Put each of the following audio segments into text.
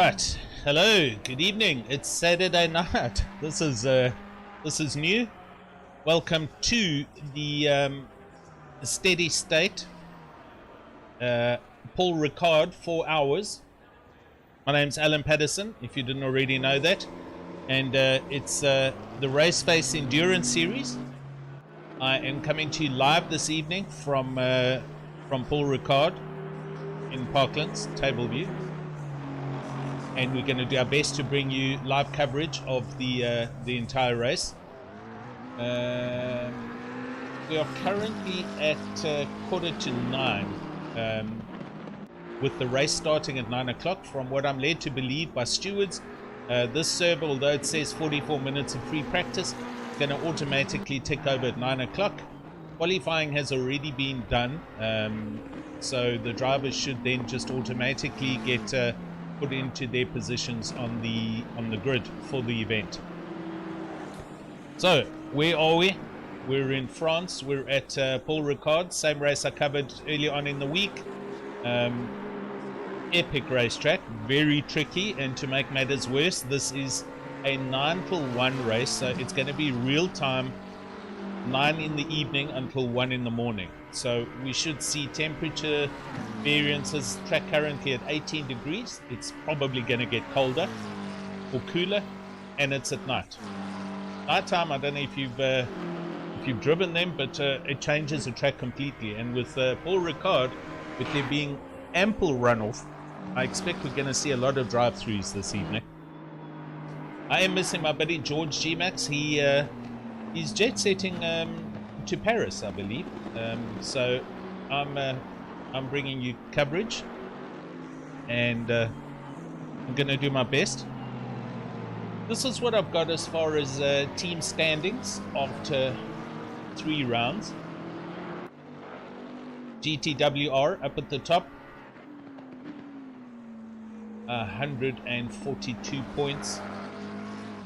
Right, hello, good evening. It's Saturday night. This is new. Welcome to the steady state. Paul Ricard, 4 hours. My name's Alan Patterson, if you didn't already know that, and it's the Raceface Endurance Series. I am coming to you live this evening from Paul Ricard in Parklands, Tableview. And we're going to do our best to bring you live coverage of the entire race. We are currently at 8:45, with the race starting at 9 o'clock. From what I'm led to believe by stewards, this server, although it says 44 minutes of free practice, is going to automatically tick over at 9 o'clock. Qualifying has already been done, so the drivers should then just automatically get put into their positions on the grid for the event. So where are we? We're in France. We're at Paul Ricard, same race I covered earlier on in the week. Epic racetrack, very tricky, and to make matters worse, this is a 9 till 1 race, so it's going to be real time, 9 in the evening until 1 in the morning. So we should see temperature variances. Track currently at 18 degrees. It's probably going to get colder or cooler, and it's at night. Nighttime, I don't know if you've driven them, but it changes the track completely. And with Paul Ricard, with there being ample runoff, I expect we're going to see a lot of drive-throughs this evening. I am missing my buddy George G-Max. He's jet setting to Paris, I believe. So I'm bringing you coverage, and I'm going to do my best. This is what I've got as far as team standings after 3 rounds. GTWR up at the top, 142 points.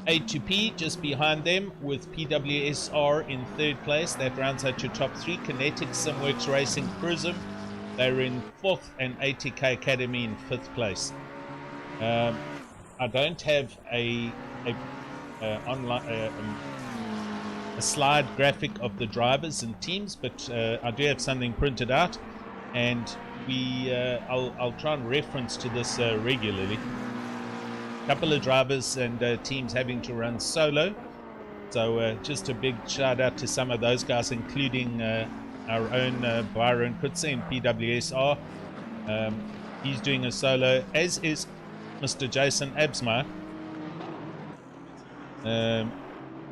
A2P just behind them with PWSR in 3rd place. That rounds out your top 3. Kinetic Simworks Racing Prism, they're in 4th, and ATK Academy in 5th place. I don't have a slide graphic of the drivers and teams, but I do have something printed out, and I'll try and reference to this regularly. Couple of drivers and teams having to run solo, so just a big shout out to some of those guys, including our own Byron Kutze in PWSR. He's doing a solo, as is Mr. Jason Absmeyer,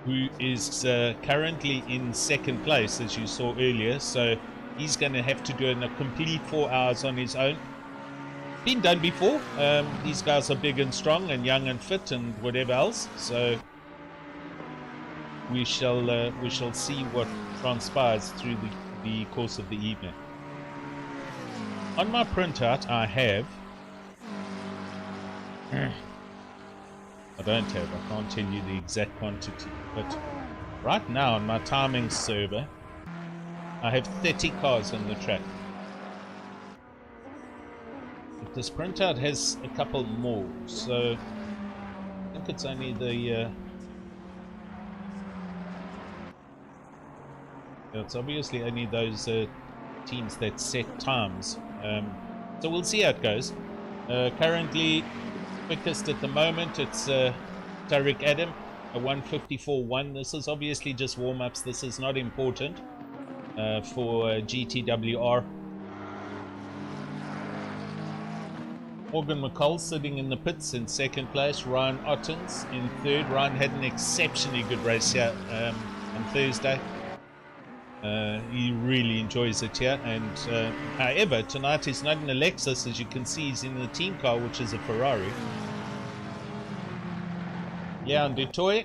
who is currently in 2nd place, as you saw earlier, so he's going to have to do a complete 4 hours on his own. Been done before. These guys are big and strong and young and fit and whatever else, so we shall see what transpires through the course of the evening. On my printout I have I can't tell you the exact quantity, but right now on my timing server I have 30 cars on the track. This printout has a couple more, so I think it's only the it's obviously only those teams that set times, so we'll see how it goes. Currently quickest at the moment, it's Tariq Adam, a 154.1. This is obviously just warm-ups. This is not important for GTWR. Morgan McCall sitting in the pits in 2nd place. Ryan Ottens in 3rd. Ryan had an exceptionally good race here on Thursday. He really enjoys it here, and however tonight he's not in a Lexus, as you can see. He's in the team car, which is a Ferrari. Leon Dutoy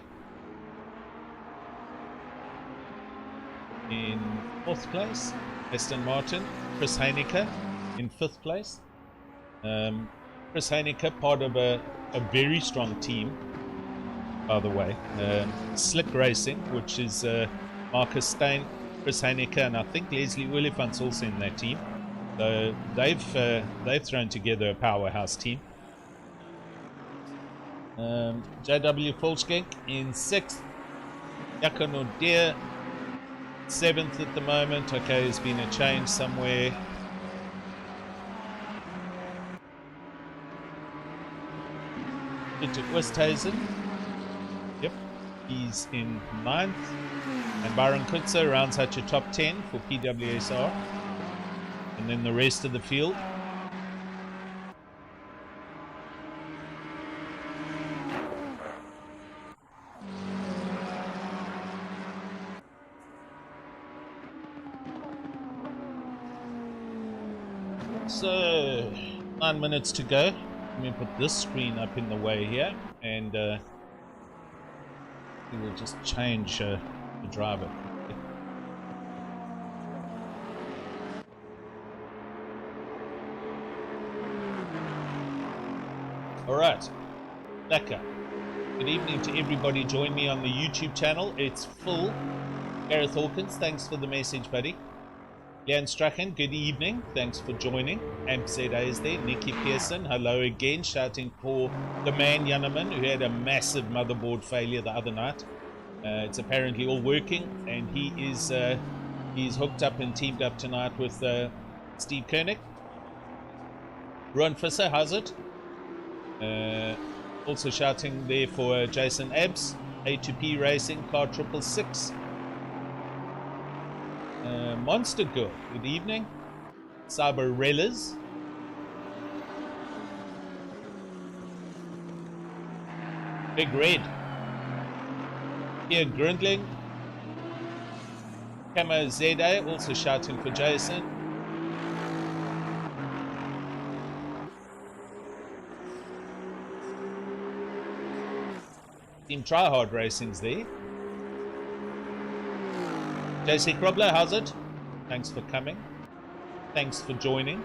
in 4th place. Aston Martin. Chris Heineke in 5th place. Chris Heineke, part of a very strong team, by the way. Slick Racing, which is Marcus Stein, Chris Heineke, and I think Leslie Oliphant's also in that team. So they've thrown together a powerhouse team. JW Volskink in 6th. Yakano Deer 7th at the moment. Okay, there's been a change somewhere. Into Westhazen. Yep, he's in 9th. And Byron Kutzer rounds out your top 10 for PWSR. And then the rest of the field. So, 9 minutes to go. Let me put this screen up in the way here, and we will just change the driver. Alright, Lekker. Good evening to everybody. Join me on the YouTube channel. It's full. Gareth Hawkins, thanks for the message, buddy. Jan Strachan, good evening. Thanks for joining. AmpZA is there. Nikki Pearson, hello again. Shouting for the man Janneman, who had a massive motherboard failure the other night. It's apparently all working, and he's hooked up and teamed up tonight with Steve Koenig. Ron Fisser, how's it? Also shouting there for Jason Abbs, A2P Racing, car 666. Monster Girl, good evening. Cyberellas. Big Red. Here Grundling. Camo Zeda, also shouting for Jason. Team Tryhard Racing's there. JC Krobler, how's it? Thanks for coming. Thanks for joining.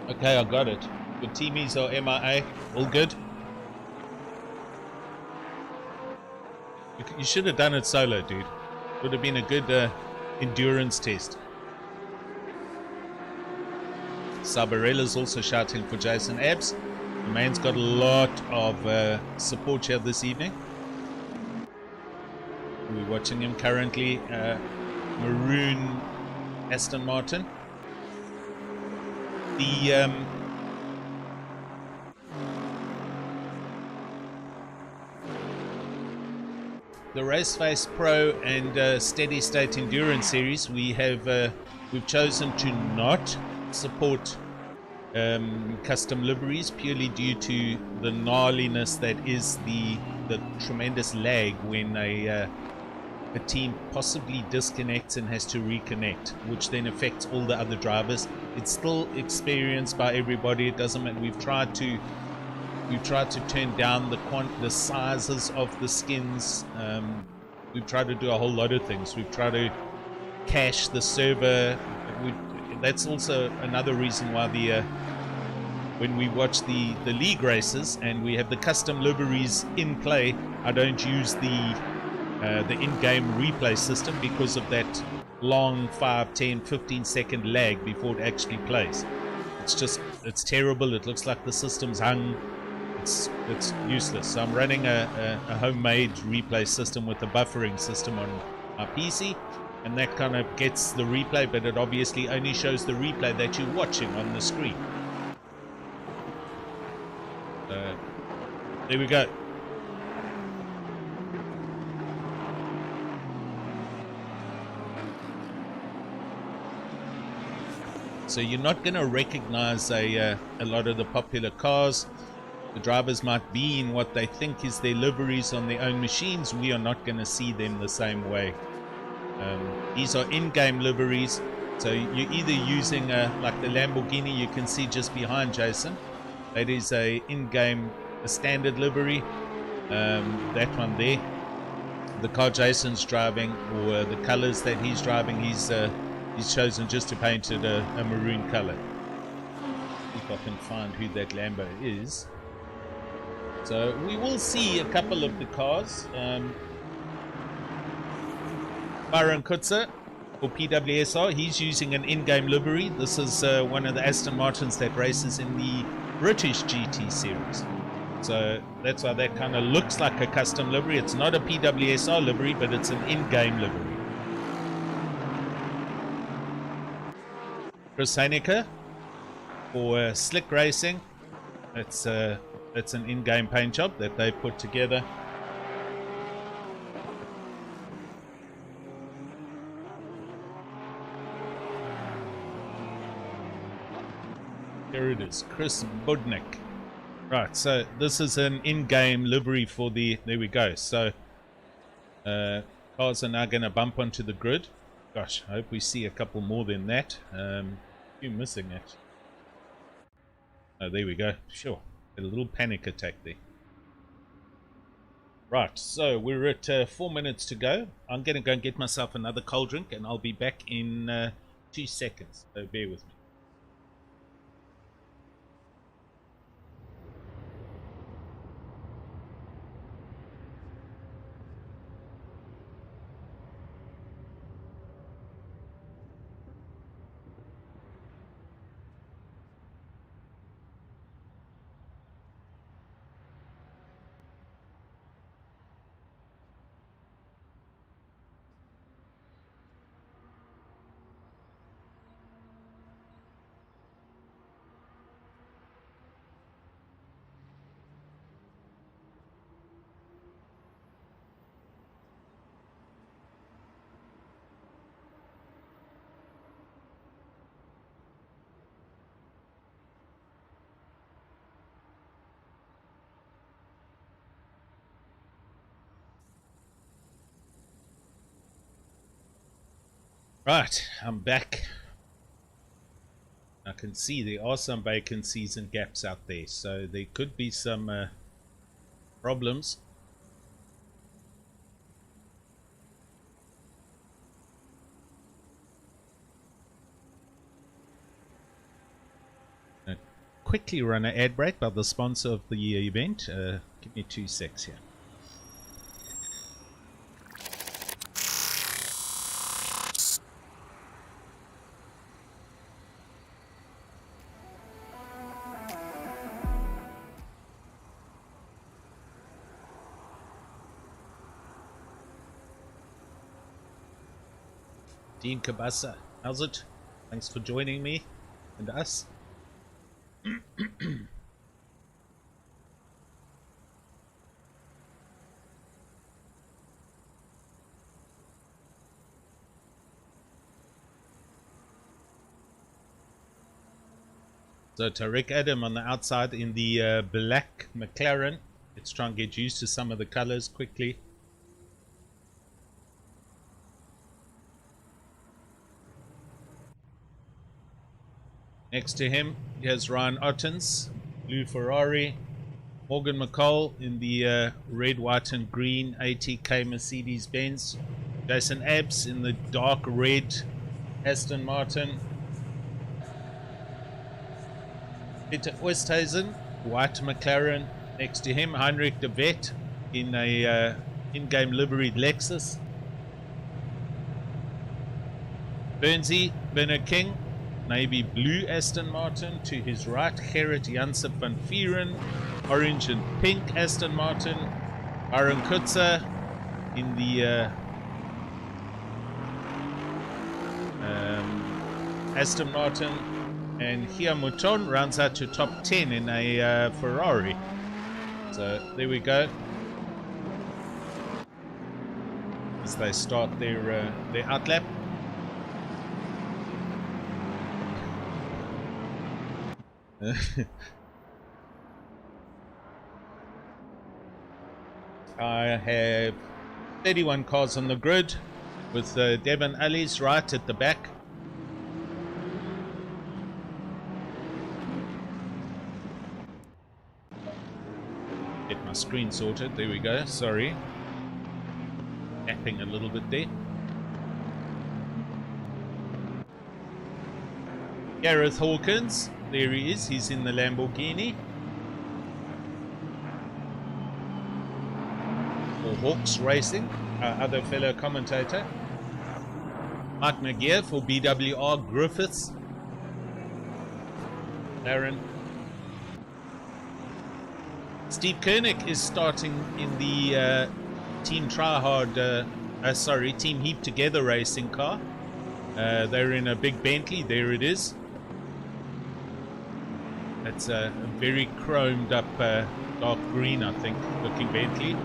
Okay, I got it. Your teamies are MIA. All good. You should have done it solo, dude. Would have been a good endurance test. Sabarella's also shouting for Jason Abbs. The man's got a lot of support here this evening. We're watching him currently. Maroon Aston Martin. The Raceface.Pro and Steady State Endurance Series, we've chosen to not support custom liveries purely due to the gnarliness that is the tremendous lag when a team possibly disconnects and has to reconnect, which then affects all the other drivers. It's still experienced by everybody. It doesn't matter. We've tried to turn down the sizes of the skins. We've tried to do a whole lot of things. We've tried to cache the server. That's also another reason why when we watch the league races and we have the custom liveries in play, I don't use the in-game replay system because of that long 5, 10, 15 second lag before it actually plays. It's terrible. It looks like the system's hung. It's useless. So I'm running a homemade replay system with a buffering system on my PC, and that kind of gets the replay, but it obviously only shows the replay that you're watching on the screen. There we go. So you're not going to recognize a lot of the popular cars. The drivers might be in what they think is their liveries on their own machines. We are not going to see them the same way. These are in-game liveries. So you're either using like the Lamborghini you can see just behind Jason. That is a in-game standard livery. That one there. The car Jason's driving, or the colors that he's driving, he's chosen just to paint it a maroon color. If I can find who that Lambo is. So we will see a couple of the cars. Byron Kutzer for PWSR, he's using an in-game livery. This is one of the Aston Martins that races in the British GT series. So that's why that kind of looks like a custom livery. It's not a PWSR livery, but it's an in-game livery. Chris Heinecker for Slick Racing. It's an in-game paint job that they put together. Here it is, Chris Budnick. Right, so this is an in-game livery for the, there we go. So cars are now going to bump onto the grid. Gosh, I hope we see a couple more than that. You're missing it. Oh, there we go. Sure, a little panic attack there. Right, so we're at 4 minutes to go. I'm going to go and get myself another cold drink, and I'll be back in 2 seconds. So bear with me. Right, I'm back. I can see there are some vacancies and gaps out there, so there could be some problems. Quickly run an ad break by the sponsor of the event. Give me 2 secs here. Dean Kabasa, how's it? Thanks for joining me and us. So Tariq Adam on the outside in the black McLaren. Let's try and get used to some of the colors quickly. Next to him, here's Ryan Ottens, blue Ferrari. Morgan McCall in the red, white and green ATK Mercedes-Benz. Jason Abbs in the dark red Aston Martin. Peter Oosthuizen, white McLaren. Next to him, Heinrich de Vet in a in-game liveried Lexus. Bernsey, Bernard King, navy blue Aston Martin. To his right, Gerrit Janssen van Vieren, orange and pink Aston Martin. Byron Kutzer in the Aston Martin. And Gia Mouton rounds out to top 10 in a Ferrari. So there we go. As they start their outlap. I have 31 cars on the grid with Devon Ellis right at the back. Get my screen sorted. There we go. Sorry. Tapping a little bit there. Gareth Hawkins. There he is. He's in the Lamborghini. for Hawks Racing, our other fellow commentator. Mike McGeer for BWR Griffiths. Aaron. Steve Koenig is starting in the Team Tryhard, Team Heap Together racing car. They're in a big Bentley. There it is. It's a very chromed up dark green, I think, looking Bentley.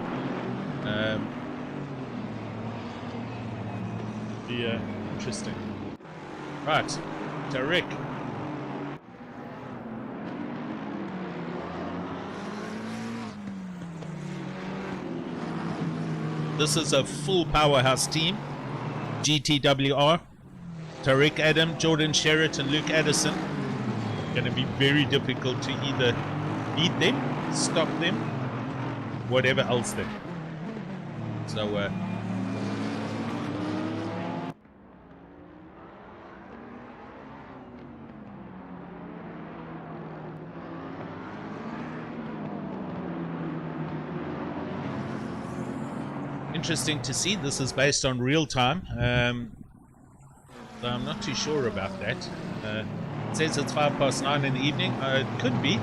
Yeah, interesting. Right, Tariq. This is a full powerhouse team. GTWR. Tariq Adam, Jordan Sherritt, and Luke Addison. Going to be very difficult to either beat them, stop them, whatever else then. So, interesting to see. This is based on real time. So I'm not too sure about that. It says it's 9:05 in the evening. It could be.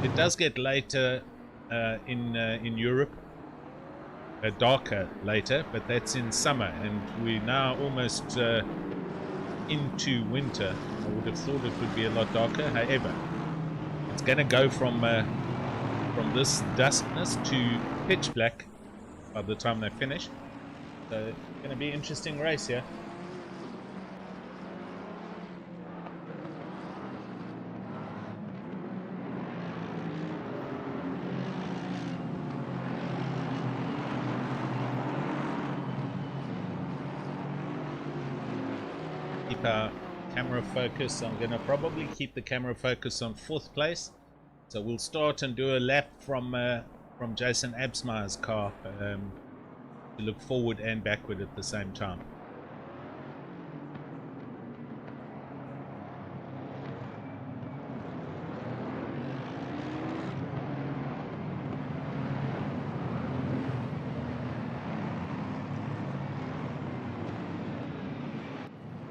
It does get later in Europe. Darker later, but that's in summer, and we're now almost into winter. I would have thought it would be a lot darker. However, it's going to go from this duskness to pitch black by the time they finish. So it's going to be an interesting race here. Keep our camera focus. I'm going to probably keep the camera focus on 4th place. So we'll start and do a lap from Jason Absmeyer's car to look forward and backward at the same time.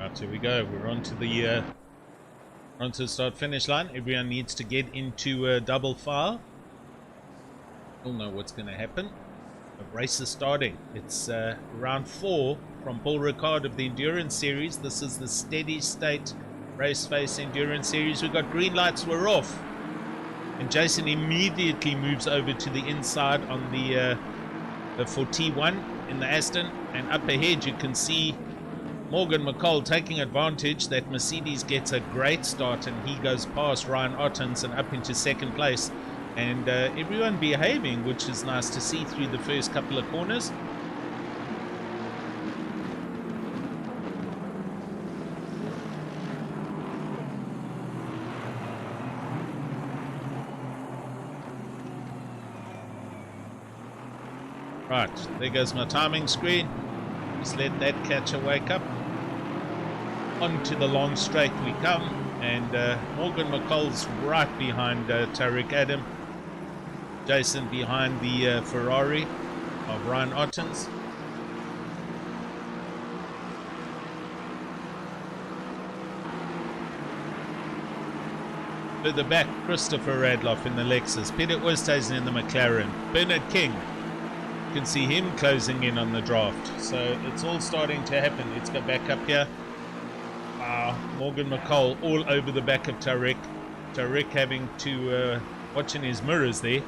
Right, here we go. We're onto the start finish line. Everyone needs to get into a double file. You'll know what's going to happen. The race is starting. It's round 4 from Paul Ricard of the Endurance Series. This is the Steady State Raceface Endurance Series. We've got green lights, we're off. And Jason immediately moves over to the inside on the for T1 in the Aston. And up ahead you can see Morgan McCall taking advantage. That Mercedes gets a great start and he goes past Ryan Ottens and up into 2nd place. And everyone behaving, which is nice to see through the first couple of corners. Right, there goes my timing screen. Just let that catcher wake up. Onto the long straight we come. And Morgan McCall's right behind Tariq Adam. Jason behind the Ferrari of Ryan Ottens. Further back, Christopher Radloff in the Lexus. Peter Oosthuizen in the McLaren. Bernard King. You can see him closing in on the draft. So it's all starting to happen. Let's go back up here. Morgan McCall all over the back of Tariq. Tariq having to watch in his mirrors there.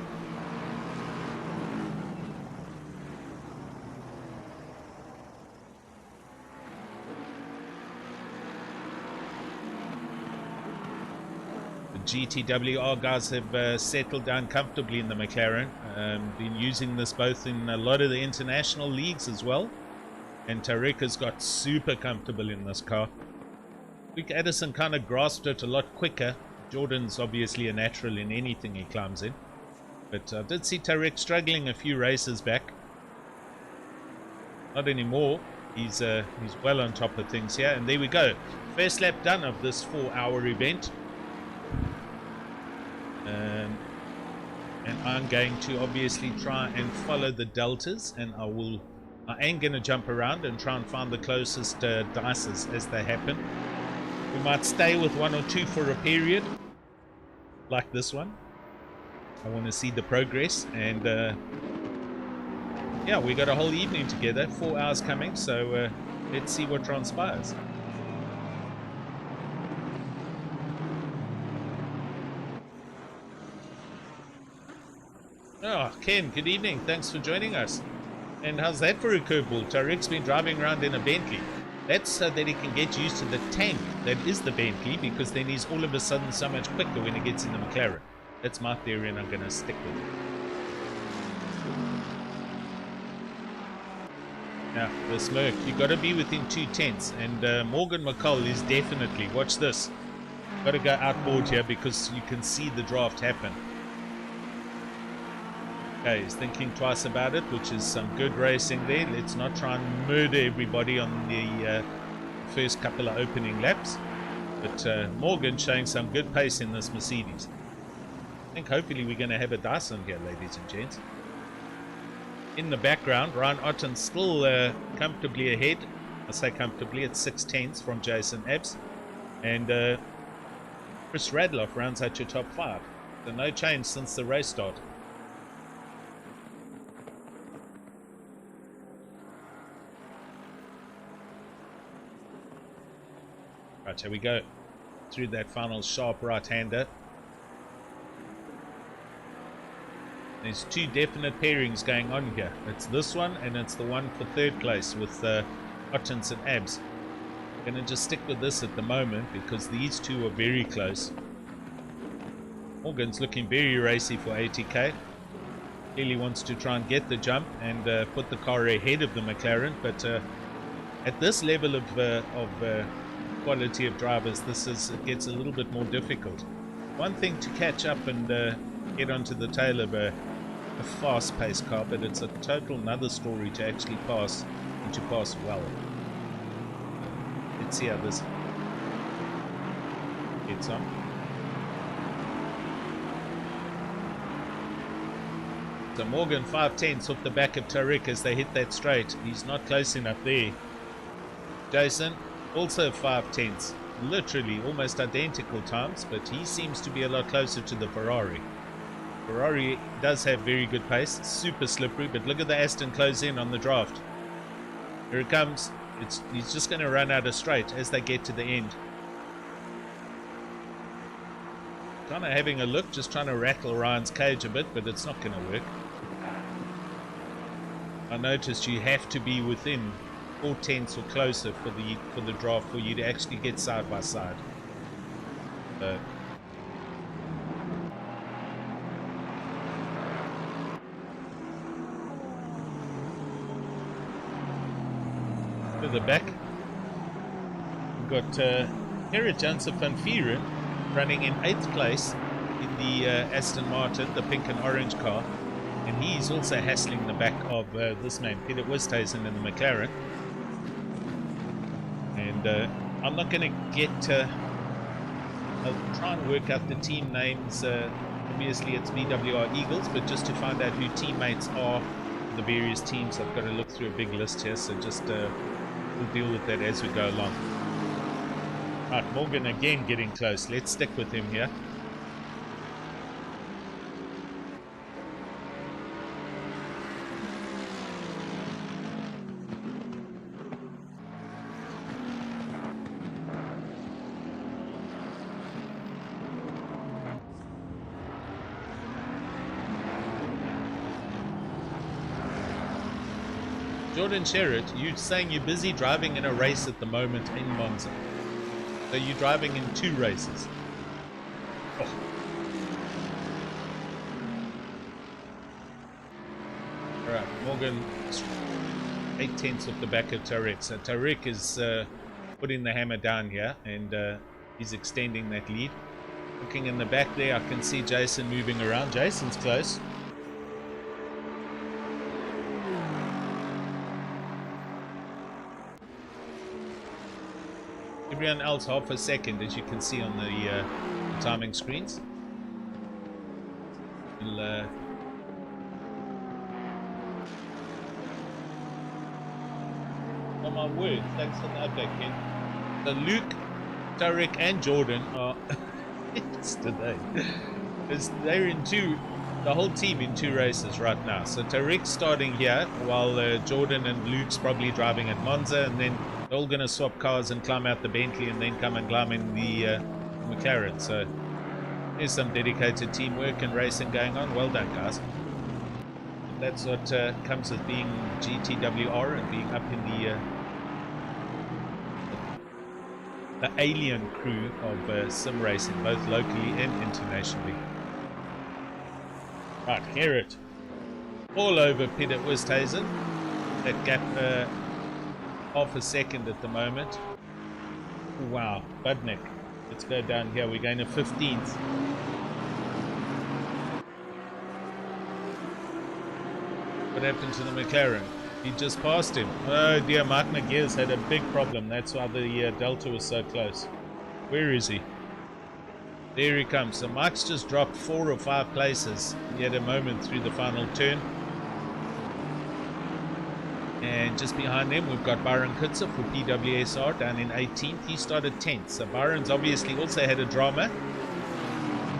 GTWR guys have settled down comfortably in the McLaren. Been using this both in a lot of the international leagues as well. And Tariq has got super comfortable in this car. Luke Addison kind of grasped it a lot quicker. Jordan's obviously a natural in anything he climbs in. But I did see Tariq struggling a few races back. Not anymore. He's well on top of things here. And there we go. First lap done of this 4-hour event. And I'm going to obviously try and follow the deltas, and I ain't going to jump around and try and find the closest dices as they happen. We might stay with one or two for a period, like this one. I want to see the progress, and yeah, we got a whole evening together, 4 hours coming, so let's see what transpires. Oh, Ken, good evening. Thanks for joining us. And how's that for a curveball? Tariq's been driving around in a Bentley. That's so that he can get used to the tank that is the Bentley, because then he's all of a sudden so much quicker when he gets in the McLaren. That's my theory, and I'm going to stick with it. Now, the smirk. You've got to be within 2/10, and Morgan McCall is definitely, watch this, got to go outboard here because you can see the draft happen. Okay, he's thinking twice about it, which is some good racing there. Let's not try and murder everybody on the first couple of opening laps. But Morgan showing some good pace in this Mercedes. I think hopefully we're going to have a Dyson here, ladies and gents. In the background, Ryan Otten's still comfortably ahead. I say comfortably, it's 6/10 from Jason Epps. And Chris Radloff rounds out your top 5. So no change since the race start. Right, here we go. Through that final sharp right-hander. There's two definite pairings going on here. It's this one, and it's the one for 3rd place with Ottens and Abs. I'm going to just stick with this at the moment because these two are very close. Morgan's looking very racy for ATK. Clearly wants to try and get the jump and put the car ahead of the McLaren, but at this level of quality of drivers, it gets a little bit more difficult. One thing to catch up and get onto the tail of a fast-paced car, but it's a total another story to actually pass and to pass well. Let's see how this gets on. So Morgan 5/10 off the back of Tariq as they hit that straight. He's not close enough there. Jason also 5/10, literally almost identical times, but he seems to be a lot closer to the Ferrari. Ferrari does have very good pace, super slippery, but look at the Aston close in on the draft. Here it comes. He's just going to run out of straight as they get to the end. Kind of having a look, just trying to rattle Ryan's cage a bit, but it's not going to work. I noticed you have to be within 4/10 or closer for the draft for you to actually get side by side. To the back, we've got Gerrit Janssen van Vieren running in 8th place in the Aston Martin, the pink and orange car, and he's also hassling the back of this man, Peter Westhuizen, in the McLaren. And I'm not going to get I'll try and work out the team names. Obviously it's VWR Eagles, but just to find out who teammates are for the various teams, I've got to look through a big list here, so just we'll deal with that as we go along. Right, Morgan again getting close. Let's stick with him here. Jordan Sherritt, you're saying you're busy driving in a race at the moment in Monza. So you're driving in 2 races. Oh. Alright, Morgan 8/10 off the back of Tariq. So Tariq is putting the hammer down here, and he's extending that lead. Looking in the back there, I can see Jason moving around. Jason's close. Everyone else half a second, as you can see on the timing screens. We'll Oh my word, thanks for the update, Ken. So Luke, Tarek and Jordan are today. They're in the whole team in 2 races right now. So Tarek's starting here while Jordan and Luke's probably driving at Monza, and then they're all going to swap cars and climb out the Bentley and then come and climb in the McLaren. So there's some dedicated teamwork and racing going on. Well done, guys. That's what comes with being GTWR and being up in the alien crew of sim racing, both locally and internationally. Right, Herod. All over Pitt at Westhazen. That gap half a second at the moment. Wow, Budnick. Let's go down here. We're going to 15th. What happened to the McLaren? He just passed him. Oh dear, Mark McGear's had a big problem. That's why the Delta was so close. Where is he? There he comes. So Mike's just dropped 4 or 5 places. He had a moment through the final turn. And just behind him, we've got Byron Kutzer for PWSR down in 18th. He started 10th. So Byron's obviously also had a drama.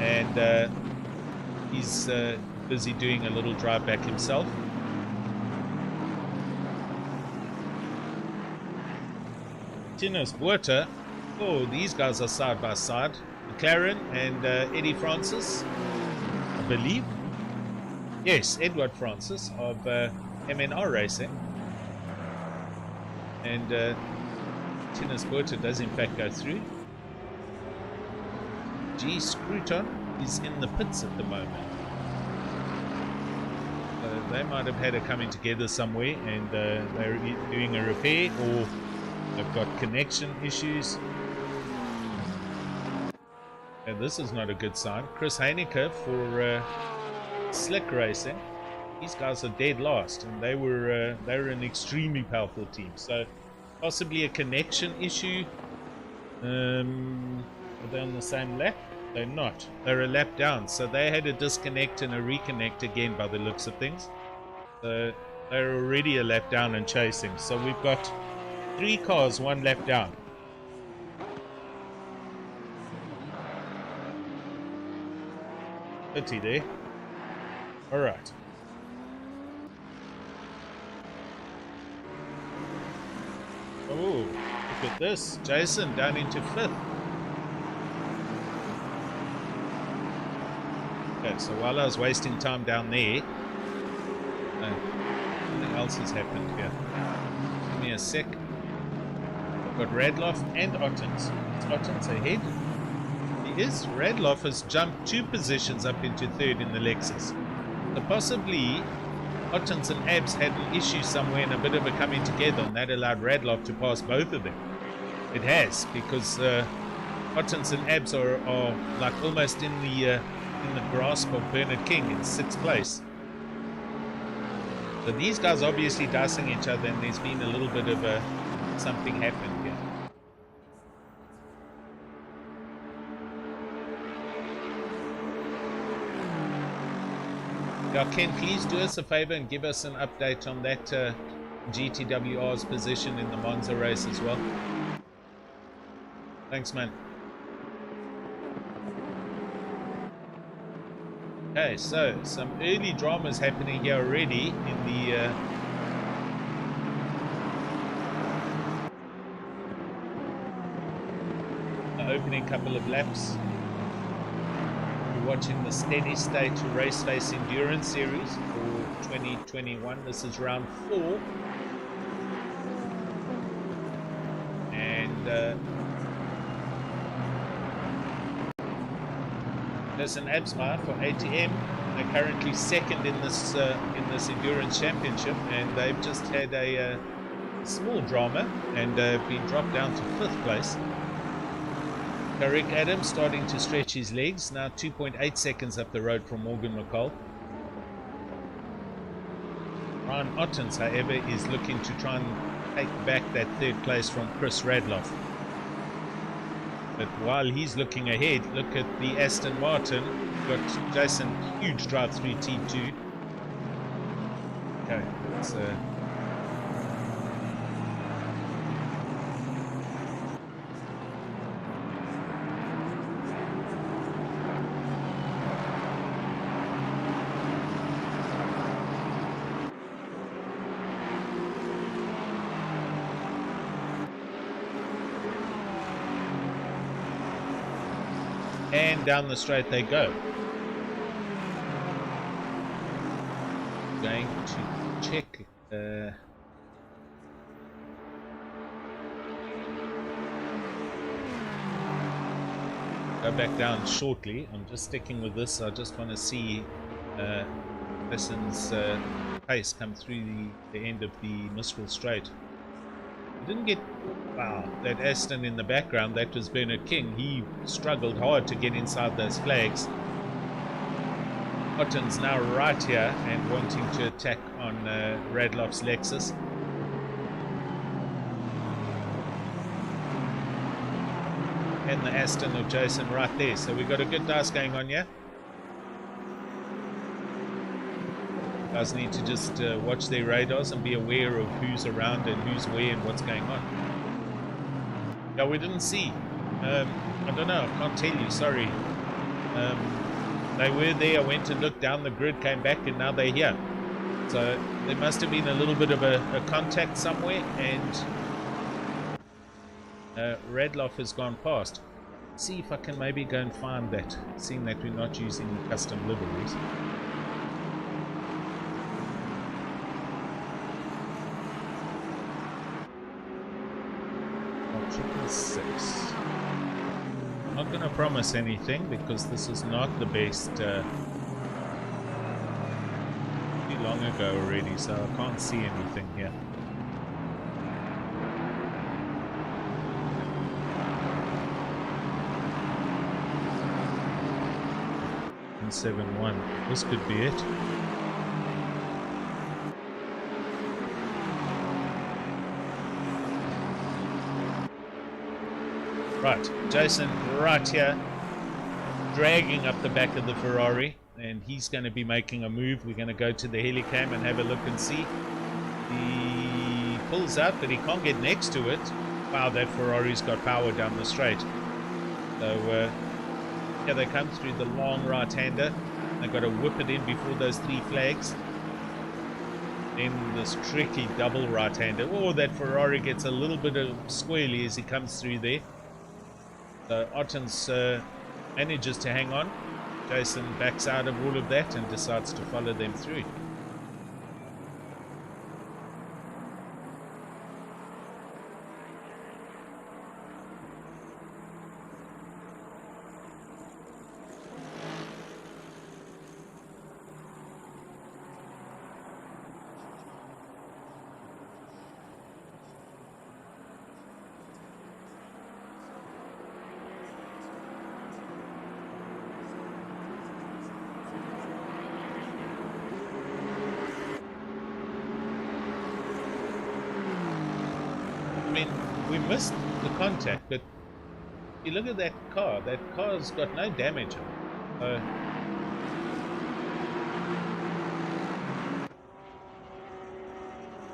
And he's busy doing a little drive back himself. Tinos Buerta. Oh, these guys are side by side. McLaren and Eddie Francis, I believe. Yes, Edward Francis of MNR Racing. And Tinos Buerta does in fact go through. G. Scruton is in the pits at the moment. They might have had a coming together somewhere and they're doing a repair, or they've got connection issues. And this is not a good sign. Chris Heineke for Slick Racing. These guys are dead last, and they were an extremely powerful team. So possibly a connection issue. Are they on the same lap? They're not. They're a lap down. So they had a disconnect and a reconnect again by the looks of things. So they're already a lap down and chasing. So we've got 3 cars, 1 lap down. Pity there. Alright. Oh, look at this. Jason down into 5th. Okay, so while I was wasting time down there, something else has happened here. Give me a sec. I've got Radloff and Ottens. Is Ottens ahead? He is. Radloff has jumped 2 positions up into 3rd in the Lexus. So possibly Ottens and Abs had an issue somewhere and a bit of a coming together, and that allowed Radloff to pass both of them. It has, because Ottens and Abs are like almost in the grasp of Bernard King in 6th place. So these guys obviously dicing each other, and there's been a little bit of something happened here. Now, Ken, please do us a favor and give us an update on that GTWR's position in the Monza race as well. Thanks, man. Okay, so some early dramas happening here already in the opening couple of laps. We're watching the Steady State Raceface Endurance Series for 2021. This is round 4. And there's an Absmar for ATM. They're currently 2nd in this endurance championship, and they've just had a small drama and been dropped down to 5th place. Rick Adams starting to stretch his legs, now 2.8 seconds up the road from Morgan McCall. Ryan Ottens, however, is looking to try and take back that 3rd place from Chris Radloff. But while he's looking ahead, look at the Aston Martin. Got Jason, huge drive through T2. Okay, so and down the straight they go. Going to check go back down shortly. I'm just sticking with this. I just want to see Jason's pace come through the end of the Mistral Straight. I didn't get, wow, that Aston in the background, that was Bernard King. He struggled hard to get inside those flags. Otton's now right here and wanting to attack on Radloff's Lexus. And the Aston of Jason right there. So we've got a good dice going on here. Guys need to just watch their radars and be aware of who's around and who's where and what's going on. Yeah, we didn't see. I don't know. I can't tell you. Sorry. They were there. I went and looked down the grid, came back, and now they're here. So there must have been a little bit of a contact somewhere, and Radloff has gone past. See if I can maybe go and find that, seeing that we're not using custom liveries. Six. I'm not going to promise anything because this is not the best. Too long ago already, so I can't see anything here. 7-1. This could be it. Right, Jason right here, dragging up the back of the Ferrari, and he's going to be making a move. We're going to go to the helicam and have a look and see. He pulls out, but he can't get next to it. Wow, that Ferrari's got power down the straight. So, yeah, they come through the long right-hander. They've got to whip it in before those three flags. Then this tricky double right-hander. Oh, that Ferrari gets a little bit of squirrely as he comes through there. So Otton's manages to hang on. Jason backs out of all of that and decides to follow them through. We missed the contact, but you look at that car's got no damage on it.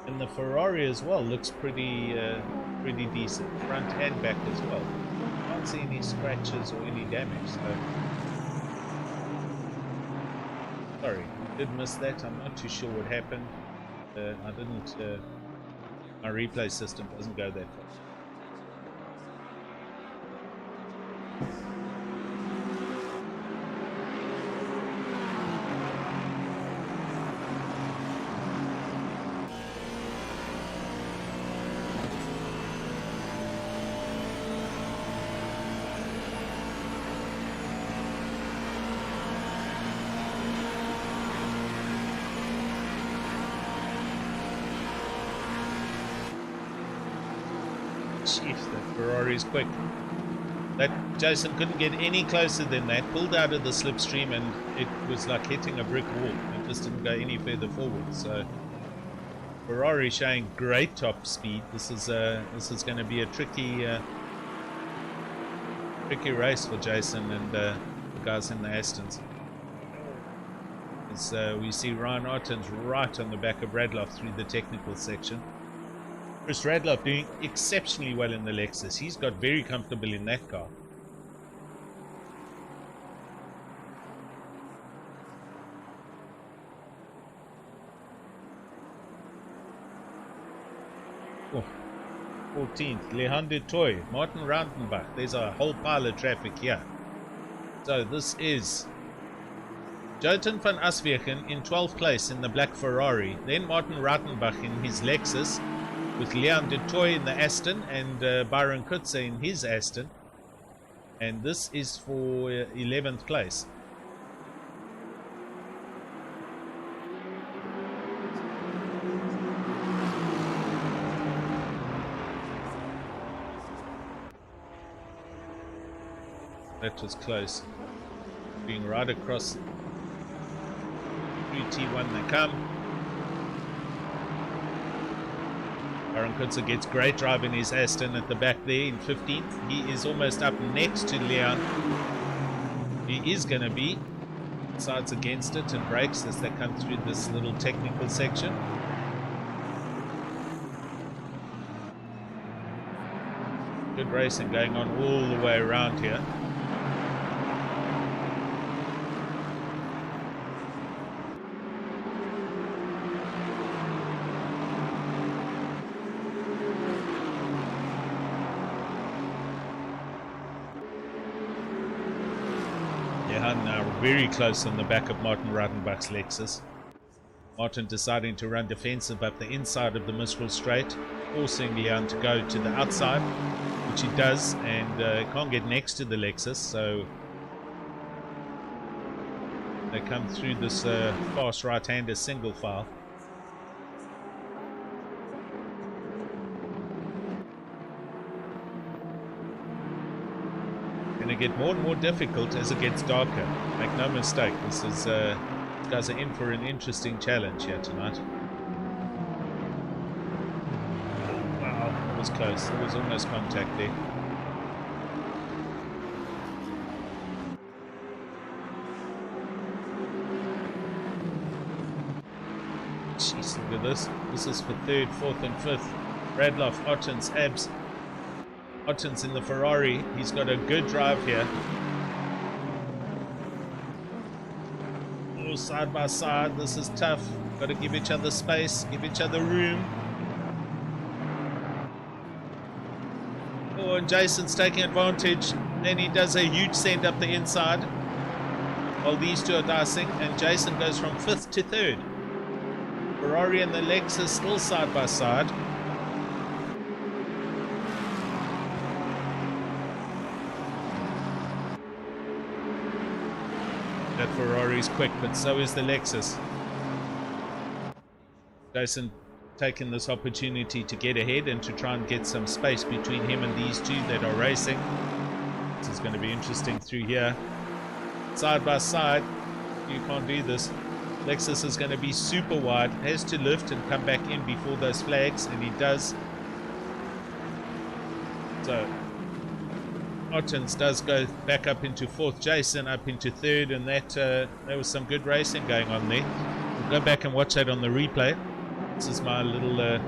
And the Ferrari as well looks pretty decent, front and back as well. Can't see any scratches or any damage, so sorry, did miss that. I'm not too sure what happened. I didn't my replay system doesn't go that far. Jeez, that Ferrari's quick. That Jason couldn't get any closer than that. Pulled out of the slipstream and it was like hitting a brick wall. It just didn't go any further forward. So Ferrari showing great top speed. This is going to be a tricky race for Jason and the guys in the Astons. As we see Ryan Otton's right on the back of Radloff through the technical section. Chris Radloff doing exceptionally well in the Lexus. He's got very comfortable in that car. Oh, 14th, Leander Toy, Martin Rautenbach. There's a whole pile of traffic here. So this is Joten van Aswegen in 12th place in the black Ferrari. Then Martin Rautenbach in his Lexus, with Leon de Toy in the Aston and Byron Kutze in his Aston. And this is for 11th place. That was close. Being right across 3T1 they come. Byron Kutze gets great drive in his Aston at the back there in 15th. He is almost up next to Leon. He is going to be. Sides against it and brakes as they come through this little technical section. Good racing going on all the way around here. Now very close on the back of Martin Rautenbach's Lexus. Martin deciding to run defensive up the inside of the Mistral Straight, forcing Leon to go to the outside, which he does, and can't get next to the Lexus, so they come through this fast right-hander single file. Going to get more and more difficult as it gets darker. Make no mistake, this is these guys are in for an interesting challenge here tonight. Wow, that was close. There was almost contact there. Jeez, look at this. This is for 3rd, 4th and 5th. Radloff, Ottens, Abs. Ottens in the Ferrari. He's got a good drive here. Oh, side by side. This is tough. Got to give each other space, give each other room. Oh, and Jason's taking advantage. Then he does a huge send up the inside. While these two are dicing, and Jason goes from 5th to 3rd. Ferrari and the Lexus still side by side. That Ferrari is quick, but so is the Lexus. Jason taking this opportunity to get ahead and to try and get some space between him and these two that are racing. This is going to be interesting through here. Side by side, you can't do this. Lexus is going to be super wide, has to lift and come back in before those flags, and he does. So Ottens does go back up into 4th, Jason up into 3rd, and there was some good racing going on there. We'll go back and watch that on the replay. This is my little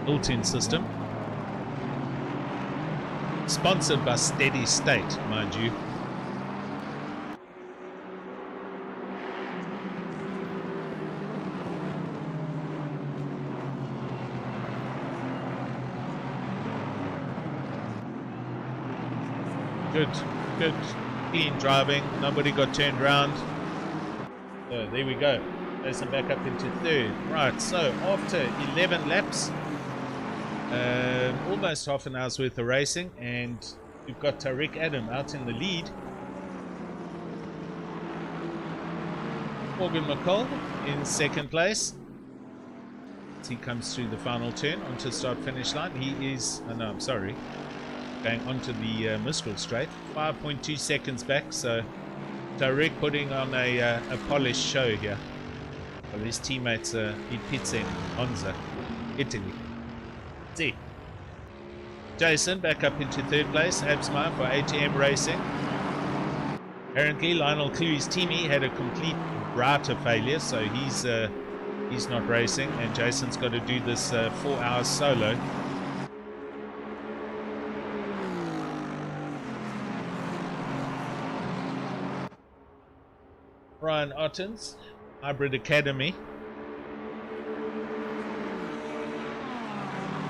built-in system. Sponsored by Steady State, mind you. Good, clean driving. Nobody got turned around. So there we go. Jason back up into 3rd. Right, so after 11 laps, almost half an hour's worth of racing, and we've got Tariq Adam out in the lead. Morgan McCall in 2nd place. As he comes through the final turn onto the start-finish line. He is, oh no, I'm sorry, going onto the Mistral Straight, 5.2 seconds back. So Tariq putting on a polished show here. Well, his teammates he pits in Monza, Italy. See, Jason back up into 3rd place. Absma for ATM Racing. Apparently Lionel Cleary's teammate had a complete router failure, so he's not racing, and Jason's got to do this 4 hours solo. Ryan Ottens, Hybrid Academy.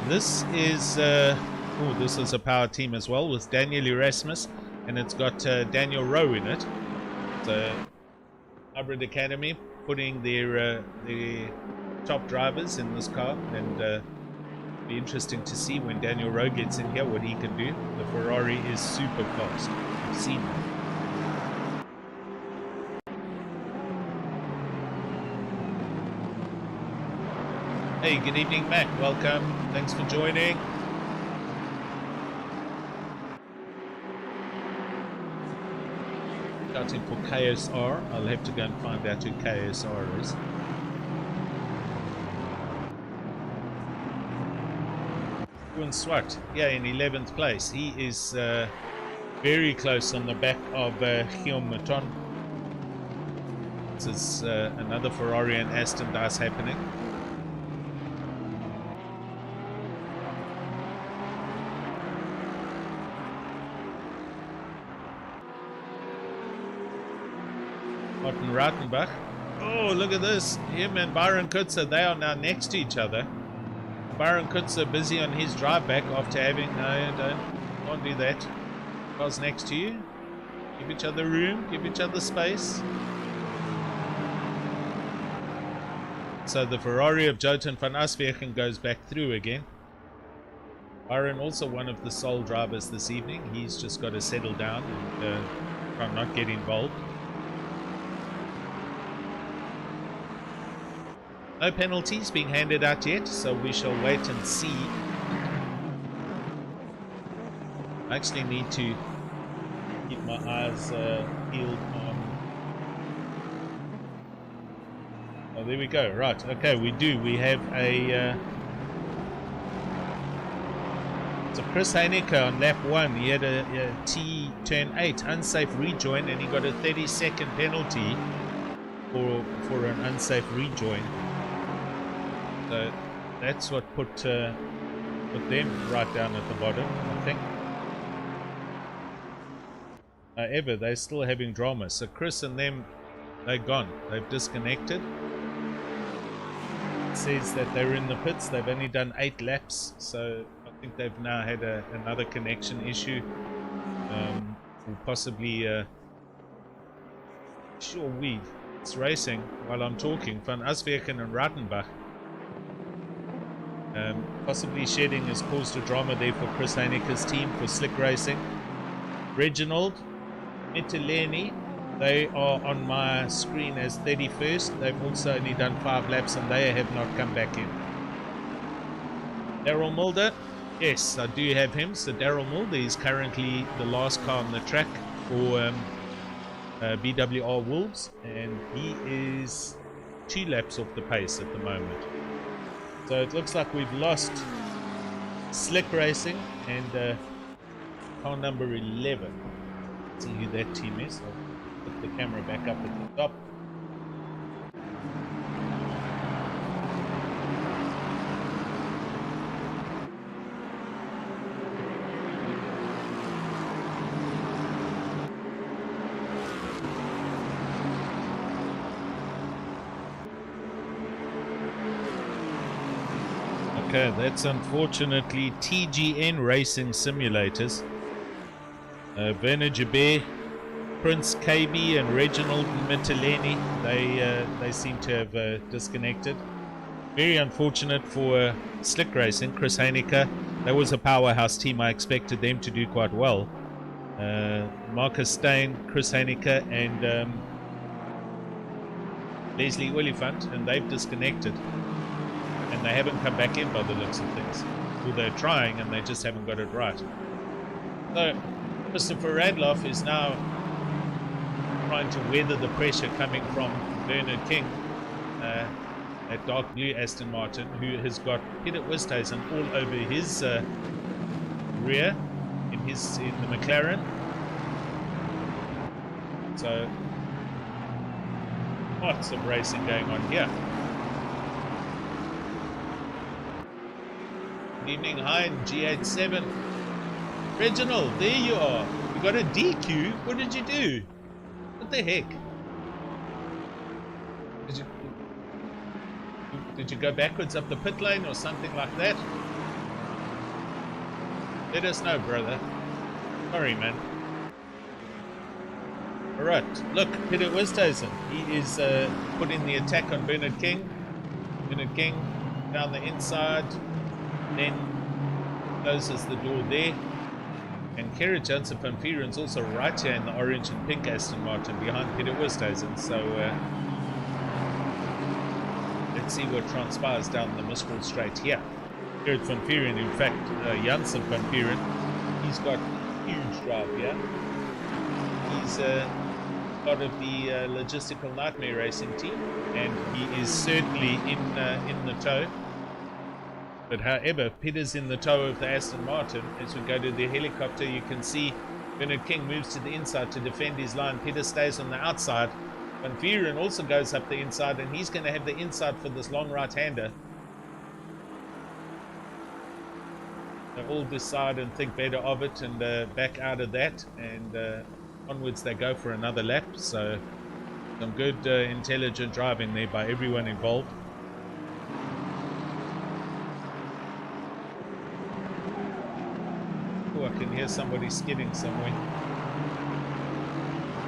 This is this is a power team as well with Daniel Erasmus, and it's got Daniel Rowe in it. So Hybrid Academy putting their top drivers in this car, and be interesting to see when Daniel Rowe gets in here what he can do. The Ferrari is super fast. I've seen that. Hey, good evening, Mac. Welcome. Thanks for joining. Shouting for KSR. I'll have to go and find out who KSR is. Swart, yeah, in 11th place. He is very close on the back of Guillaume Maton. This is another Ferrari and Aston Dice happening. Martin Rautenbach. Oh, look at this. Him and Byron Kutzer, they are now next to each other. Byron Kutzer busy on his drive back after having... No, don't do that. Car's next to you. Give each other room. Give each other space. So the Ferrari of Joten van Aswegen goes back through again. Byron also one of the sole drivers this evening. He's just got to settle down and try not get involved. No penalties being handed out yet, so we shall wait and see. I actually need to keep my eyes peeled on... Oh, there we go. Right, okay, we do. We have a... So Chris Heineke on lap 1, he had a T turn 8 unsafe rejoin, and he got a 30-second penalty for an unsafe rejoin. So that's what put them right down at the bottom, I think. However, they're still having drama. So Chris and them, they're gone. They've disconnected. It says that they're in the pits. They've only done 8 laps. So I think they've now had another connection issue. Or possibly... Sure, it's racing while I'm talking. Van Aswegen and Rautenbach. Possibly shedding has caused a drama there for Chris Heineke's team for slick racing. Reginald, Mitteleni, they are on my screen as 31st. They've also only done 5 laps and they have not come back in. Daryl Mulder, yes, I do have him. So Daryl Mulder is currently the last car on the track for BWR Wolves, and he is 2 laps off the pace at the moment. So it looks like we've lost Slick Racing and car number 11. Let's see who that team is. I'll put the camera back up at the top. Okay, that's unfortunately TGN Racing Simulators. Werner Jabir, Prince KB and Reginald Mitteleni, they seem to have disconnected. Very unfortunate for Slick Racing. Chris Heineke, that was a powerhouse team. I expected them to do quite well. Marcus Stein, Chris Heineke and Leslie Oliphant, and they've disconnected. And they haven't come back in by the looks of things. Well, they're trying and they just haven't got it right. So Christopher Radloff is now trying to weather the pressure coming from Bernard King, that dark blue Aston Martin, who has got Peter Westhuizen all over his rear in the McLaren. So lots of racing going on here. Good evening, Hein, G87. Reginald, there you are. You got a DQ? What did you do? What the heck? Did you go backwards up the pit lane or something like that? Let us know, brother. Sorry, man. Alright, look, Peter Westhuizen. He is putting the attack on Bernard King. Bernard King down the inside, then closes the door there. And Kerry Johnson van Vieren's also right here in the orange and pink Aston Martin behind Peter Westhuizen. So let's see what transpires down the Mistral Straight here. Gerrit van Vieren, in fact, Janssen van Vieren, he's got a huge drive here. He's part of the logistical nightmare racing team, and he is certainly in the tow. But however, Peter's in the tow of the Aston Martin. As we go to the helicopter, you can see Bernard King moves to the inside to defend his line. Peter stays on the outside. Van Vieren also goes up the inside, and he's going to have the inside for this long right-hander. They all decide and think better of it and back out of that, and onwards they go for another lap. So some good intelligent driving there by everyone involved. Oh, I can hear somebody skidding somewhere.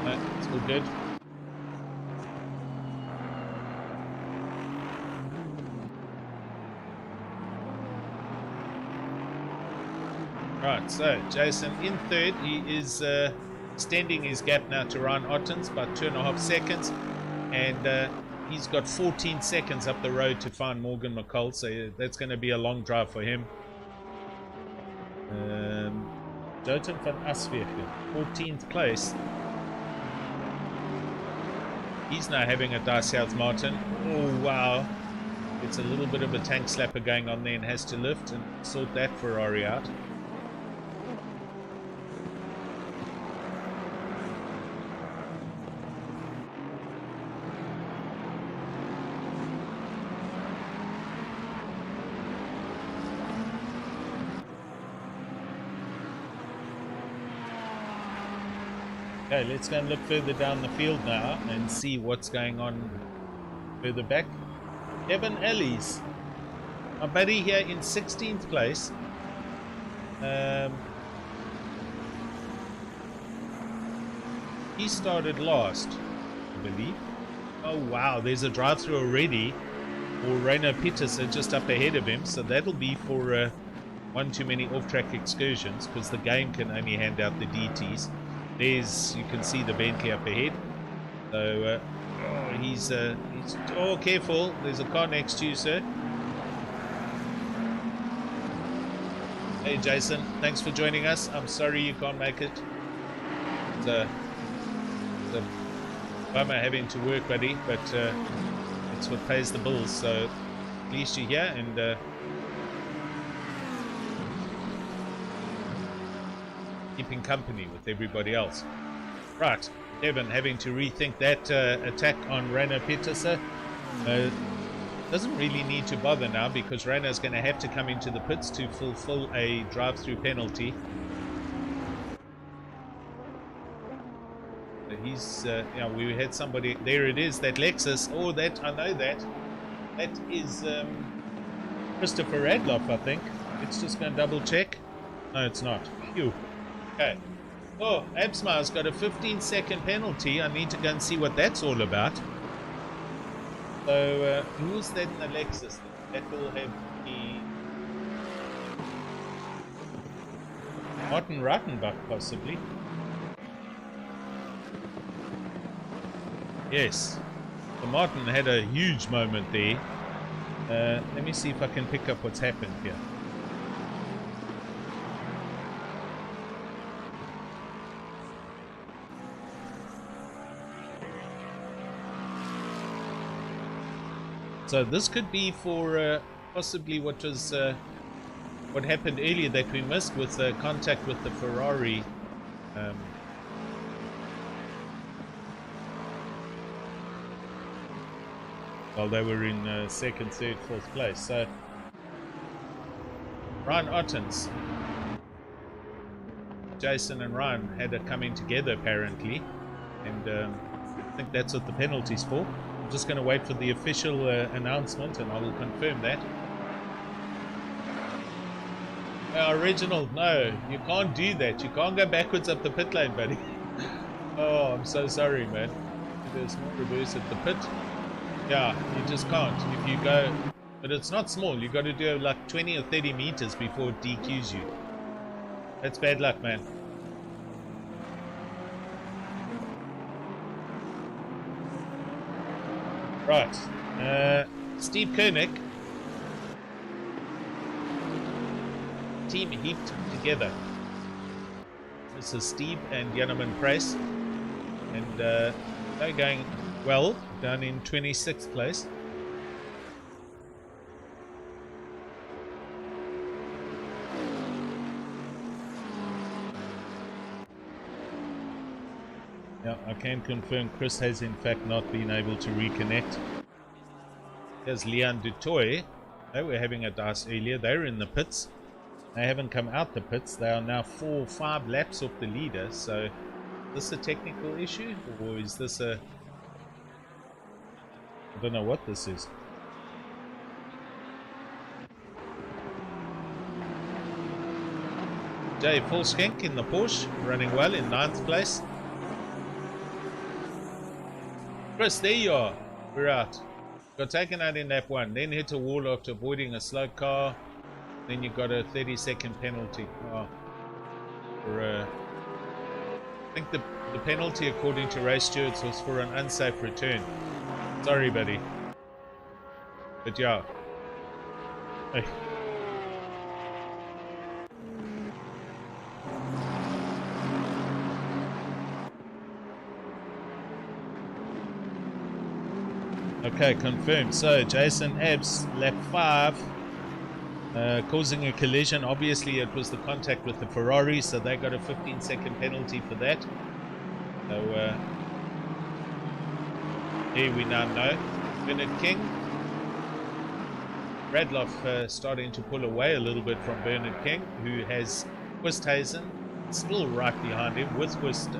No, it's all good. Right, so Jason in third. He is extending his gap now to Ryan Ottens by 2.5 seconds, and he's got 14 seconds up the road to find Morgan McCall, so that's going to be a long drive for him. Joten van Aswegen, 14th place. He's now having a dice South Martin. Oh wow, it's a little bit of a tank slapper going on there and has to lift and sort that Ferrari out. Okay, let's go and look further down the field now and see what's going on further back. Evan Ellis, my buddy here in 16th place. He started last, I believe. Oh wow, there's a drive-through already for Reino Petersen just up ahead of him, so that'll be for one too many off-track excursions, because the game can only hand out the DTs. There's, you can see the Bentley up ahead. So, oh, he's oh, careful. There's a car next to you, sir. Hey, Jason. Thanks for joining us. I'm sorry you can't make it. It's a bummer having to work, buddy, but it's what pays the bills. So, at least you're here, and keeping company with everybody else. Right, Evan having to rethink that attack on Reino Petersen. Doesn't really need to bother now, because Reino's going to have to come into the pits to fulfill a drive-through penalty. He's, yeah, we had somebody, there it is, that Lexus. Oh, that, I know that. That is Christopher Radloff, I think. Let's just go and double check. No, it's not. Phew. Okay. Oh, Absmar's got a 15-second penalty. I need to go and see what that's all about. So, who's that in the Lexus? That will have the Martin Rattenbach, possibly. Yes. So Martin had a huge moment there. Let me see if I can pick up what's happened here. So this could be for possibly what was what happened earlier that we missed with the contact with the Ferrari. While they were in second, third, fourth place. So Ryan Ottens, Jason and Ryan had it coming together apparently, and I think that's what the penalty's for. I'm just going to wait for the official announcement, and I will confirm that. Original, no, you can't do that. You can't go backwards up the pit lane, buddy. Oh, I'm so sorry, man. There's no reverse at the pit. Yeah, you just can't. If you go... But it's not small. You got to do like 20 or 30 meters before it DQs you. That's bad luck, man. Right. Steve Koenig. Team heaped together. This is Steve and Janneman Price. And they're going well, down in 26th place. Yeah, I can confirm Chris has in fact not been able to reconnect. There's Leon Dutoy. They were having a dice earlier. They were in the pits. They haven't come out the pits. They are now 4 or 5 laps off the leader. So, is this a technical issue? Or is this a... I don't know what this is. Jay Fulskank in the Porsche, running well in 9th place. Chris, there you are. We're out. Got taken out in lap 1, then hit a wall after avoiding a slow car. Then you got a 30-second penalty. Oh. I think the penalty, according to race stewards, was for an unsafe return. Sorry, buddy. But yeah. Hey. Okay, confirmed. So, Jason Ebbs, lap 5, causing a collision. Obviously, it was the contact with the Ferrari, so they got a 15-second penalty for that. So, here we now know. Bernard King. Radloff starting to pull away a little bit from Bernard King, who has Quisthazen still right behind him with Quist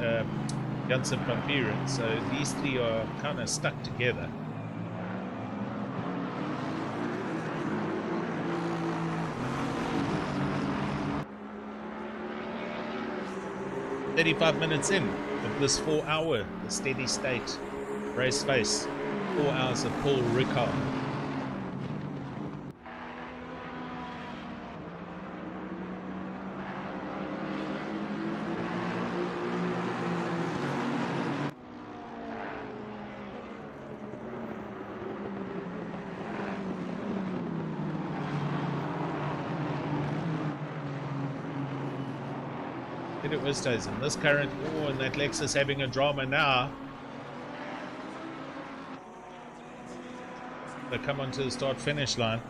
Janssen van Buren. So, these three are kind of stuck together. "35 minutes in of this 4-hour, the steady state race face. 4 hours of Paul Ricard. It was Tyson. This current, and that Lexus having a drama now. They come onto the start-finish line.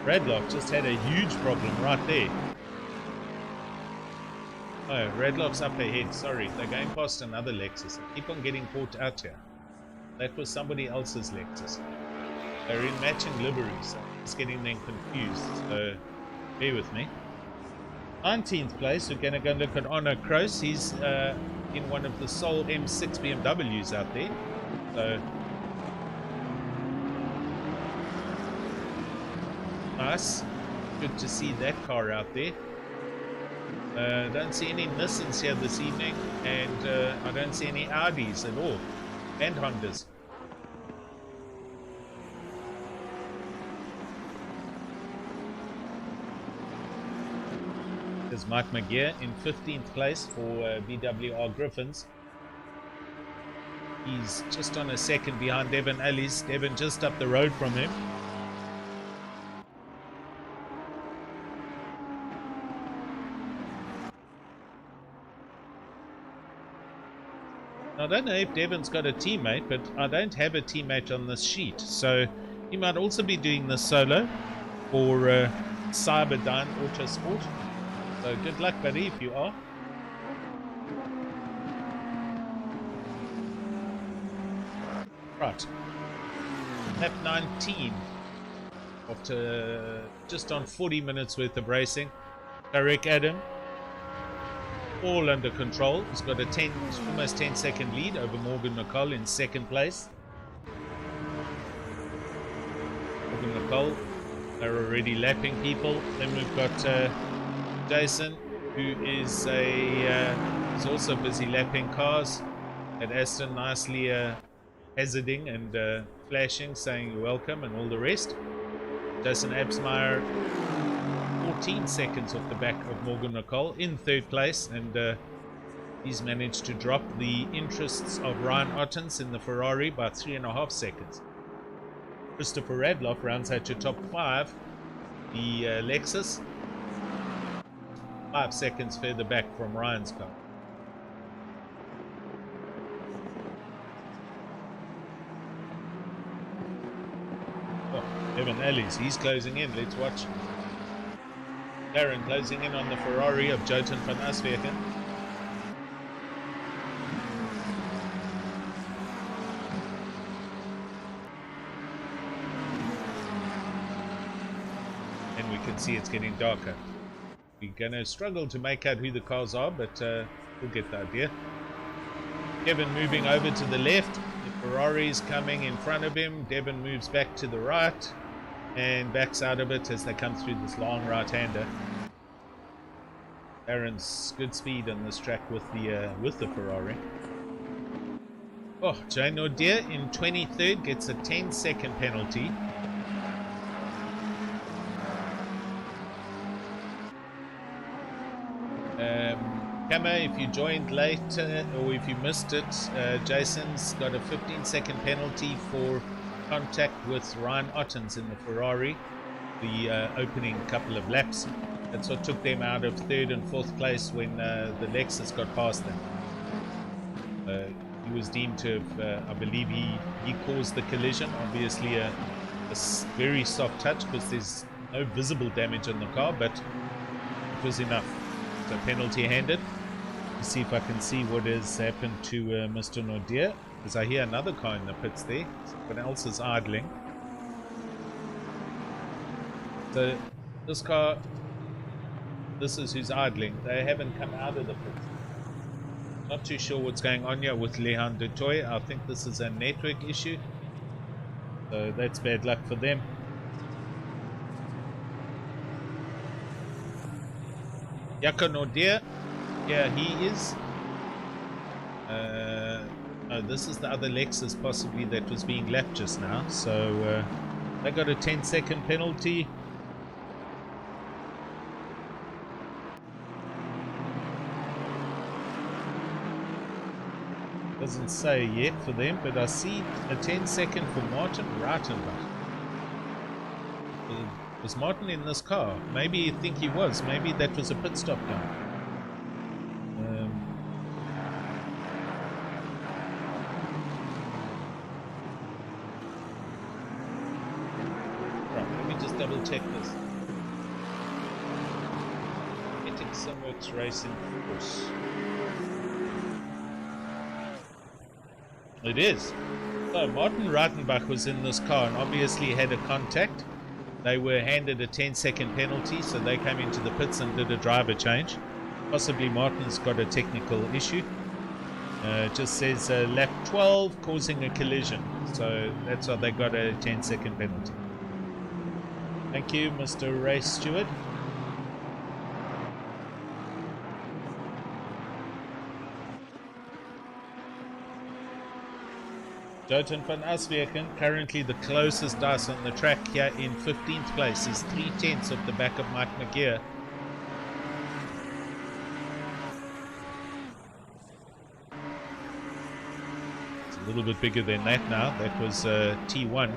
Radloff just had a huge problem right there. Oh, Radloff's up ahead. Sorry, they're going past another Lexus. I keep on getting caught out here. That was somebody else's Lexus. They're in matching liveries, so it's getting them confused, so bear with me. 19th place, we're going to go look at Arno Kroos. He's in one of the Soul M6 BMWs out there. So, nice. Good to see that car out there. Don't see any Nissans here this evening, and I don't see any Audis at all, and Hondas. There's Mike McGear in 15th place for BWR Griffins. He's just on a second behind Devin Ellis. Devin just up the road from him. I don't know if Devin's got a teammate, but I don't have a teammate on this sheet. So he might also be doing this solo for Cyberdyne Autosport. So good luck, buddy, if you are. Right. Lap 19. After just on 40 minutes worth of racing. Tarek Adam. All under control. He's got a almost 10-second lead over Morgan McCall in 2nd place. Morgan McCall They're already lapping people. Then we've got Jason, who is is also busy lapping cars. At Aston, nicely hazarding and flashing, saying you're welcome and all the rest. Jason Absmeyer, 14 seconds off the back of Morgan Nicole in third place, and he's managed to drop the interests of Ryan Ottens in the Ferrari by 3.5 seconds. Christopher Radloff rounds out your top 5. The Lexus, 5 seconds further back from Ryan's car. Oh, Evan Ellis, he's closing in. Let's watch. Darren closing in on the Ferrari of Jotun van Aswegen. And we can see it's getting darker. We're going to struggle to make out who the cars are, but we'll get the idea. Kevin moving over to the left. The Ferrari's coming in front of him. Devon moves back to the right and backs out of it as they come through this long right-hander. Aaron's good speed on this track with the Ferrari. Oh, Jane Nordier in 23rd gets a 10-second penalty. Kama, if you joined late or if you missed it, Jason's got a 15-second penalty for contact with Ryan Ottens in the Ferrari, the opening couple of laps. That's what took them out of 3rd and 4th place when the Lexus got past them. He was deemed to have, I believe he caused the collision. Obviously a very soft touch because there's no visible damage on the car, but it was enough. So penalty handed. Let's see if I can see what has happened to Mr. Nordier, because I hear another car in the pits there. Someone else is idling. So this car, this is who's idling. They haven't come out of the pits. Not too sure what's going on here with Lehan Dutoy. I think this is a network issue. So that's bad luck for them. Jaco Nordier, yeah, he is. No, this is the other Lexus possibly that was being lapped just now. So they got a 10-second penalty. Doesn't say yet for them, but I see a 10-second for Martin Reitenbach. Was Martin in this car? Maybe you think he was. Maybe that was a pit stop guy. Right, let me just double check this. Getting Simworks Racing Force. It is. So Martin Reitenbach was in this car and obviously had a contact. They were handed a 10-second penalty, so they came into the pits and did a driver change. Possibly Martin's got a technical issue. Just says lap 12 causing a collision. So that's why they got a 10-second penalty. Thank you, Mr. Race Stewart. Jotun van Aswegen, currently the closest dice on the track here in 15th place, is 3/10 off the back of Mike McGear. It's a little bit bigger than that now. That was T1.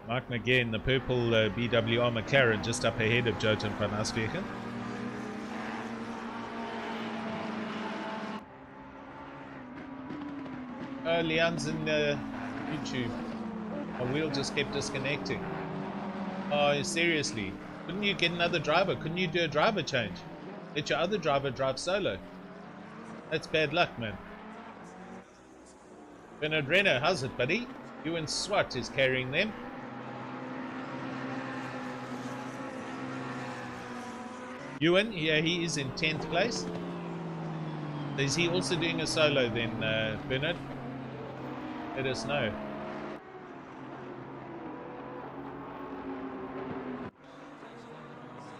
Mike McGear in the purple BWR McLaren just up ahead of Jotun van Aswegen. Leon's in YouTube. My wheel just kept disconnecting. Oh, seriously? Couldn't you get another driver? Couldn't you do a driver change? Let your other driver drive solo. That's bad luck, man. Bernard Renner, how's it, buddy? Ewan Swat is carrying them. Ewan, yeah, he is in 10th place. Is he also doing a solo then, Bernard? Let us know.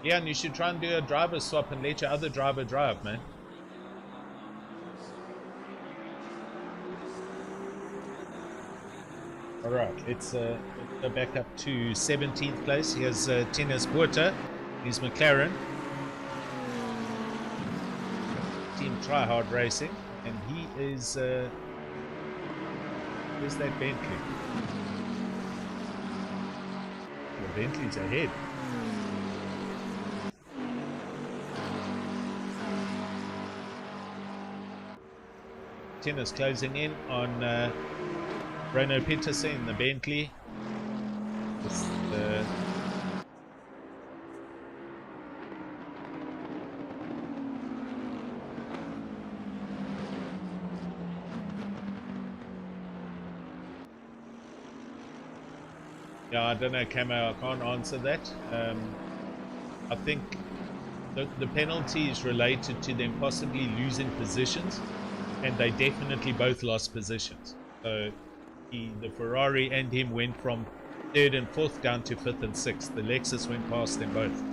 Yeah, and you should try and do a driver swap and let your other driver drive, man. All right, let's go back up to 17th place. Here's Tennis Buerta. He's McLaren. Team Try Hard Racing. And he is... where's that Bentley? The Bentley's ahead. Tennis closing in on Bruno Peterson in the Bentley. Just, yeah, I don't know, Camo, I can't answer that. I think the penalty is related to them possibly losing positions, and they definitely both lost positions. So the Ferrari and him went from 3rd and 4th down to 5th and 6th. The Lexus went past them both.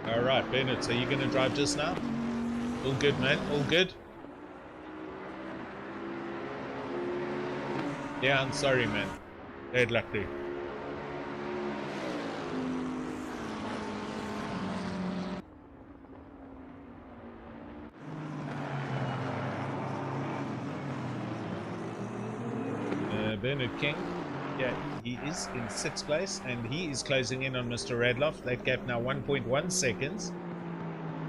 Alright, Bernard, so you're going to drive just now? All good, man, all good? Yeah, I'm sorry, man. Bad luck there. Bernard King, yeah, he is in 6th place, and he is closing in on Mr. Radloff. That gap now 1.1 seconds.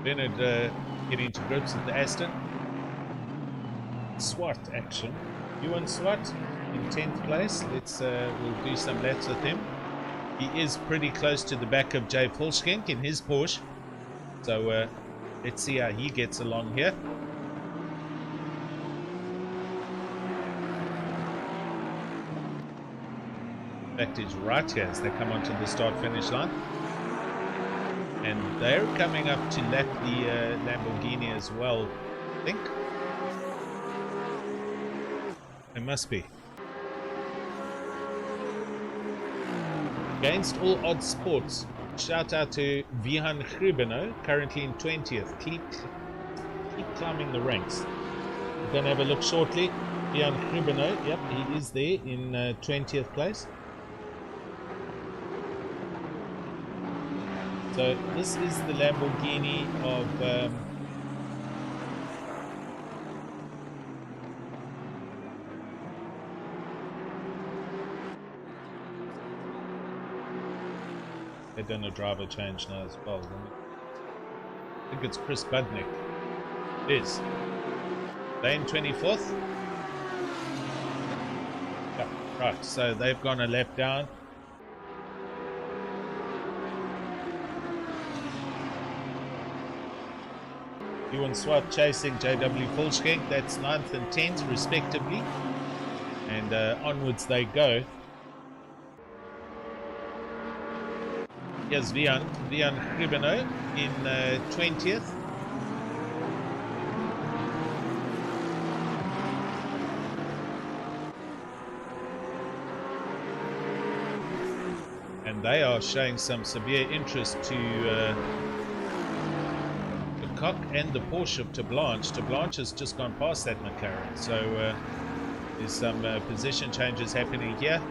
Bernard getting to grips with the Aston. Swart action. Ewan Swart in 10th place. Let's we'll do some laps with him. He is pretty close to the back of Jay Fulschkenk in his Porsche. So let's see how he gets along here. Fact is right here as they come onto the start-finish line, and they're coming up to lap the Lamborghini as well, I think. They must be. Against all odds sports, shout out to Vihan Hribino, currently in 20th. Keep climbing the ranks. We're going to have a look shortly. Vihan Hribino, yep, he is there in 20th place. So this is the Lamborghini of they've done a driver change now as well. I think it's Chris Budnick. It is. Lane 24th. Yeah, right, so they've gone a lap down. Ewan Swart chasing JW Fulschkenk, that's 9th and 10th respectively, and onwards they go. Here's Vian Hribino in 20th. And they are showing some severe interest to Cock and the Porsche of Tablanche. Tablanche has just gone past that McLaren, so there's some position changes happening here.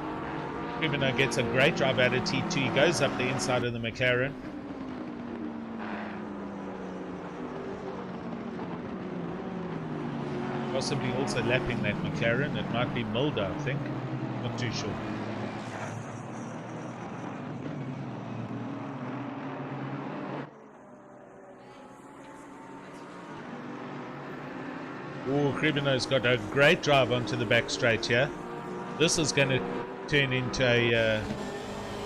Hribino gets a great drive out of T2. He goes up the inside of the McLaren. Possibly also lapping that McLaren. It might be Mulder, I think. Not too sure. Oh, Hribino's got a great drive onto the back straight here. This is going to turn into a...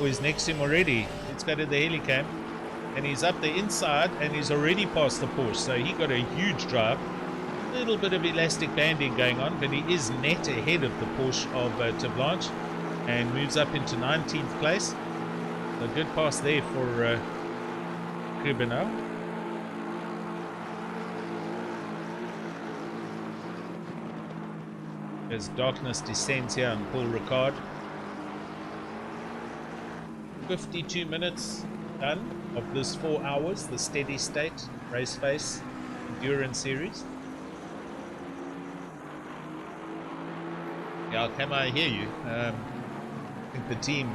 oh, he's next to him already. Let's go to the helicam. And he's up the inside, and he's already past the Porsche. So he got a huge drive. A little bit of elastic banding going on, but he is net ahead of the Porsche of Tablanche. And moves up into 19th place. A good pass there for Hribino. As darkness descends here on Paul Ricard. 52 minutes done of this 4 hours, the steady state Raceface endurance series. Yeah, can I hear you? I think the team,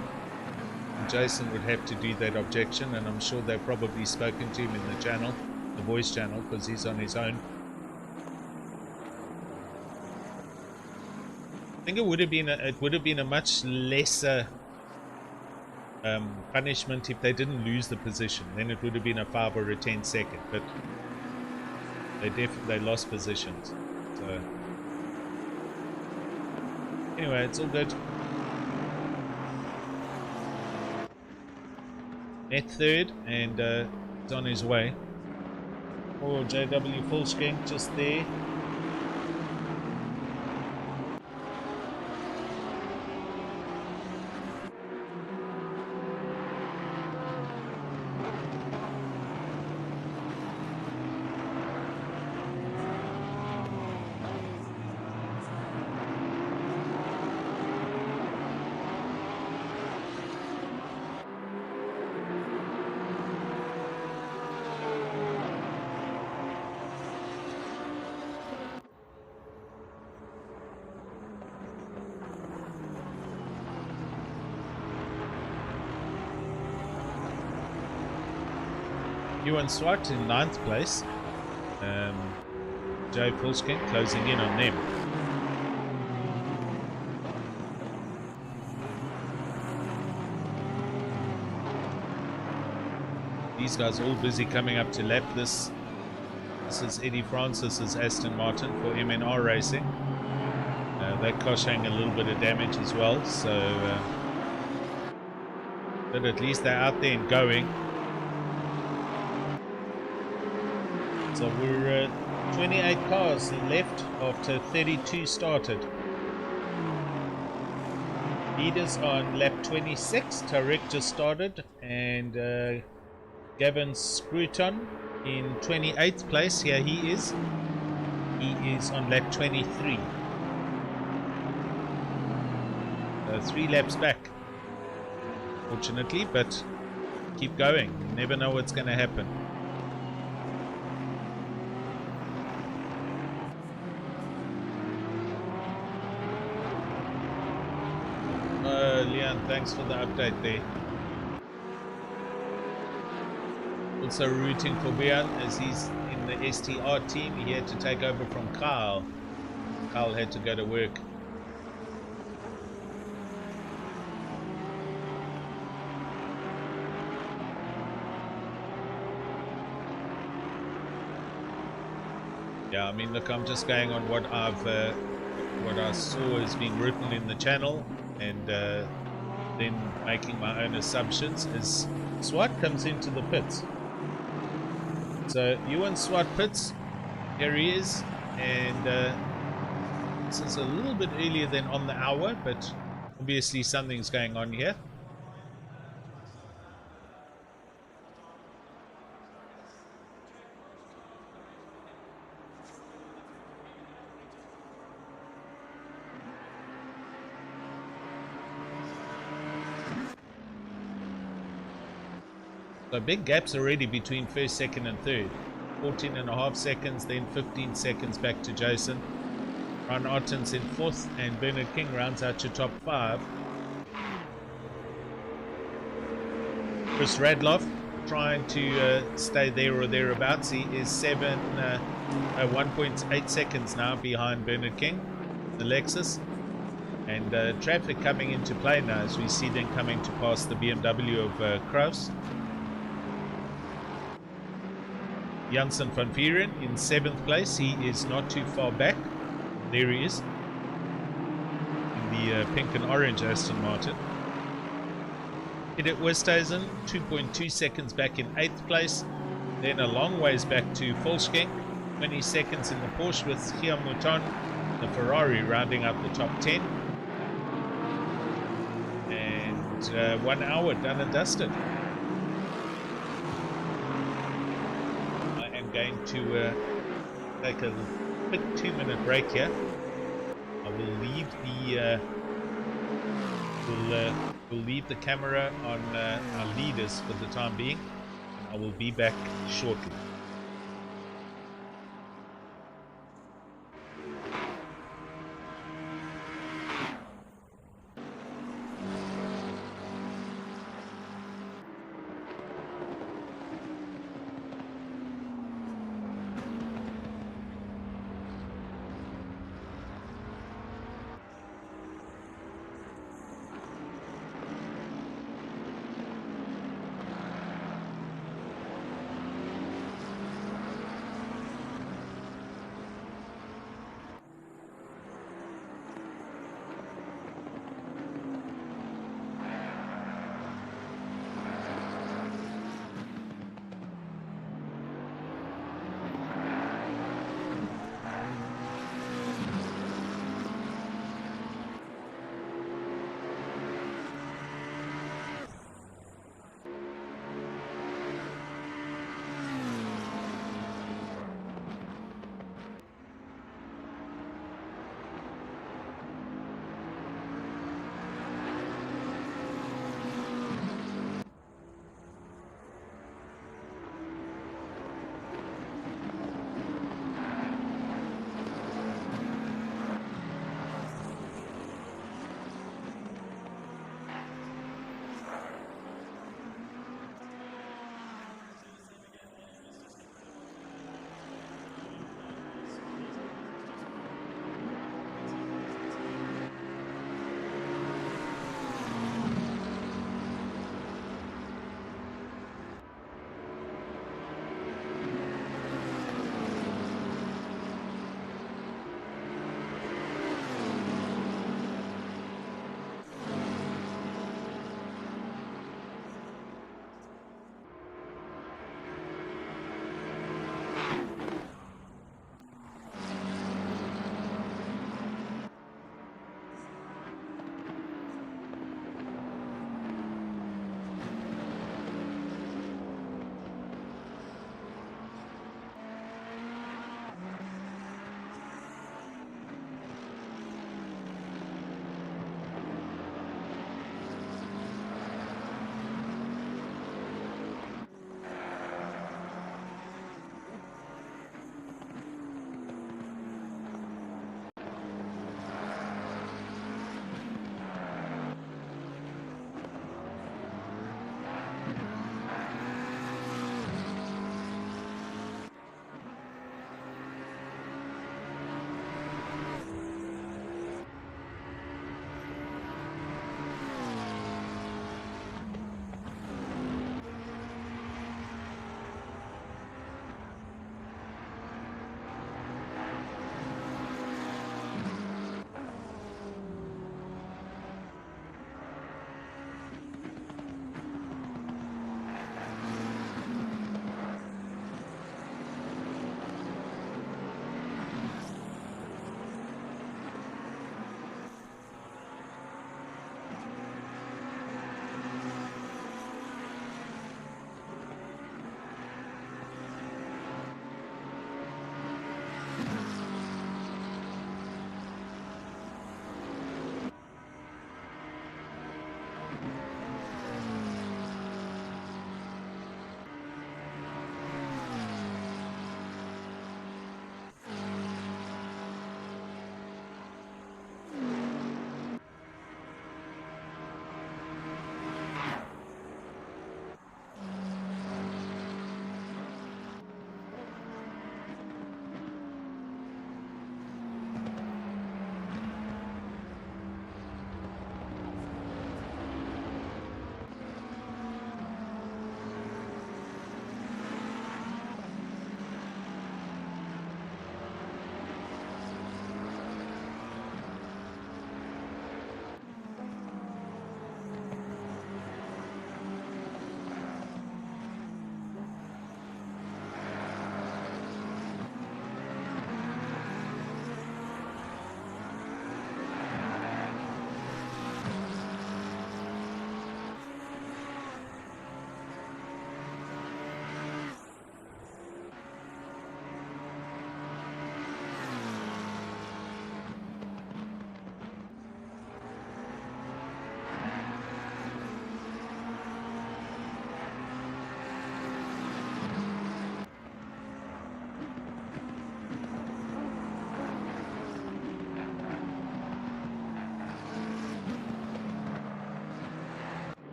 Jason, would have to do that objection, and I'm sure they've probably spoken to him in the channel, the voice channel, because he's on his own. I think it would have been a much lesser punishment if they didn't lose the position. Then it would have been a 5 or a 10 second, but they lost positions. So anyway, it's all good. Net third, and it's on his way. Oh, JW Fullskank just there. Ewan Swart in 9th place. Jay Fullskin closing in on them. These guys are all busy coming up to lap. This is Eddie Francis's Aston Martin for MNR Racing. That car showing a little bit of damage as well, so but at least they're out there and going. So we're 28 cars left after 32 started. Leaders on lap 26. Tarek just started, and Gavin Scruton in 28th place. Here he is. He is on lap 23. 3 laps back, fortunately, but keep going. You never know what's going to happen. Leon, thanks for the update there. Also rooting for Björn as he's in the STR team. He had to take over from Carl. Carl had to go to work. Yeah, I mean, look, I'm just going on what I saw has been written in the channel, and then making my own assumptions. As Swart comes into the pits, so Ewan Swart pits, here he is, and this is a little bit earlier than on the hour, but obviously something's going on here. So big gaps already between first, second and third. 14.5 seconds, then 15 seconds back to Jason. Ron Ottens in 4th, and Bernard King rounds out your top 5. Chris Radloff trying to stay there or thereabouts. He is 1.8 seconds now behind Bernard King, the Lexus. And traffic coming into play now as we see them coming to pass the BMW of Kraus. Janssen van Vieren in 7th place. He is not too far back. There he is in the pink and orange Aston Martin. Edith Westhuizen 2.2 seconds back in 8th place. Then a long ways back to Volkskenk. 20 seconds in the Porsche with Guillaume Mouton, the Ferrari, rounding up the top 10. And 1 hour done and dusted. Going to take a quick 2-minute break here. I will leave the we'll leave the camera on our leaders for the time being, and I will be back shortly.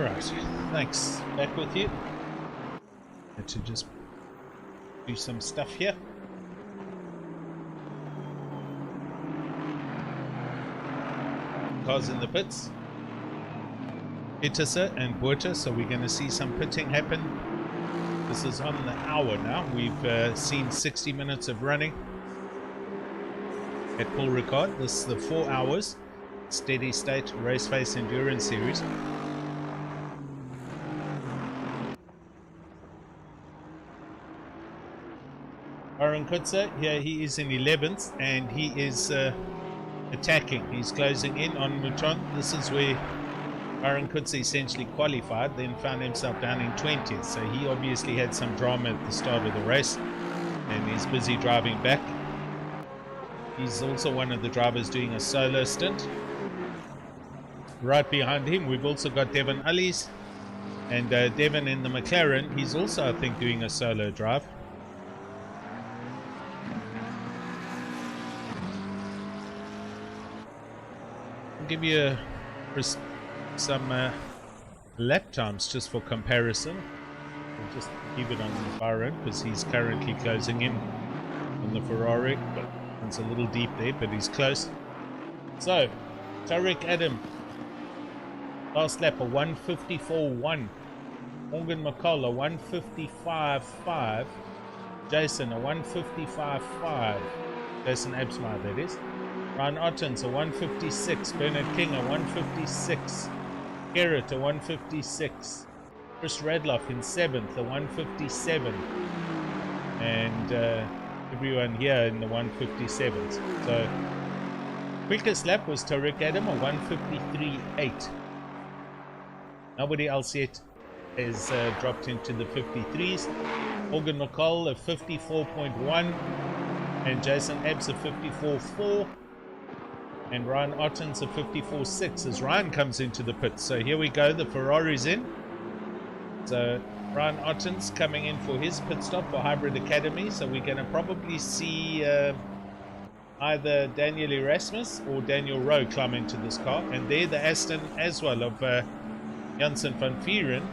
Alright, thanks. Back with you. Had to just do some stuff here. Cars in the pits. Itasa and Buerta, so we're going to see some pitting happen. This is on the hour now. We've seen 60 minutes of running at full Ricard. This is the 4 hours steady state Raceface Endurance Series. Aaron Kutzer, here he is in 11th and he is attacking. He's closing in on Mouton. This is where Aaron Kutzer essentially qualified, then found himself down in 20th. So he obviously had some drama at the start of the race and he's busy driving back. He's also one of the drivers doing a solo stint. Right behind him, we've also got Devon Ullies. And Devon in the McLaren, he's also, I think, doing a solo drive. I'll give you some lap times just for comparison. We'll just keep it on Byron because he's currently closing in on the Ferrari. But it's a little deep there, but he's close. So, Tariq Adam, last lap a 154.1. Morgan McCall a 155.5. Jason a 155.5. Jason Absmeyer, that is. Ryan Ottens a 156. Bernard King a 156. Garrett a 156. Chris Radloff in 7th a 157. And everyone here in the 157s. So quickest lap was Tariq Adam a 153.8. Nobody else yet has dropped into the 53s. Morgan McCall a 54.1 and Jason Ebbs a 54.4 and Ryan Ottens a 54.6 as Ryan comes into the pit. So here we go, the Ferrari's in. So Ryan Ottens coming in for his pit stop for Hybrid Academy. So we're going to probably see either Daniel Erasmus or Daniel Rowe climb into this car. And there the Aston as well of Janssen van Vieren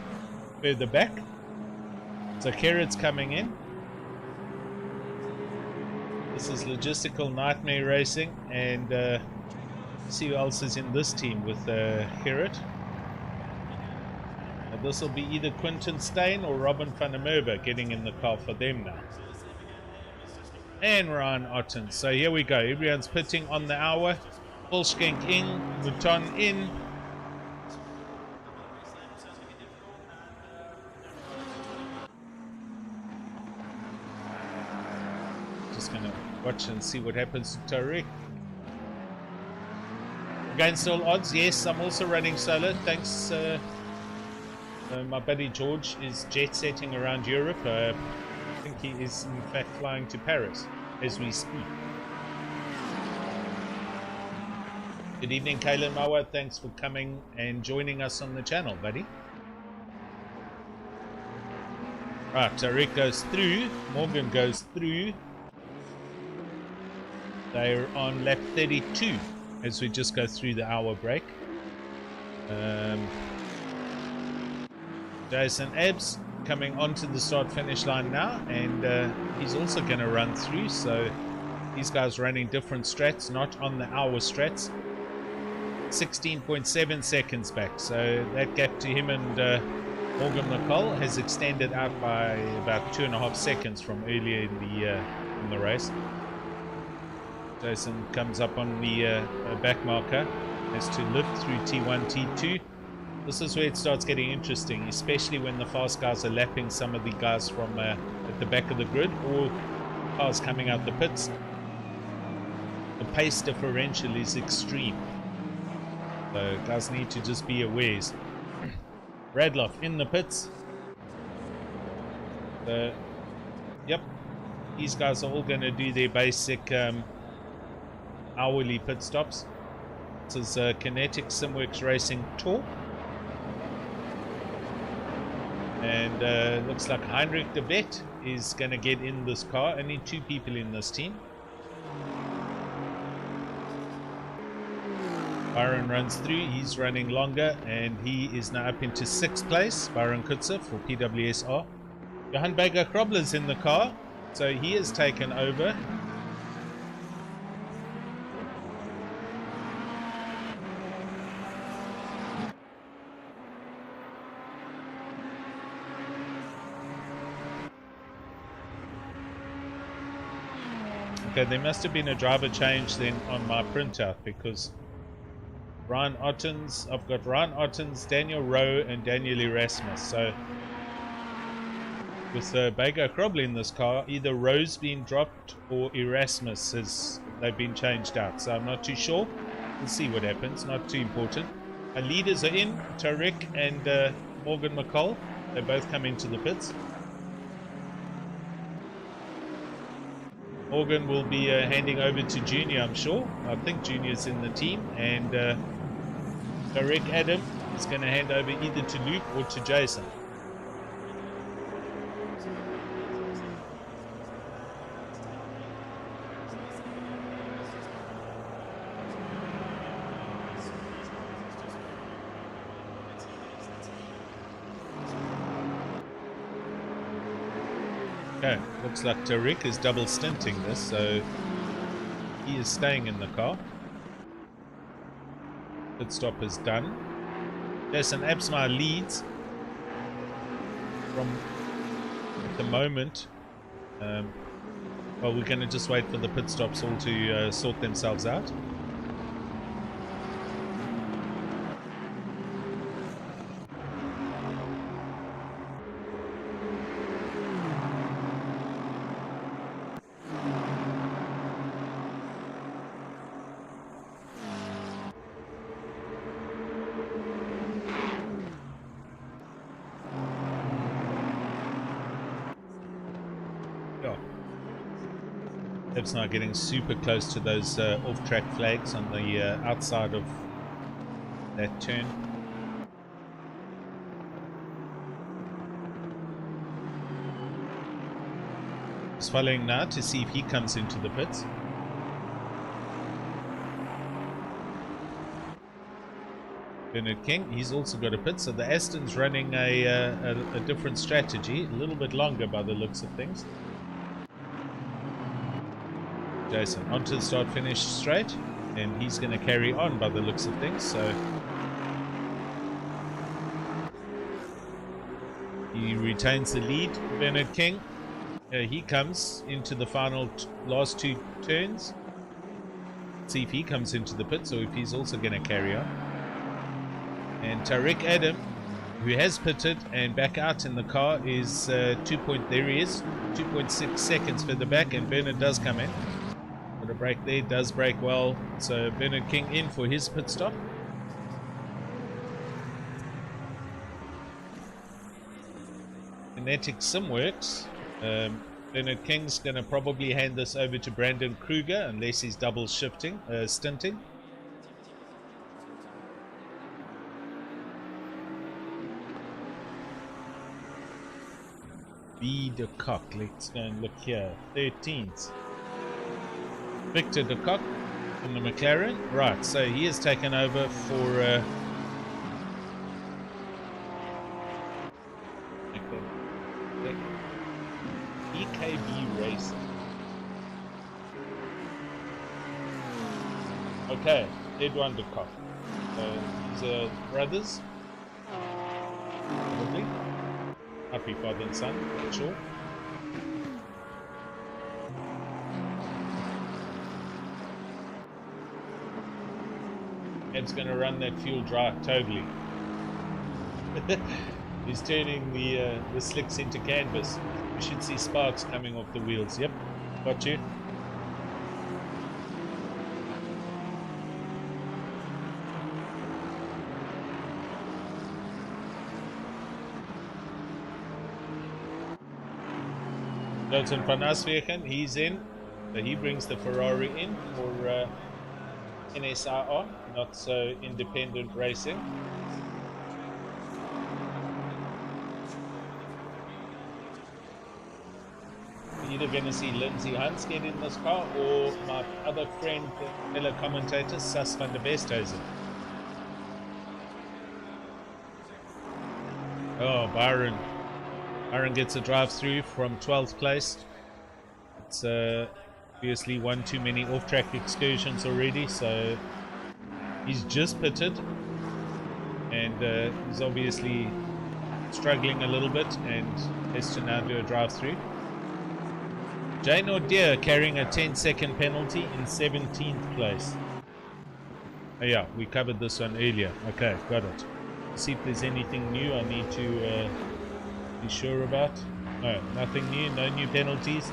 further back. So Carrot's coming in. This is Logistical Nightmare Racing, and see who else is in this team with Carrot. This will be either Quinton Steyn or Robin van der Merwe getting in the car for them now. And Ryan Otten. So here we go. Everyone's pitting on the hour. Volskenk in, Mouton in. Just going to watch and see what happens to Tariq. Against all odds, yes, I'm also running solo. Thanks, my buddy George is jet setting around Europe. I think he is in fact flying to Paris as we speak. Good evening, Kaylan Mawa. Thanks for coming and joining us on the channel, buddy. Right, Tariq goes through. Morgan goes through. They're on lap 32 as we just go through the hour break. Jason Ebbs coming onto the start-finish line now, and he's also going to run through. So these guys running different strats, not on the hour strats. 16.7 seconds back, so that gap to him and Morgan McCall has extended out by about 2.5 seconds from earlier in the race. Jason comes up on the back marker, has to lift through T1, T2. This is where it starts getting interesting, especially when the fast guys are lapping some of the guys from at the back of the grid or cars coming out the pits. The pace differential is extreme, so guys need to just be aware. Radloff in the pits. Yep, these guys are all going to do their basic hourly pit stops. This is Kinetic Simworks Racing Tour. And looks like Heinrich de Vet is going to get in this car. Only 2 people in this team. Byron runs through, he's running longer, and he is now up into 6th place. Byron Kutzer for PWSR. Johan Baker Krobler's in the car, so he has taken over. Okay, there must have been a driver change then on my printout, because Ryan Ottens, I've got Ryan Ottens, Daniel Rowe, and Daniel Erasmus. So with Baker Krobler in this car, either Rowe's been dropped or Erasmus they've been changed out. So I'm not too sure. We'll see what happens. Not too important. Our leaders are in, Tariq and Morgan McCall. They both come into the pits. Morgan will be handing over to Junior, I'm sure. I think Junior's in the team. And Tariq Adam is going to hand over either to Luke or to Jason. Okay, looks like Tariq is double stinting this, so he is staying in the car. Pit stop is done. Jason Absmar leads from at the moment. Well, we're going to just wait for the pit stops all to sort themselves out. It's now getting super close to those off-track flags on the outside of that turn. Just following now to see if he comes into the pits. Bernard King, he's also got a pit, so the Aston's running a different strategy, a little bit longer by the looks of things. Jason onto the start finish straight, and he's going to carry on by the looks of things. So he retains the lead. Bernard King, he comes into the final last two turns. See if he comes into the pits or if he's also going to carry on. And Tariq Adam, who has pitted and back out in the car, is there he is, 2.6 seconds further back, and Bernard does come in. Got a break there, does break well. So Bernard King in for his pit stop. Kinetic sim works. Bernard King's going to probably hand this over to Brandon Kruger unless he's double shifting, stinting. B. de Kock, let's go and look here. 13th. Victor de Kock in the McLaren. Right, so he has taken over for EKB Racing. Okay, Edwin de Kock. These are brothers. Probably. Happy father and son, for sure. Ed's going to run that fuel dry totally. He's turning the slicks into canvas. We should see sparks coming off the wheels. Yep, got you. Dalton van Aswegen, he's in. So he brings the Ferrari in for NSRR, not so independent racing. We're either going to see Lindsay Hunts get in this car or my other friend, fellow commentator, Sas van der Westhuizen. Oh, Byron gets a drive through from 12th place. It's obviously one too many off-track excursions already, so he's just pitted, and he's obviously struggling a little bit and has to now do a drive through. Jane O'Dear carrying a 10-second penalty in 17th place. Oh yeah, we covered this one earlier. Okay, got it. Let's see if there's anything new I need to be sure about. No, nothing new, no new penalties.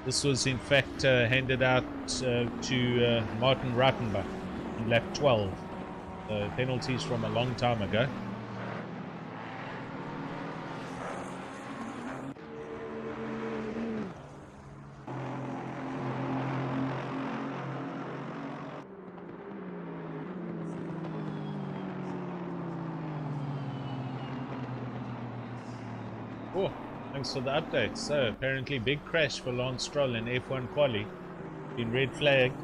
This was in fact handed out to Martin Rattenbach in lap 12. Penalties from a long time ago. Oh, thanks for the update. So apparently big crash for Lance Stroll in F1 quali. Been red flagged.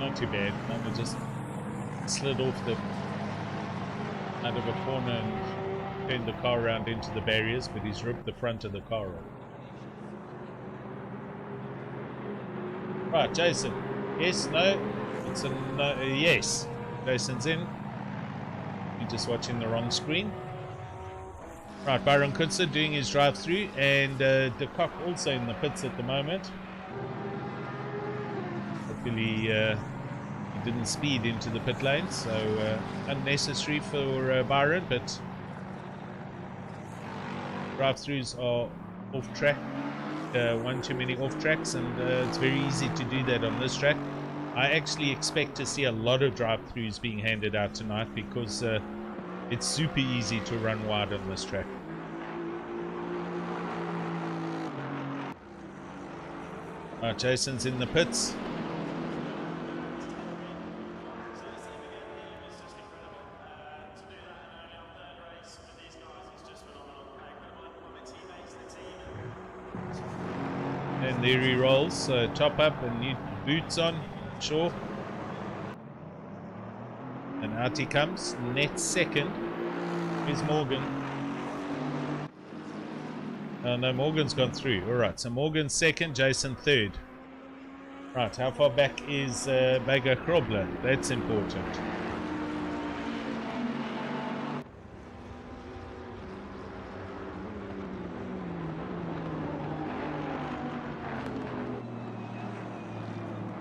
Not too bad. I just slid off the out of a corner and turned the car around into the barriers, but he's ripped the front of the car off. Right, Jason. Yes, no? It's a no. Yes. Jason's in. You're just watching the wrong screen. Right, Byron Kutzer doing his drive through, and De Kock also in the pits at the moment. Hopefully he didn't speed into the pit lane, so unnecessary for Byron, but drive-throughs are off track, one too many off tracks, and it's very easy to do that on this track. I actually expect to see a lot of drive-throughs being handed out tonight because it's super easy to run wide on this track. Jason's in the pits. And there he rolls, so top up and new boots on, sure. And out he comes, net second. Here's Morgan. Oh no, Morgan's gone through. Alright, so Morgan second, Jason third. Right, how far back is Bega Krobler? That's important.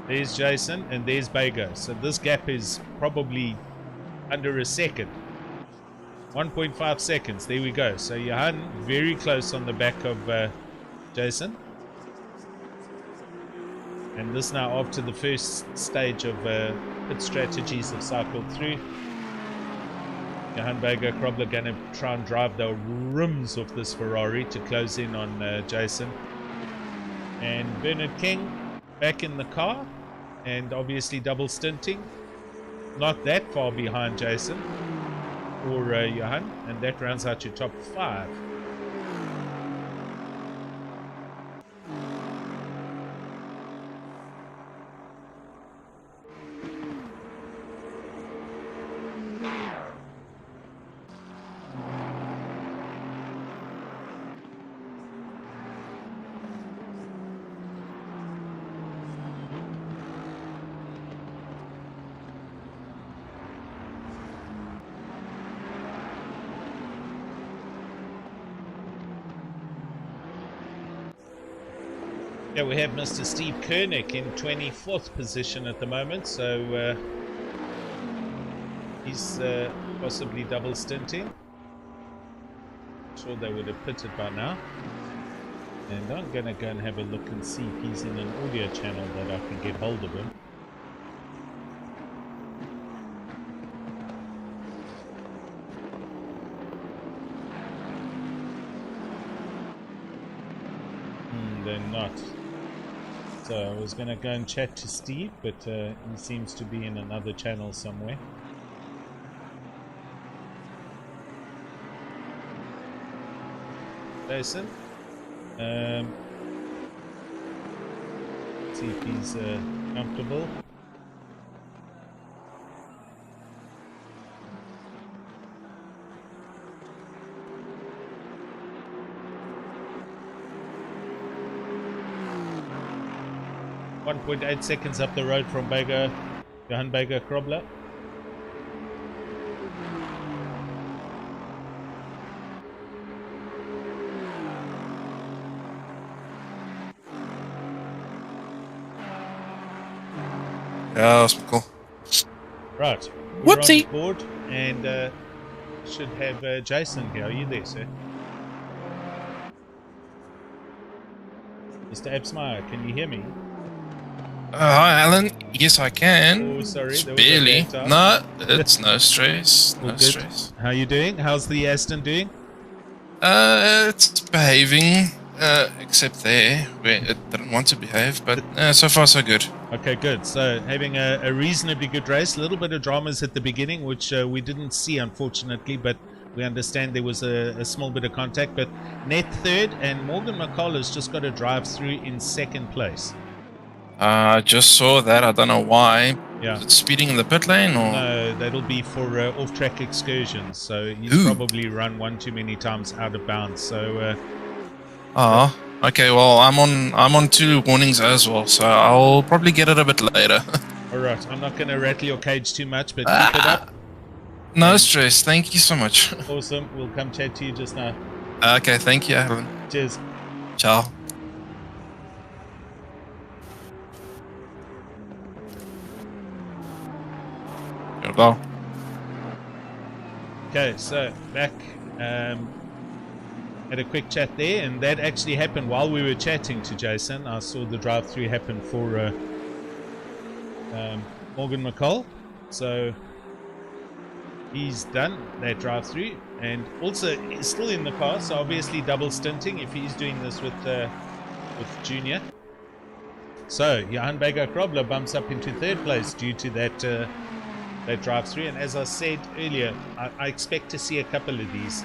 There's Jason and there's Bega. So this gap is probably under a second. 1.5 seconds. There we go. So Johan very close on the back of Jason. And this now after the first stage of pit strategies have cycled through. Johan Bega Krobler going to try and drive the rims of this Ferrari to close in on Jason. And Bernard King back in the car and obviously double stinting. Not that far behind Jason or Johan, and that rounds out your top 5. Yeah, we have Mr. Steve Koenig in 24th position at the moment, so he's possibly double stinting. I'm sure they would have pitted by now. And I'm going to go and have a look and see if he's in an audio channel that I can get hold of him. and then not. So I was going to go and chat to Steve, but he seems to be in another channel somewhere. Jason, see if he's comfortable. .8 seconds up the road from Johan Baker Krobler. Ja, dat is cool. Right. Whoopsie. We're on board and should have Jason here. Are you there, sir? Mr. Absmeyer, can you hear me? Hi, Alan. Yes, I can. Oh, sorry. Just barely. No, it's no stress. No stress. How are you doing? How's the Aston doing? It's behaving, except there where it didn't want to behave, but so far so good. Okay, good. So having a reasonably good race. A little bit of dramas at the beginning, which we didn't see, unfortunately, but we understand there was a small bit of contact. But net third, and Morgan McCall has just got a drive through in second place. I just saw that. I don't know why. Yeah. Is it speeding in the pit lane or? No, that'll be for off-track excursions. So he's probably run one too many times out of bounds. So. Okay. Well, I'm on 2 warnings as well, so I'll probably get it a bit later. All right. I'm not going to rattle your cage too much, but keep it up. No stress. Thank you so much. Awesome. We'll come chat to you just now. Okay. Thank you, Alan. Cheers. Ciao. Go. Okay, so back had a quick chat there, and that actually happened while we were chatting to Jason. I saw the drive-through happen for Morgan McCall, so he's done that drive-through, and also he's still in the car, so obviously double stinting if he's doing this with Junior. So Johan Baker Krobler bumps up into third place due to that drive-through, and as I said earlier, I expect to see a couple of these.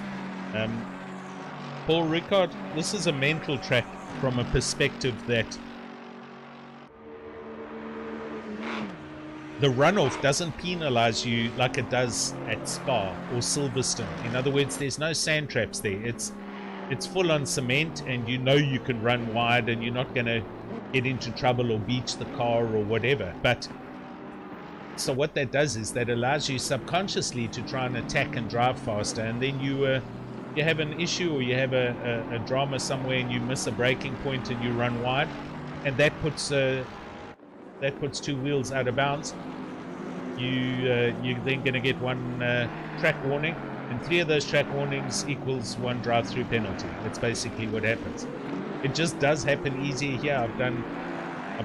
Paul Ricard, this is a mental track from a perspective that the runoff doesn't penalize you like it does at Spa or Silverstone. In other words, there's no sand traps there. It's full on cement, and you know you can run wide and you're not going to get into trouble or beach the car or whatever. But so what that does is that allows you subconsciously to try and attack and drive faster, and then you have an issue or you have a drama somewhere and you miss a braking point and you run wide, and that puts 2 wheels out of bounds. You're then going to get 1 track warning, and 3 of those track warnings equals 1 drive-through penalty. That's basically what happens. It just does happen easier here. I've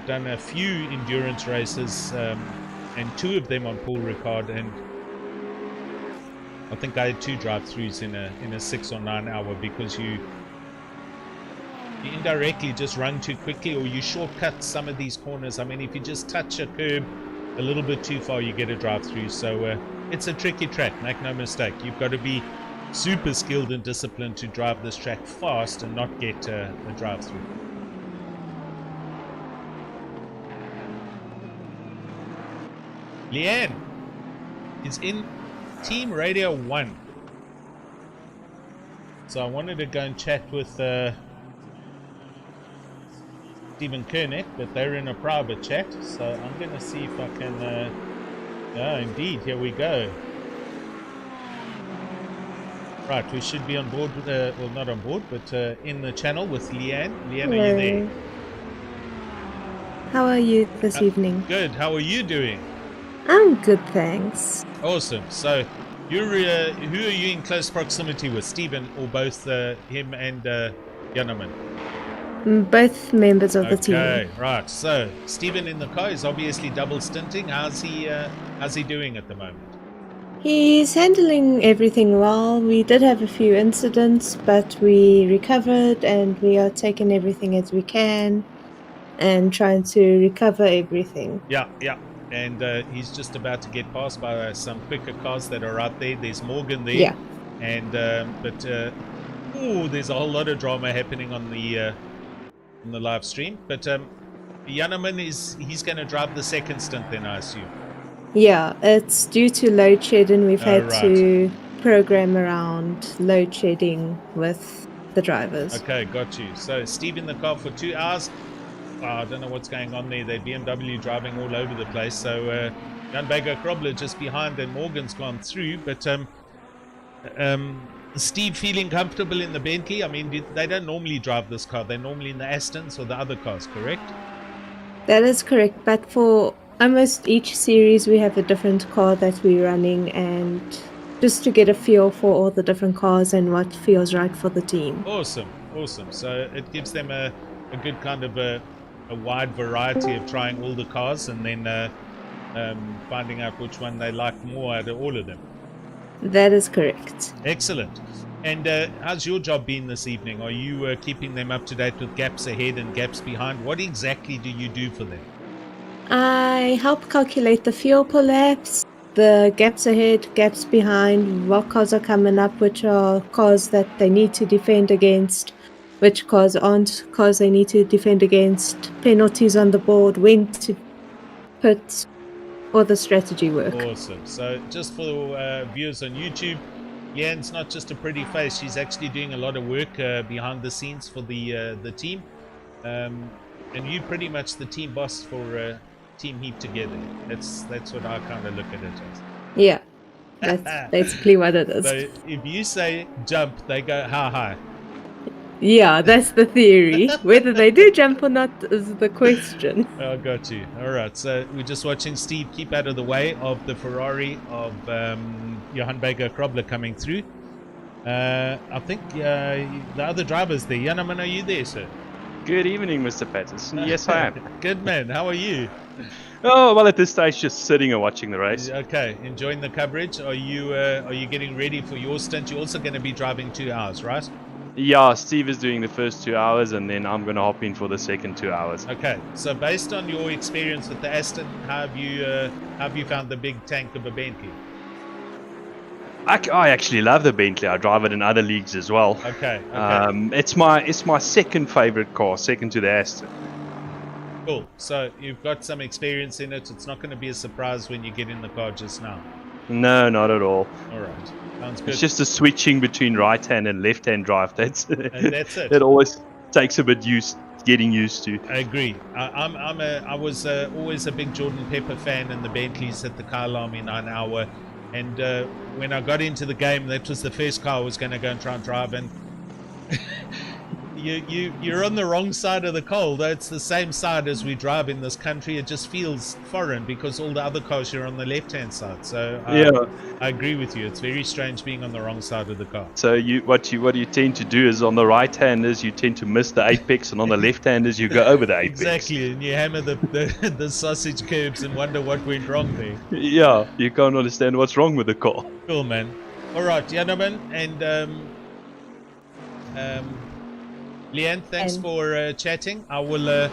done a few endurance races, and 2 of them on Paul Ricard, and I think I had 2 drive-throughs in a 6 or 9 hour, because you indirectly just run too quickly, or you shortcut some of these corners. I mean, if you just touch a curb a little bit too far, you get a drive-through. So it's a tricky track, make no mistake. You've got to be super skilled and disciplined to drive this track fast and not get a drive-through. Leanne is in Team Radio 1. So I wanted to go and chat with Stephen Kernick, but they're in a private chat. So I'm going to see if I can... yeah, indeed, here we go. Right, we should be on board, well, not on board, but in the channel with Leanne. Leanne, hello. Are you there? How are you this evening? Good, how are you doing? I'm good, thanks. Awesome. So, who are you in close proximity with, Stephen, or both him and Janneman? Both members of the team. Okay, right. So, Stephen in the car is obviously double stinting. How's he doing at the moment? He's handling everything well. We did have a few incidents, but we recovered and we are taking everything as we can and trying to recover everything. Yeah. And he's just about to get passed by some quicker cars that are out there. There's Morgan there. Yeah. And there's a whole lot of drama happening on the live stream. But Janneman he's going to drive the second stint then, I assume. Yeah, it's due to load shedding. We've had right. to program around load shedding with the drivers. Okay, got you. So Steve in the car for 2 hours. I don't know what's going on there. They're BMW driving all over the place. So Jan Baker Krobler just behind and Morgan's gone through. But Steve feeling comfortable in the Bentley? I mean, they don't normally drive this car. They're normally in the Astons or the other cars, correct? That is correct. But for almost each series, we have a different car that we're running, and just to get a feel for all the different cars and what feels right for the team. Awesome. So it gives them a good kind of a wide variety of trying all the cars and then finding out which one they like more out of all of them. That is correct. Excellent. And how's your job been this evening? Are you keeping them up to date with gaps ahead and gaps behind? What exactly do you do for them? I help calculate the fuel per laps, the gaps ahead, gaps behind, what cars are coming up, which are cars that they need to defend against, which cars aren't cars they need to defend against, penalties on the board, when to put all the strategy work. Awesome. So just for viewers on YouTube, Leanne's not just a pretty face. She's actually doing a lot of work behind the scenes for the team. And you pretty much the team boss for Team Heat together. That's what I kind of look at it as. Yeah, that's basically what it is. So if you say jump, they go ha ha. Yeah, that's the theory. Whether they do jump or not is the question. I got you. All right. So we're just watching Steve keep out of the way of the Ferrari of Johan Baker Krobler coming through. I think the other drivers there. Janneman, are you there, sir? Good evening, Mr. Patterson. Yes, I am. Good man. How are you? Oh, well, at this stage, just sitting and watching the race. Okay. Enjoying the coverage. Are you getting ready for your stint? You're also going to be driving 2 hours, right? Yeah, Steve is doing the first 2 hours, and then I'm going to hop in for the second 2 hours. Okay. So based on your experience with the Aston, how have you found the big tank of a Bentley? I actually love the Bentley. I drive it in other leagues as well. Okay. It's my second favorite car, second to the Aston. Cool. So you've got some experience in it. It's not going to be a surprise when you get in the car just now. No, not at all. All right. Sounds good. It's just the switching between right-hand and left-hand drive. That's it. It always takes a bit getting used to. I agree. I was always a big Jordan Pepper fan in the Bentleys at the Kyle Army 9 hour. And when I got into the game, that was the first car I was going to go and try and drive. And you're on the wrong side of the coal. Though it's the same side as we drive in this country, it just feels foreign because all the other cars you're on the left-hand side. So I agree with you. It's very strange being on the wrong side of the car. So what you tend to do is on the right hand is you tend to miss the apex, and on the left hand is you go over the apex. Exactly, and you hammer the sausage curbs and wonder what went wrong there. Yeah, you can't understand what's wrong with the car. Cool, man. All right, gentlemen, and Leanne, thanks for chatting. I will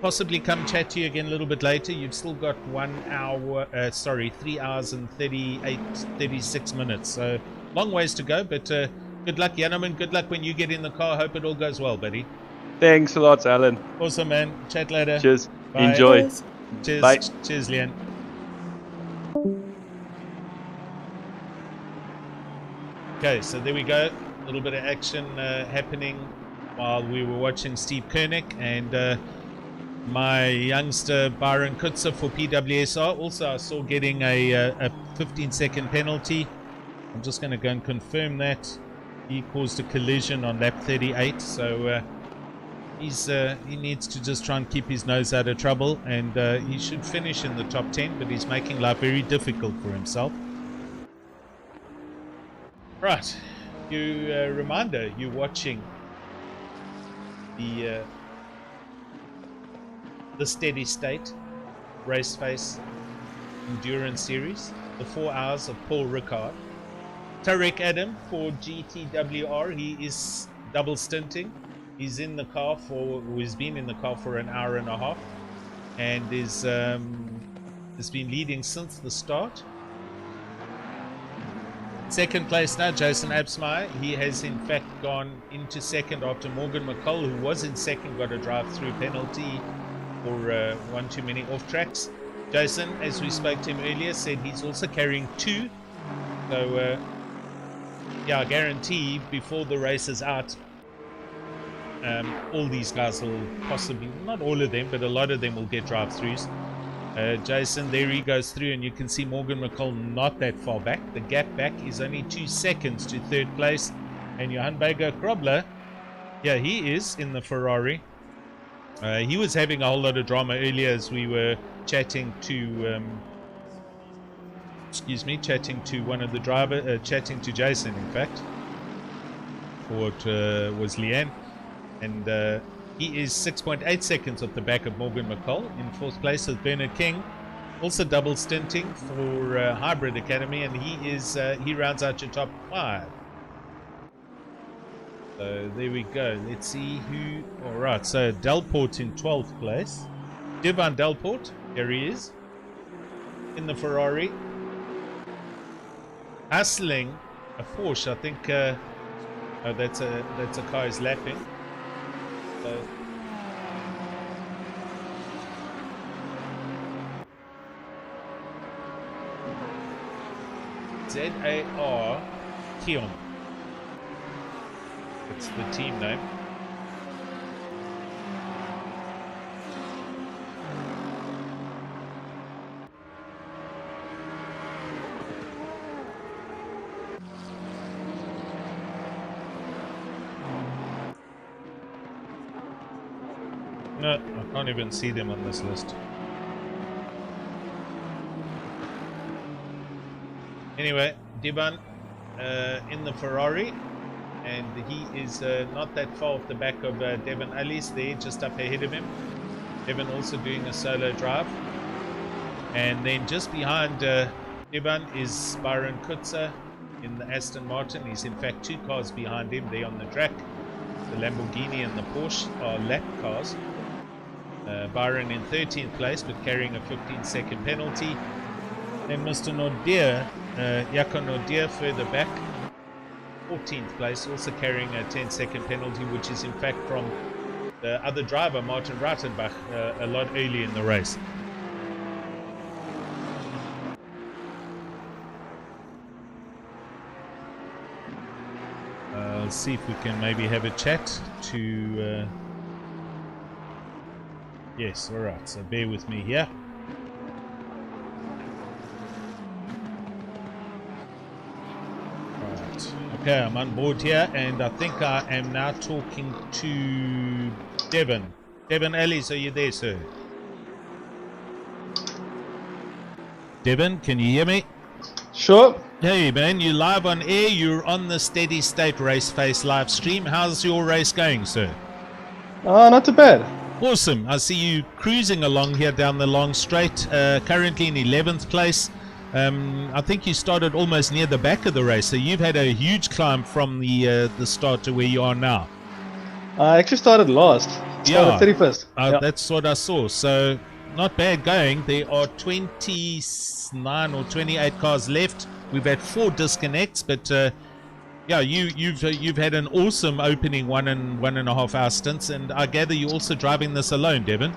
possibly come chat to you again a little bit later. You've still got 3 hours and 36 minutes. So long ways to go, but good luck, Janneman. Good luck when you get in the car. Hope it all goes well, buddy. Thanks a lot, Alan. Awesome, man. Chat later. Cheers. Bye. Enjoy. Cheers. Bye. Cheers, Leanne. Okay, so there we go. A little bit of action happening while we were watching Steve Koenig and my youngster Byron Kutzer for PWSR. Also, I saw getting a 15-second penalty. I'm just going to go and confirm that. He caused a collision on lap 38, so he needs to just try and keep his nose out of trouble, and he should finish in the top 10, but he's making life very difficult for himself. Right, reminder, you're watching the Steady State Raceface Endurance Series. the 4 hours of Paul Ricard. Tarek Adam for GTWR, he is double stinting. He's in the car he's been in the car for an hour and a half, and has been leading since the start. Second place now, Jason Absmeyer. He has in fact gone into second after Morgan McCall, who was in second, got a drive-through penalty for one too many off-tracks. Jason, as we spoke to him earlier, said he's also carrying 2. So, yeah, I guarantee before the race is out, all these guys will possibly, not all of them, but a lot of them will get drive-throughs. Jason, there he goes through, and you can see Morgan McCall not that far back. The gap back is only 2 seconds to third place. And Johan Bego Krobler, yeah, he is in the Ferrari. He was having a whole lot of drama earlier as we were chatting to, chatting to one of the drivers, chatting to Jason, in fact, or it was Leanne. And he is 6.8 seconds off the back of Morgan McCall. In 4th place with Bernard King, also double stinting for Hybrid Academy, and he rounds out your top 5. So there we go. Let's see who. All right. So Delport in 12th place. Divan Delport, there he is in the Ferrari, hustling a Porsche. I think. Oh, that's a car he's lapping. So, ZAR Keon. That's the team name. No, I can't even see them on this list. Anyway, Diban in the Ferrari, and he is not that far off the back of Devon Alice there, just up ahead of him. Devon also doing a solo drive. And then just behind Diban is Byron Kutzer in the Aston Martin. He's in fact 2 cars behind him there on the track. The Lamborghini and the Porsche are lap cars. Byron in 13th place, but carrying a 15-second penalty. Then Mr. Nordier, Jakob Nordier further back, 14th place, also carrying a 10-second penalty, which is in fact from the other driver, Martin Rattenbach, a lot early in the race. Let's see if we can maybe have a chat to... Yes, alright, so bear with me here. Alright, okay, I'm on board here, and I think I am now talking to Devon. Devon Ellis, are you there, sir? Devon, can you hear me? Sure. Hey man, you live on air, you're on the Steady State Raceface live stream. How's your race going, sir? Not too bad. Awesome. I see you cruising along here down the long straight, currently in 11th place. I think you started almost near the back of the race, so you've had a huge climb from the start to where you are now. I actually started last. Started 31st. Yeah. That's what I saw. So not bad going. There are 29 or 28 cars left. We've had 4 disconnects, but yeah, you've had an awesome opening 1.5 hour stints, and I gather you're also driving this alone, Devon.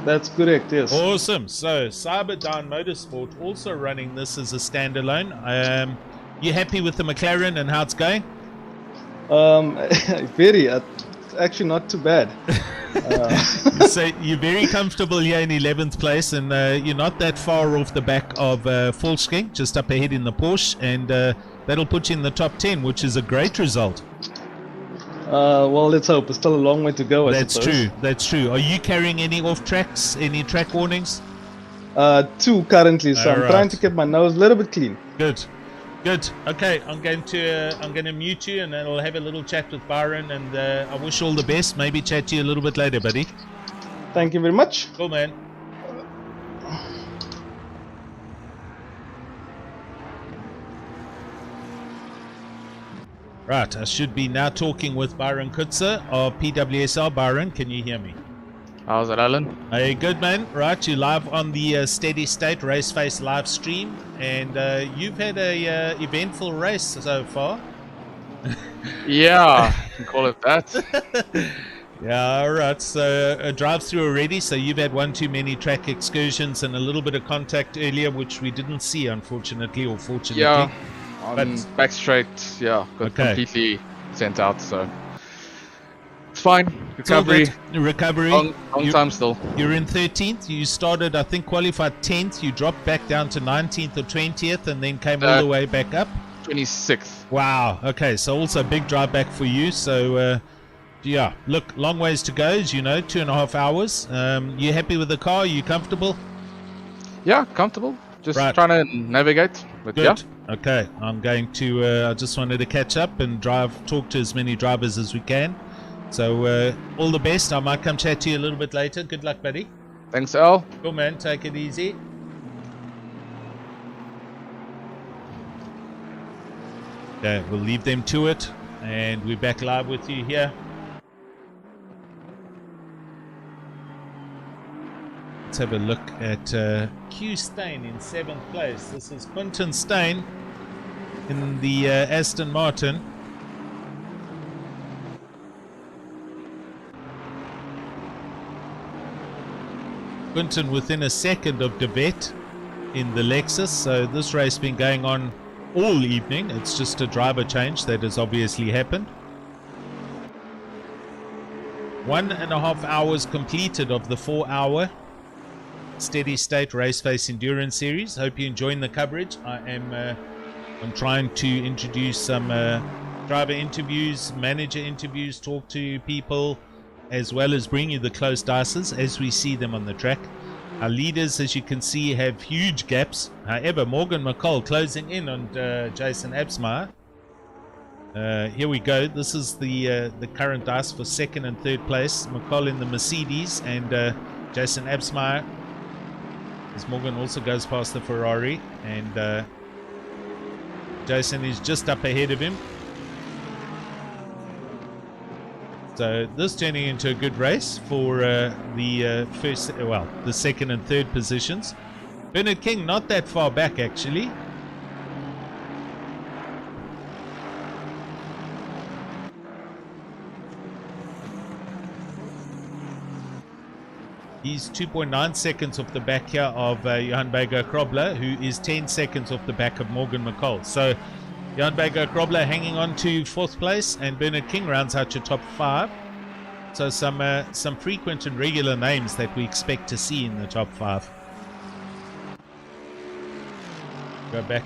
That's correct, yes. Awesome. So Cyberdyne Motorsport also running this as a standalone. You happy with the McLaren and how it's going? Very. Actually, not too bad. So you're very comfortable here in 11th place, and you're not that far off the back of Volkswagen, just up ahead in the Porsche, and that'll put you in the top 10, which is a great result. Well, let's hope. It's still a long way to go, I That's suppose. true. That's true. Are you carrying any off tracks, any track warnings? 2 currently, so I'm trying to keep my nose a little bit clean. Good. Good. Okay, I'm going to mute you, and then I'll have a little chat with Byron, and I wish you all the best. Maybe chat to you a little bit later, buddy. Thank you very much. Cool, man. Right, I should be now talking with Byron Kutzer of PWSR. Byron, can you hear me? How's it, Alan? Hey, good man. Right, you're live on the Steady State Raceface live stream, and you've had a eventful race so far. Yeah, you can call it that. Yeah, all right. So a drive-through already. So you've had one too many track exertions and a little bit of contact earlier, which we didn't see, unfortunately, or fortunately. Yeah, on But- back straight, yeah, got Okay. completely sent out, so it's fine. It's all Recovery, good. Recovery. long You- time still. You're in 13th. You started, I think, qualified 10th. You dropped back down to 19th or 20th, and then came all the way back up. 26th. Wow. Okay. So also a big drive back for you. So, yeah, look, long ways to go, as you know, 2.5 hours. You happy with the car? You comfortable? Yeah, comfortable. Just Right. trying to navigate. But Good. yeah, Okay. I'm going to, I just wanted to catch up and talk to as many drivers as we can. So, all the best. I might come chat to you a little bit later. Good luck, buddy. thanks, Al. Cool, man. Take it easy. Okay, we'll leave them to it. And we're back live with you here. Let's have a look at Q Stain in 7th place. This is Quinton Stain in the Aston Martin. Quinton within a second of DeVette in the Lexus. So this race been going on all evening. It's just a driver change that has obviously happened. 1.5 hours completed of the 4-hour Steady State Raceface Endurance Series. Hope you're enjoying the coverage. I'm trying to introduce some driver interviews, manager interviews, talk to people, as well as bring you the close dices as we see them on the track. Our leaders, as you can see, have huge gaps. However, Morgan McCall closing in on Jason Absmeyer. Here we go. This is the current dice for 2nd and 3rd place. McCall in the Mercedes and Jason Absmeyer, as Morgan also goes past the Ferrari, and Jason is just up ahead of him. So this turning into a good race for the the 2nd and 3rd positions. Bernard King not that far back actually. He's 2.9 seconds off the back here of Johan Bego Krobler, who is 10 seconds off the back of Morgan McCall. So Johan Bego Krobler hanging on to 4th place, and Bernard King rounds out your top 5. So some frequent and regular names that we expect to see in the top 5. Go back.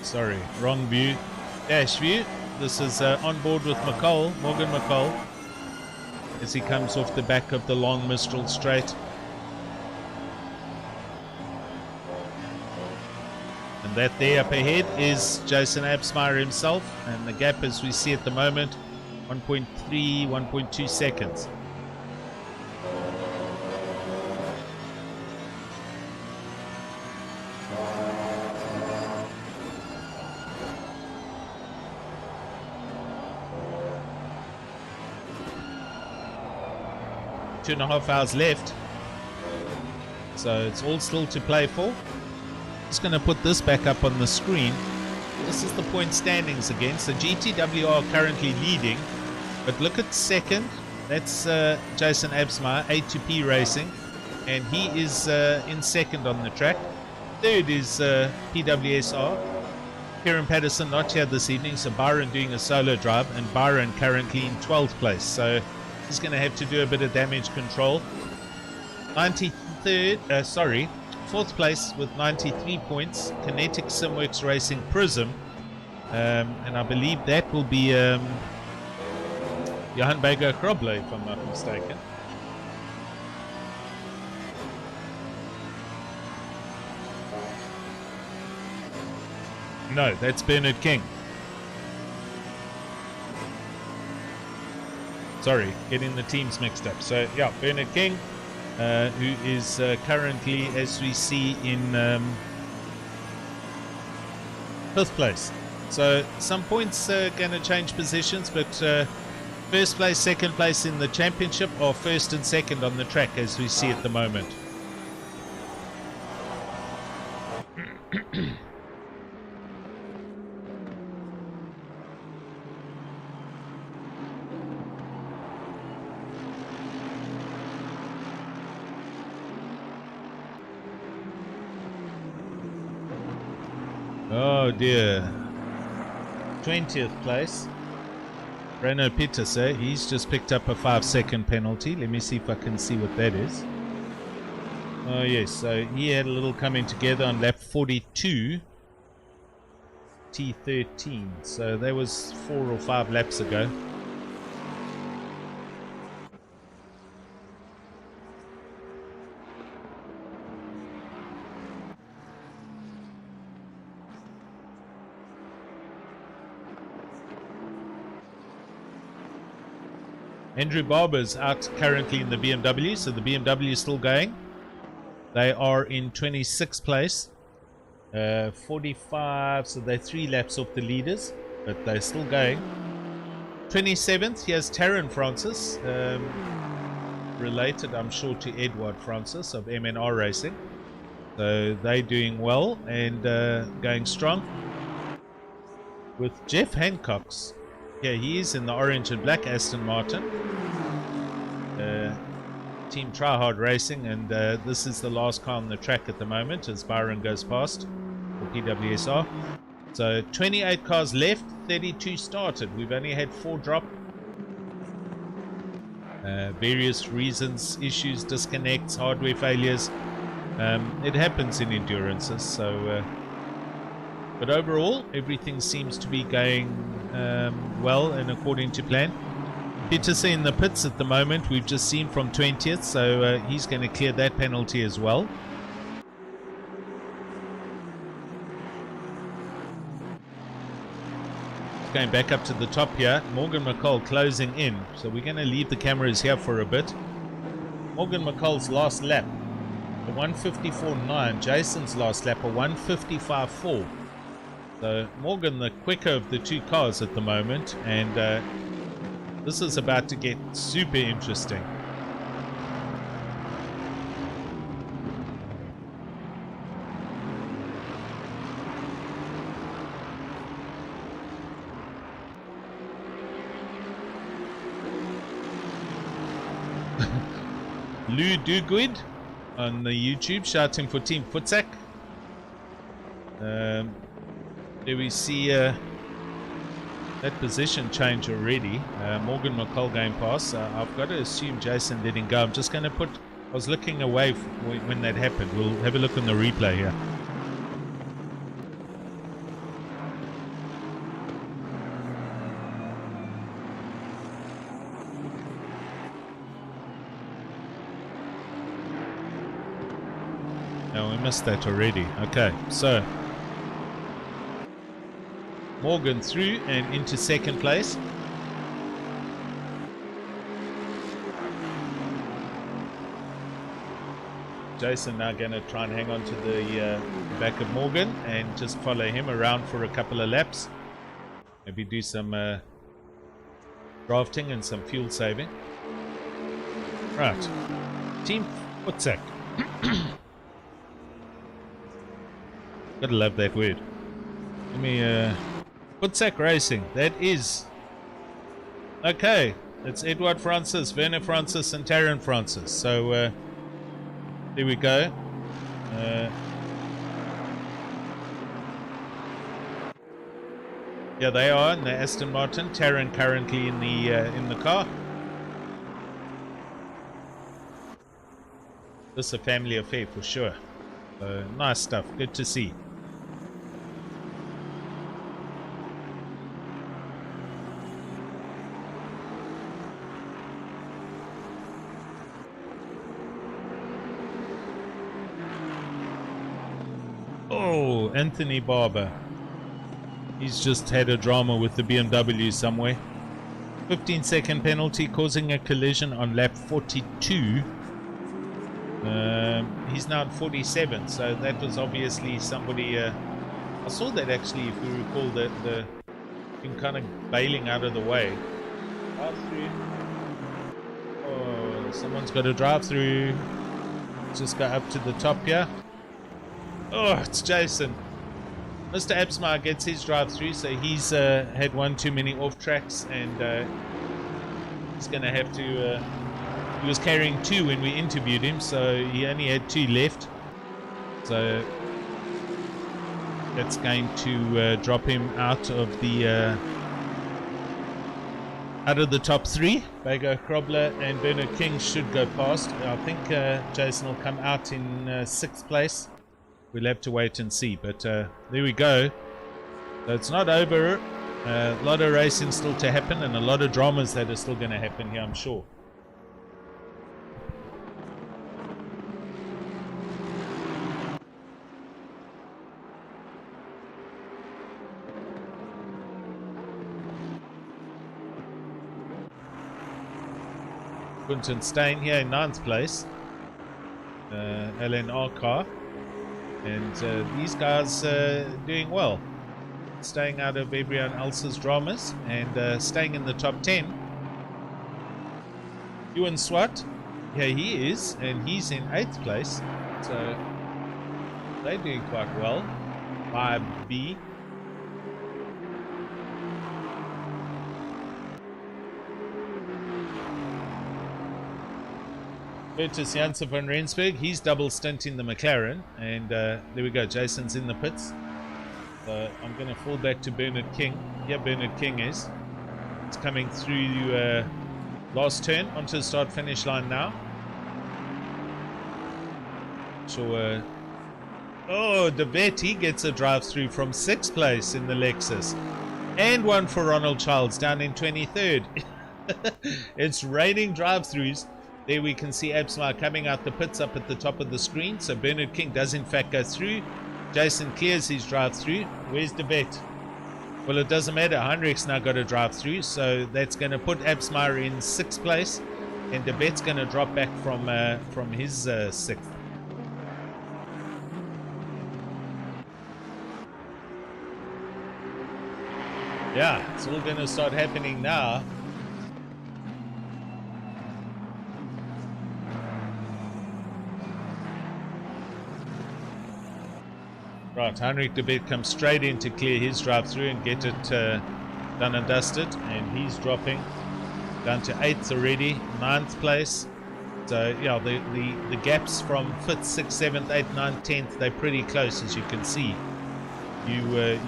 Sorry, wrong view. Dash view. This is on board with McCall, Morgan McCall, as he comes off the back of the long Mistral straight. And that there up ahead is Jason Absmeyer himself, and the gap as we see at the moment, 1.3, 1.2 seconds. Two and a half hours left, so it's all still to play for. Just going to put this back up on the screen. This is the point standings again. So GTW are currently leading, but look at 2nd. That's Jason Absmeyer, A2P Racing, and he is in 2nd on the track. 3rd is PWSR. Kieran Patterson not here this evening, so Byron doing a solo drive, and Byron currently in 12th place. So he's going to have to do a bit of damage control. 4th place with 93 points, Kinetic Simworks Racing Prism, and I believe that will be Johan Bego Krobler, if I'm not mistaken. No, that's Bernard King. Sorry, getting the teams mixed up. So yeah, Bernard King, who is currently, as we see, in 5th place. So some points are going to change positions, but first place, second place in the championship are first and second on the track as we see at the moment. Oh dear. 20th place. Renault Peterse, he's just picked up a 5-second penalty. Let me see if I can see what that is. Oh yes, so he had a little coming together on lap 42. T13. So that was 4 or 5 laps ago. Andrew Barber's out currently in the BMW, so the BMW is still going. They are in 26th place. 45, so they're 3 laps off the leaders, but they're still going. 27th, here's Taryn Francis, related, I'm sure, to Edward Francis of MNR Racing. So they're doing well and going strong. With Jeff Hancock's, yeah, he is in the orange and black Aston Martin. Team Tryhard Racing, and this is the last car on the track at the moment as Byron goes past for PWSR. So 28 cars left, 32 started. We've only had 4 drop. Various reasons, issues, disconnects, hardware failures. It happens in endurances. So, but overall, everything seems to be going well and according to plan. Peterson in the pits at the moment, we've just seen from 20th, so he's going to clear that penalty as well. Going back up to the top here, Morgan McCall closing in, so we're going to leave the cameras here for a bit. Morgan McCall's last lap, a 154.9. Jason's last lap, a 155.4. So Morgan the quicker of the 2 cars at the moment, and this is about to get super interesting. Lou Duguid on the YouTube shouting for Team Futsak. There we see that position change already. Morgan McCall going past. I've got to assume Jason didn't go. I'm just going to put... I was looking away when that happened. We'll have a look on the replay here. No, we missed that already. Okay, so Morgan through and into second place. Jason now going to try and hang on to the back of Morgan and just follow him around for a couple of laps. Maybe do some drafting and some fuel saving. Right. Team Futsak. Gotta love that word. Let me Futsak Racing. That is okay. It's Edward Francis, Werner Francis, and Taryn Francis. So there we go. Yeah, they are in the Aston Martin. Taryn currently in the car. This is a family affair for sure. Nice stuff. Good to see. Oh, Anthony Barber. He's just had a drama with the BMW somewhere. 15-second penalty causing a collision on lap 42. He's now at 47, so that was obviously somebody I saw that actually, if you recall, the him kind of bailing out of the way. Drive through. Oh, someone's got to drive through. Just go up to the top here. Oh, it's Jason. Mr. Absmar gets his drive through, so he's had one too many off tracks, and he's going to have to. He was carrying 2 when we interviewed him, so he only had 2 left. So that's going to drop him out of the top 3. Bago Krobler and Bernard King should go past. I think Jason will come out in 6th place. We'll have to wait and see, but there we go. So it's not over. A lot of racing still to happen, and a lot of dramas that are still going to happen here, I'm sure. Quinton Stein here in 9th place, LNR car, and these guys doing well, staying out of everyone else's dramas and staying in the top 10. Ewan Swat, here he is, and he's in 8th place, so they're doing quite well. 5B. Bertus Janssen van Rensburg, he's double stint in the McLaren, and there we go, Jason's in the pits. So I'm going to fall back to Bernard King. Here Bernard King is. It's coming through last turn onto the start finish line now. So, oh, De Vet, he gets a drive through from 6th place in the Lexus. And one for Ronald Childs down in 23rd. It's raining drive-throughs. There we can see Absmar coming out the pits up at the top of the screen. So Bernard King does in fact go through. Jason clears his drive through. Where's De Vet? Well, it doesn't matter. Heinrich's now got a drive through. So that's going to put Absmar in 6th place. And De Vet's going to drop back from his 6th. Yeah, it's all going to start happening now. Right, Heinrich de Vet comes straight in to clear his drive through and get it done and dusted, and he's dropping down to 8th already, 9th place. So yeah, the gaps from 5th, 6th, 7th, 8th, 9th, 10th, they're pretty close, as you can see. You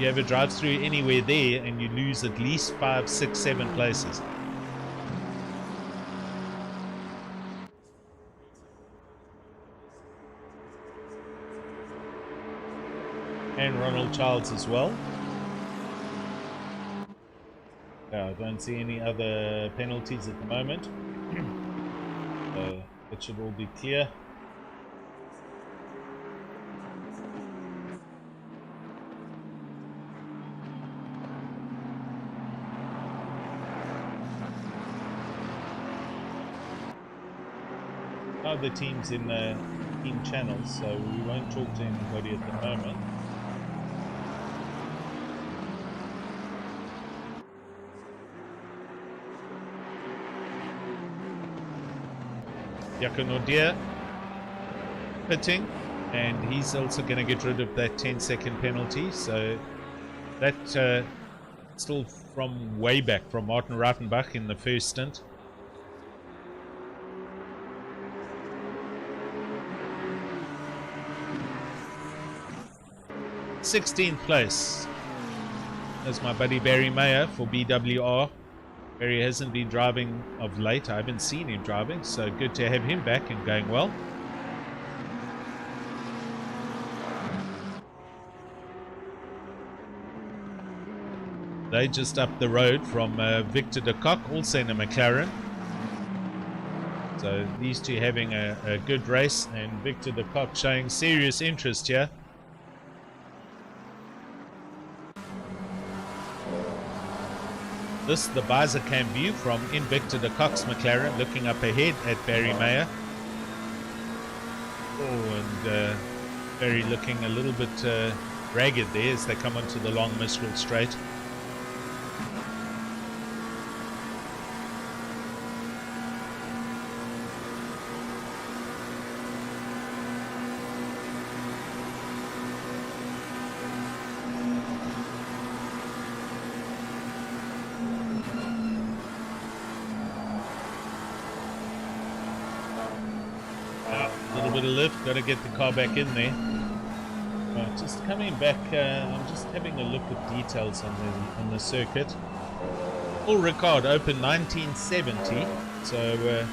have a drive through anywhere there and you lose at least 5, 6, 7 places. And Ronald Childs as well. I don't see any other penalties at the moment. It should all be clear. Other teams in the team channels, so we won't talk to anybody at the moment. Yakonodia pitting, and he's also going to get rid of that 10-second penalty. So that still from way back from Martin Rautenbach in the first stint. th place. That's my buddy Barry Mayer for BWR. Barry hasn't been driving of late. I haven't seen him driving, so good to have him back and going well. They just up the road from Victor de Kock, also in a McLaren. So these two having a good race, and Victor de Kock showing serious interest here. This is the visor cam view from Invicta de Kock's McLaren, looking up ahead at Barry Mayer. Oh, and Barry looking a little bit ragged there as they come onto the long Mistral straight. Got to get the car back in there. Right, just coming back, I'm just having a look at details on the circuit. Full Ricard opened 1970, so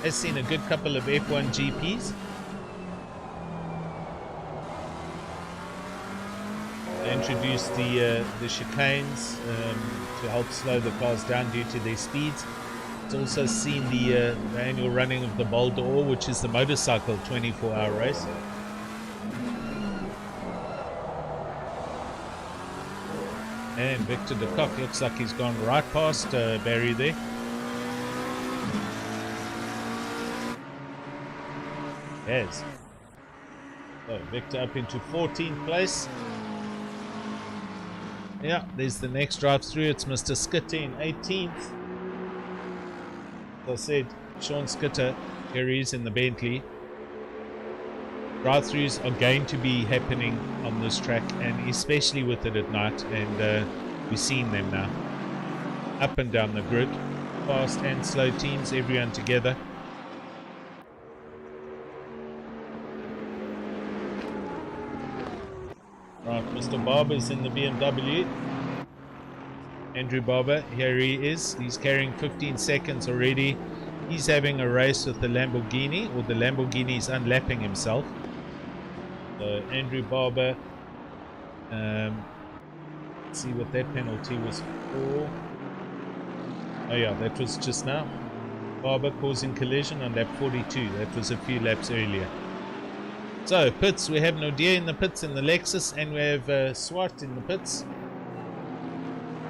has seen a good couple of F1 GPs. They introduced the chicanes to help slow the cars down due to their speeds. It's also seen the annual running of the Bol d'Or, which is the motorcycle 24-hour race. And Victor de Kock looks like he's gone right past Barry there. Yes. So Victor up into 14th place. Yeah, there's the next drive through. It's Mr. Skitter in 18th. As I said, Sean Skitter, here he is in the Bentley. Drive-throughs are going to be happening on this track, and especially with it at night, and we're seeing them now. Up and down the grid, fast and slow teams, everyone together. Right, Mr. Barber's in the BMW. Andrew Barber, here he is. He's carrying 15 seconds already. He's having a race with the Lamborghini, or the Lamborghini is unlapping himself. So Andrew Barber, let's see what that penalty was for. Oh yeah, that was just now. Barber causing collision on lap 42. That was a few laps earlier. So pits, we have Nodia in the pits in the Lexus, and we have Swart in the pits.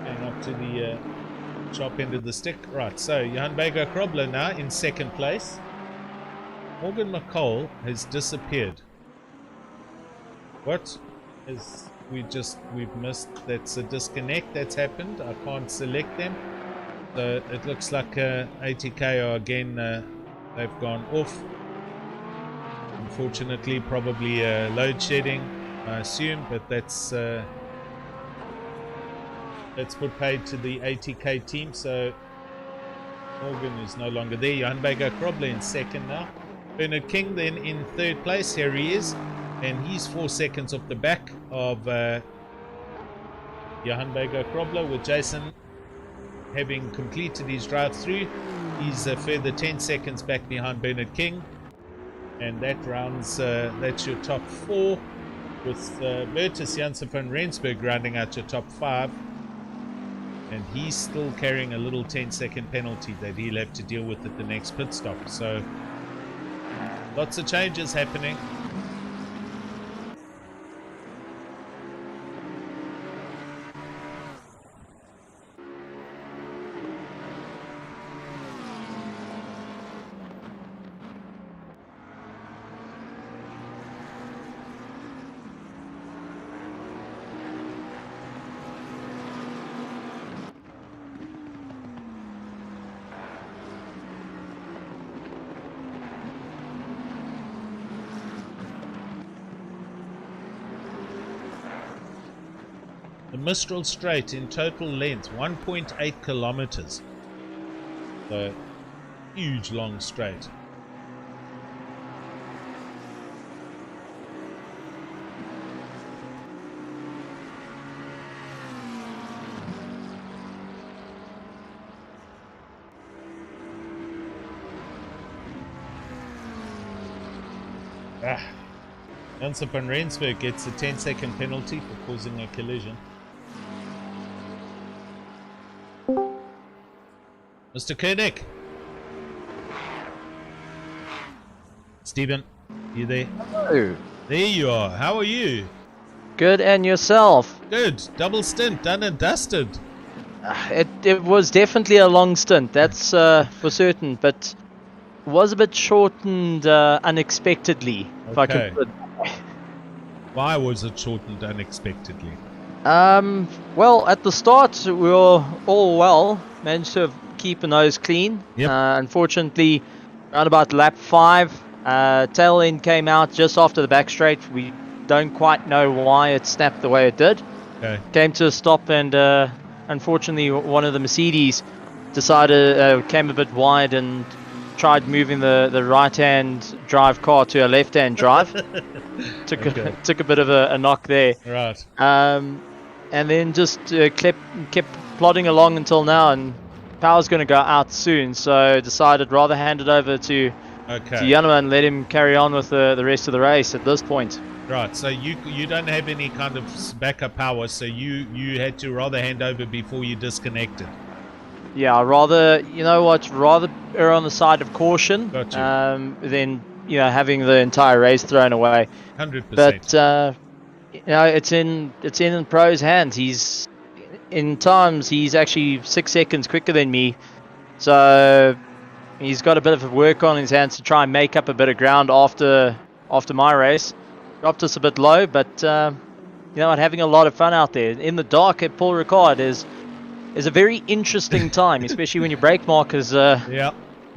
And up to the sharp end of the stick. Right, so Johan Bega Krobler now in second place. Morgan McCall has disappeared. What? We've missed. That's a disconnect that's happened. I can't select them. So it looks like ATK are again, they've gone off. Unfortunately, probably load shedding, I assume, but that's put paid to the ATK team, so Morgan is no longer there. Johan Bega Krobler in second now. Bernard King then in third place. Here he is, and he's 4 seconds off the back of Johan Bega Krobler, with Jason having completed his drive-through. He's a further 10 seconds back behind Bernard King, and that rounds, that's your top 4, with Bertus Janssen van Rensburg rounding out your top 5. And he's still carrying a little 10-second penalty that he'll have to deal with at the next pit stop. So, lots of changes happening. The Mistral Straight in total length 1.8 kilometers. So huge long straight. Janssen van Rensburg gets a 10-second penalty for causing a collision. Mr. Koenig. Stephen, you there? Hello. There you are. How are you? Good, and yourself? Good. Double stint, done and dusted. It was definitely a long stint, that's for certain, but was a bit shortened unexpectedly, if I could put it. Why was it shortened unexpectedly? Well, at the start, we were all well, managed to keep a nose clean. Yep. Unfortunately, around about lap 5, tail end came out just after the back straight. We don't quite know why it snapped the way it did. Okay. Came to a stop, and unfortunately, one of the Mercedes decided came a bit wide and tried moving the right-hand drive car to a left-hand drive. Took a bit of a knock there. Right. And then just kept plodding along until now, and power's going to go out soon, so decided rather hand it over to Janema and let him carry on with the rest of the race at this point. Right, so you don't have any kind of backup power, so you had to rather hand over before you disconnected. Yeah, rather err on the side of caution than having the entire race thrown away. 100%. But it's in the pro's hands. He's actually 6 seconds quicker than me, so he's got a bit of work on his hands to try and make up a bit of ground after my race. Dropped us a bit low, but having a lot of fun out there in the dark at Paul Ricard is a very interesting time, especially when your brake markers tend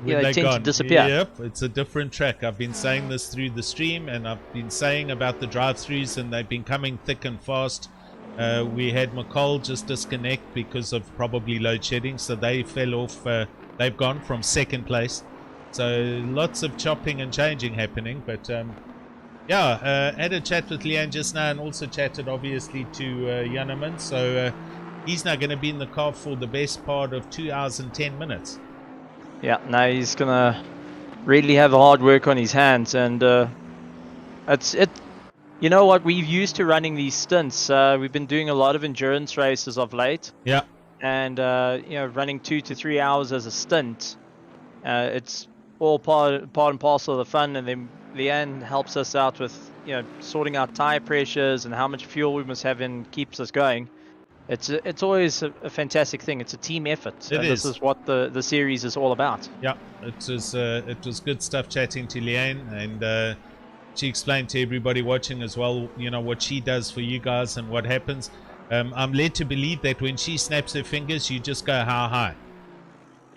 to disappear. Yep, it's a different track. I've been saying this through the stream, and I've been saying about the drive-throughs, and they've been coming thick and fast. We had McCall just disconnect because of probably load shedding, so they fell off. They've gone from second place, so lots of chopping and changing happening. But had a chat with Leanne just now, and also chatted obviously to Janneman. So he's now going to be in the car for the best part of 2 hours and 10 minutes. Yeah, now he's gonna really have hard work on his hands, and you know what, we're used to running these stints. We've been doing a lot of endurance races of late. Yeah. And running 2 to 3 hours as a stint, it's all part and parcel of the fun. And then Leanne helps us out with sorting out tire pressures and how much fuel we must have in, keeps us going. It's always a fantastic thing. It's a team effort. This is what the series is all about. Yeah, it was good stuff chatting to Leanne, and she explained to everybody watching as well, what she does for you guys and what happens. I'm led to believe that when she snaps her fingers, you just go how high.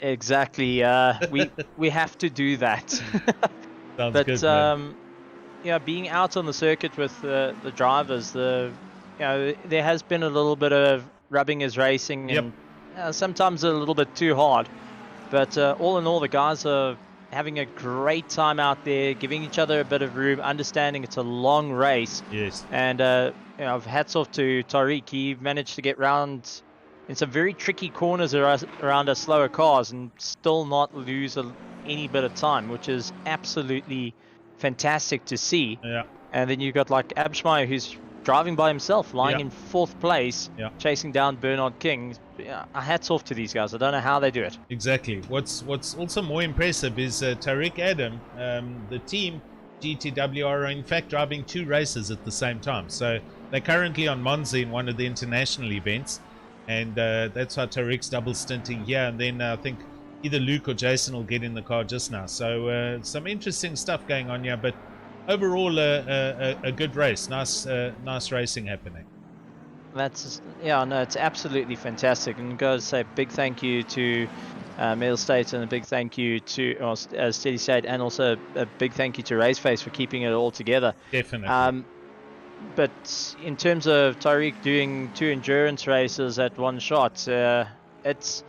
Exactly. We have to do that. Sounds but good, man. being out on the circuit with the drivers, there has been a little bit of rubbing as racing, and sometimes a little bit too hard. But all in all, the guys are having a great time out there, giving each other a bit of room, understanding it's a long race. Yes. And hats off to Tariq. He managed to get round in some very tricky corners around our slower cars and still not lose any bit of time, which is absolutely fantastic to see. Yeah. And then you've got like Abschmeyer, who's driving by himself, lying in 4th place, chasing down Bernard King. Hats off to these guys. I don't know how they do it. Exactly. What's also more impressive is Tariq Adam, the team GTW are in fact driving 2 races at the same time. So they're currently on Monza in one of the international events, and that's why Tariq's double stinting here. And then I think either Luke or Jason will get in the car just now. So some interesting stuff going on here, but overall a good race. Nice racing happening. It's absolutely fantastic. And go to say a big thank you to Middle State, and a big thank you to Steady State, and also a big thank you to Raceface for keeping it all together. Definitely. But in terms of Tariq doing 2 endurance races at one shot, that's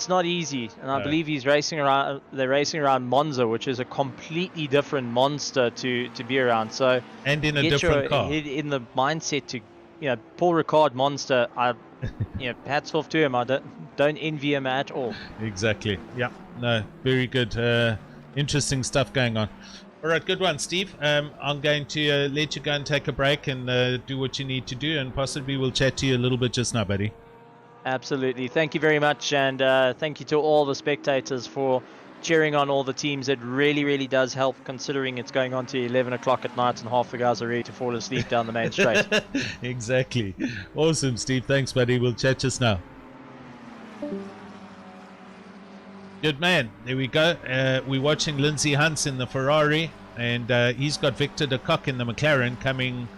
not easy. And I believe they're racing around Monza, which is a completely different monster to be around. So and in a different car. In the mindset to Paul Ricard monster, hats off to him. I don't envy him at all. Exactly. Yeah. No, very good. Interesting stuff going on. All right, good one, Steve. I'm going to let you go and take a break and do what you need to do, and possibly we'll chat to you a little bit just now, buddy. Absolutely. Thank you very much, and thank you to all the spectators for cheering on all the teams. It really, really does help, considering it's going on to 11 o'clock at night and half the guys are ready to fall asleep down the main straight. Exactly. Awesome, Steve. Thanks, buddy. We'll chat just now. Good man. There we go. We're watching Lindsay Hunts in the Ferrari, and he's got Victor de Kock in the McLaren coming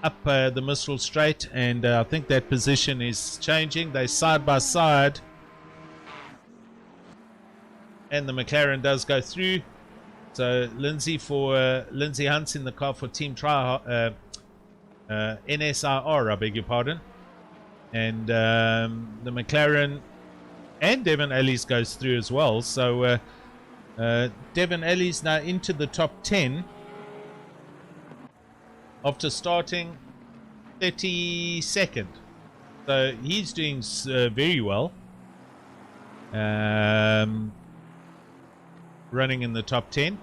up the Mistral Straight, and I think that position is changing. They're side by side, and the McLaren does go through. So Lindsay Hunt's in the car for Team NSIR, I beg your pardon, and the McLaren and Devon Ellis goes through as well. So Devon Ellis now into the top 10 after starting 32nd. So he's doing very well, running in the top 10.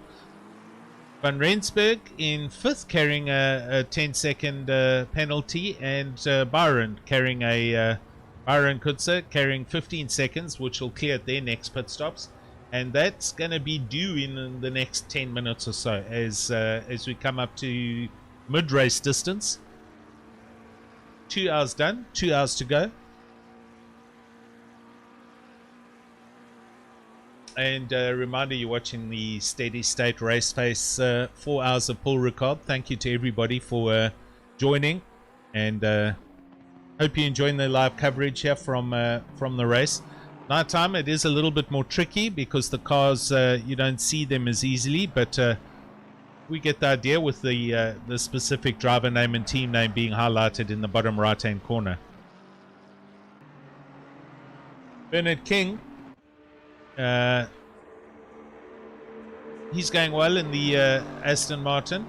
Van Rensburg in 5th, carrying a 10-second penalty, and Byron Kutzer carrying 15 seconds, which will clear at their next pit stops, and that's going to be due in the next 10 minutes or so as we come up to mid-race distance. 2 hours done, 2 hours to go. And a reminder, you're watching the Steady State Raceface 4 hours of Paul Ricard. Thank you to everybody for joining, and hope you're enjoying the live coverage here from the race. Nighttime, it is a little bit more tricky because the cars, you don't see them as easily, but we get the idea with the specific driver name and team name being highlighted in the bottom right-hand corner. Bernard King. He's going well in the Aston Martin.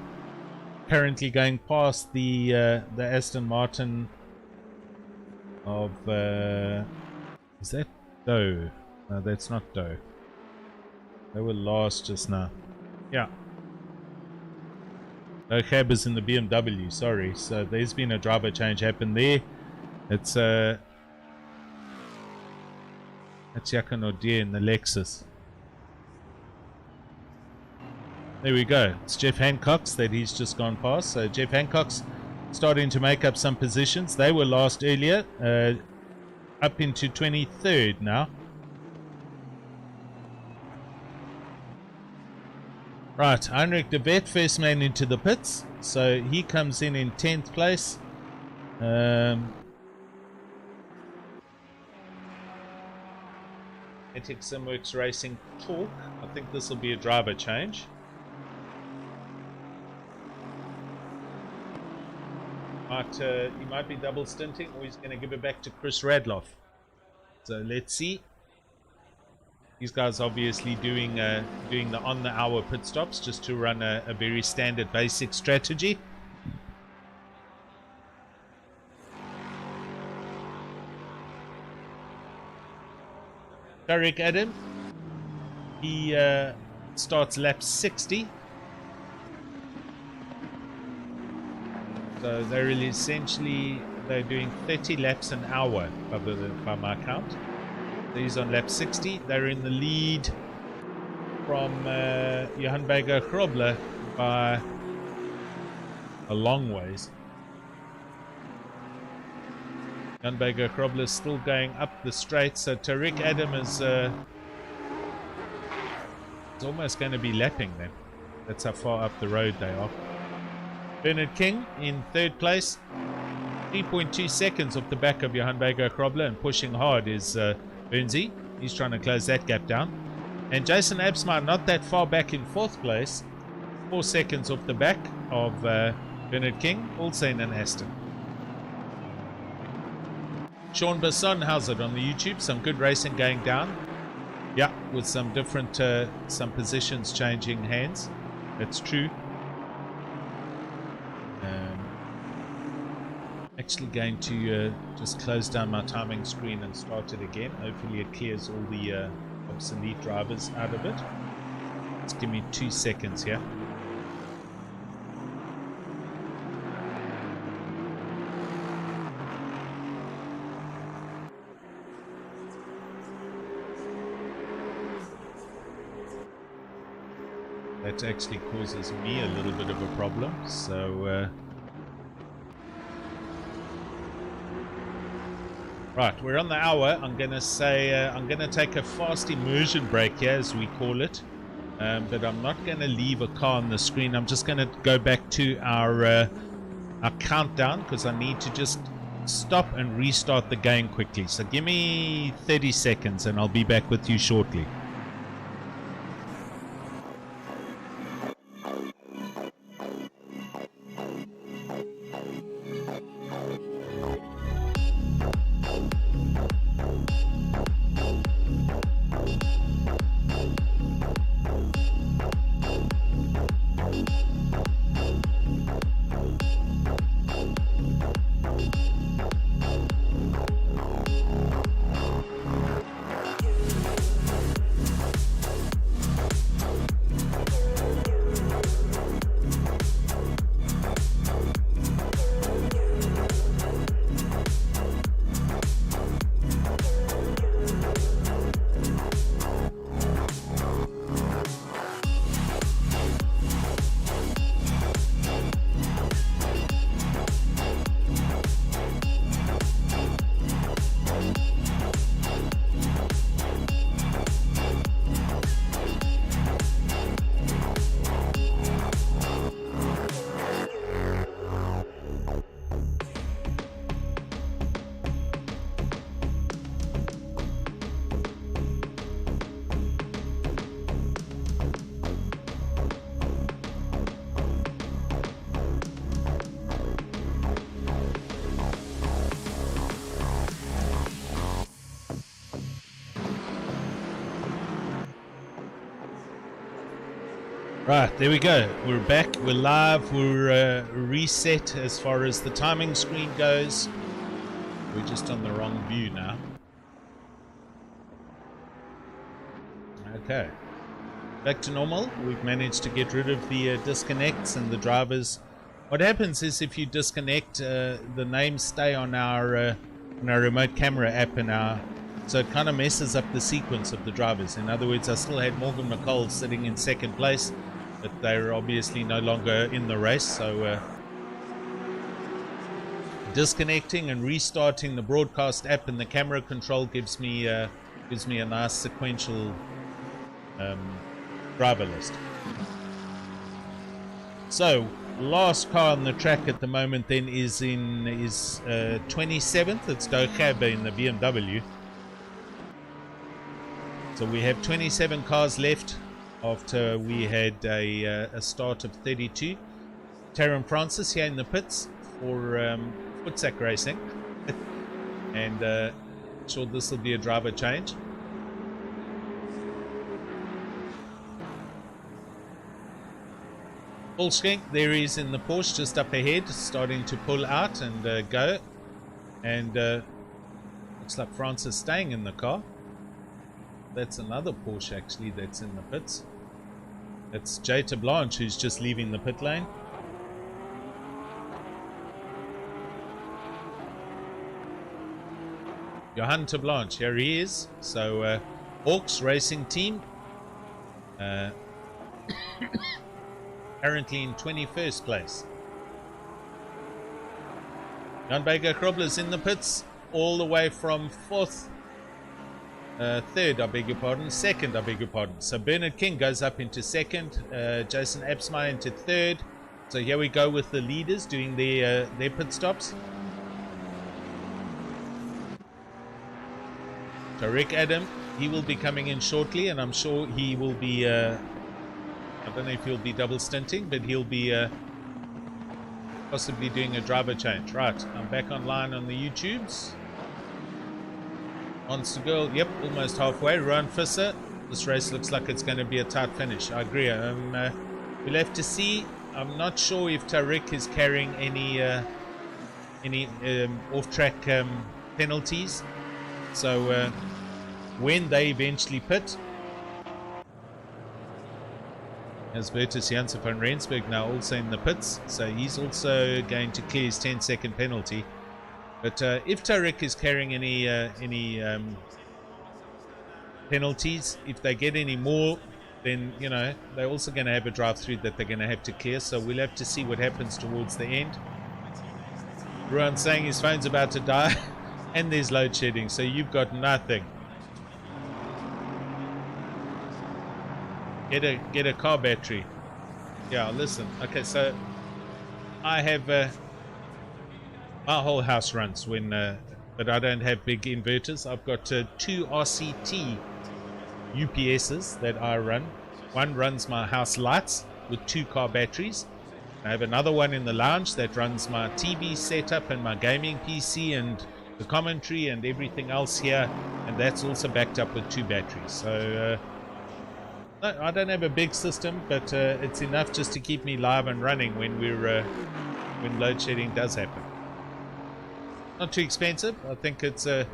Currently going past the Aston Martin of is that Doe? No, that's not Doe. They were last just now. Yeah. No, Cab is in the BMW. Sorry. So there's been a driver change happen there. It's that's Jakan O'Deer in the Lexus. There we go. It's Jeff Hancock's that he's just gone past. So Jeff Hancock's starting to make up some positions. They were last earlier, up into 23rd now. Right, Heinrich de Vet, first man into the pits. So he comes in 10th place. Ethic Simworks Racing Talk. I think this will be a driver change. He might be double stinting, or he's going to give it back to Chris Radloff. So let's see. These guys obviously doing the on-the-hour pit stops just to run a very standard basic strategy. Tariq Adam, he starts lap 60. So they're really essentially doing 30 laps an hour by my count. So he's on lap 60. They're in the lead from Johan Berger Krobler by a long ways. Johan Berger Krobler is still going up the straight, so Tariq Adam is almost going to be lapping them. That's how far up the road they are. Bernard King in 3rd place, 3.2 seconds off the back of Johan Berger Krobler, and pushing hard is Bernsey. He's trying to close that gap down. And Jason Absmeyer not that far back in 4th place, 4 seconds off the back of Bernard King, also in an Aston. Sean Basson, how's it on the YouTube? Some good racing going down. Yeah, with some different, some positions changing hands. That's true. Actually going to just close down my timing screen and start it again. Hopefully it clears all the obsolete drivers out of it. Just give me 2 seconds here. That actually causes me a little bit of a problem, so right, we're on the hour. I'm going to say I'm going to take a fast immersion break here, as we call it, but I'm not going to leave a car on the screen. I'm just going to go back to our our countdown because I need to just stop and restart the game quickly. So give me 30 seconds and I'll be back with you shortly. Right, there we go. We're back. We're live. We're reset as far as the timing screen goes. We're just on the wrong view now. Okay. Back to normal. We've managed to get rid of the disconnects and the drivers. What happens is if you disconnect, the names stay on our remote camera app and so it kind of messes up the sequence of the drivers. In other words, I still had Morgan McCall sitting in second place, but they're obviously no longer in the race. So disconnecting and restarting the broadcast app and the camera control gives me a nice sequential driver list. So last car on the track at the moment then is 27th. It's Dochebe in the BMW. So we have 27 cars left after we had a start of 32. Taron Francis here in the pits for Footsack Racing. And sure this will be a driver change. Volsking, there he is in the Porsche just up ahead, starting to pull out and go. And looks like Francis staying in the car. That's another Porsche actually that's in the pits. That's Jeta Blanche who's just leaving the pit lane. Johan de Blanche, here he is. So Hawks Racing Team currently in 21st place. Jan Baker Krobler's in the pits all the way from third, I beg your pardon, second, I beg your pardon. So Bernard King goes up into second, Jason Absmeyer into third. So here we go with the leaders doing their pit stops. Tariq Adam, he will be coming in shortly, and I'm sure he will be, I don't know if he'll be double stinting, but he'll be possibly doing a driver change. Right, I'm back online on the YouTubes. Monster Girl, yep, almost halfway. Rowan Fisser, this race looks like it's going to be a tight finish. I agree. We'll have to see. I'm not sure if Tariq is carrying any off-track penalties. So when they eventually pit, as Bertus Janssen van Rensburg now also in the pits, so he's also going to clear his 10-second penalty. But if Tariq is carrying any penalties, if they get any more, then, you know, they're also going to have a drive-through that they're going to have to clear. So we'll have to see what happens towards the end. Ruan saying his phone's about to die and there's load shedding, so you've got nothing. Get a car battery. Yeah, listen. Okay, so I have My whole house runs when, but I don't have big inverters. I've got 2 RCT UPSs that I run. One runs my house lights with 2 car batteries. I have another one in the lounge that runs my TV setup and my gaming PC and the commentary and everything else here, and that's also backed up with 2 batteries. So I don't have a big system, but it's enough just to keep me live and running when when load shedding does happen. Not too expensive. I think it's a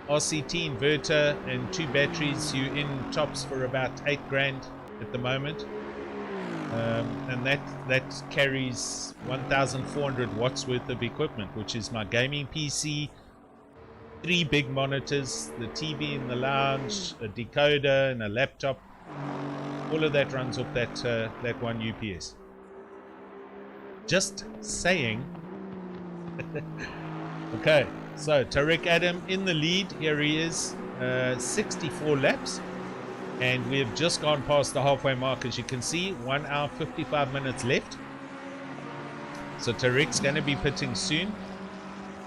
RCT inverter and 2 batteries. You in tops for about 8 grand at the moment, and that carries 1,400 watts worth of equipment, which is my gaming PC, 3 big monitors, the TV in the lounge, a decoder, and a laptop. All of that runs off that one UPS. Just saying. Okay, so Tariq Adam in the lead. Here he is, 64 laps, and we have just gone past the halfway mark. As you can see, 1 hour 55 minutes left. So Tariq's going to be pitting soon,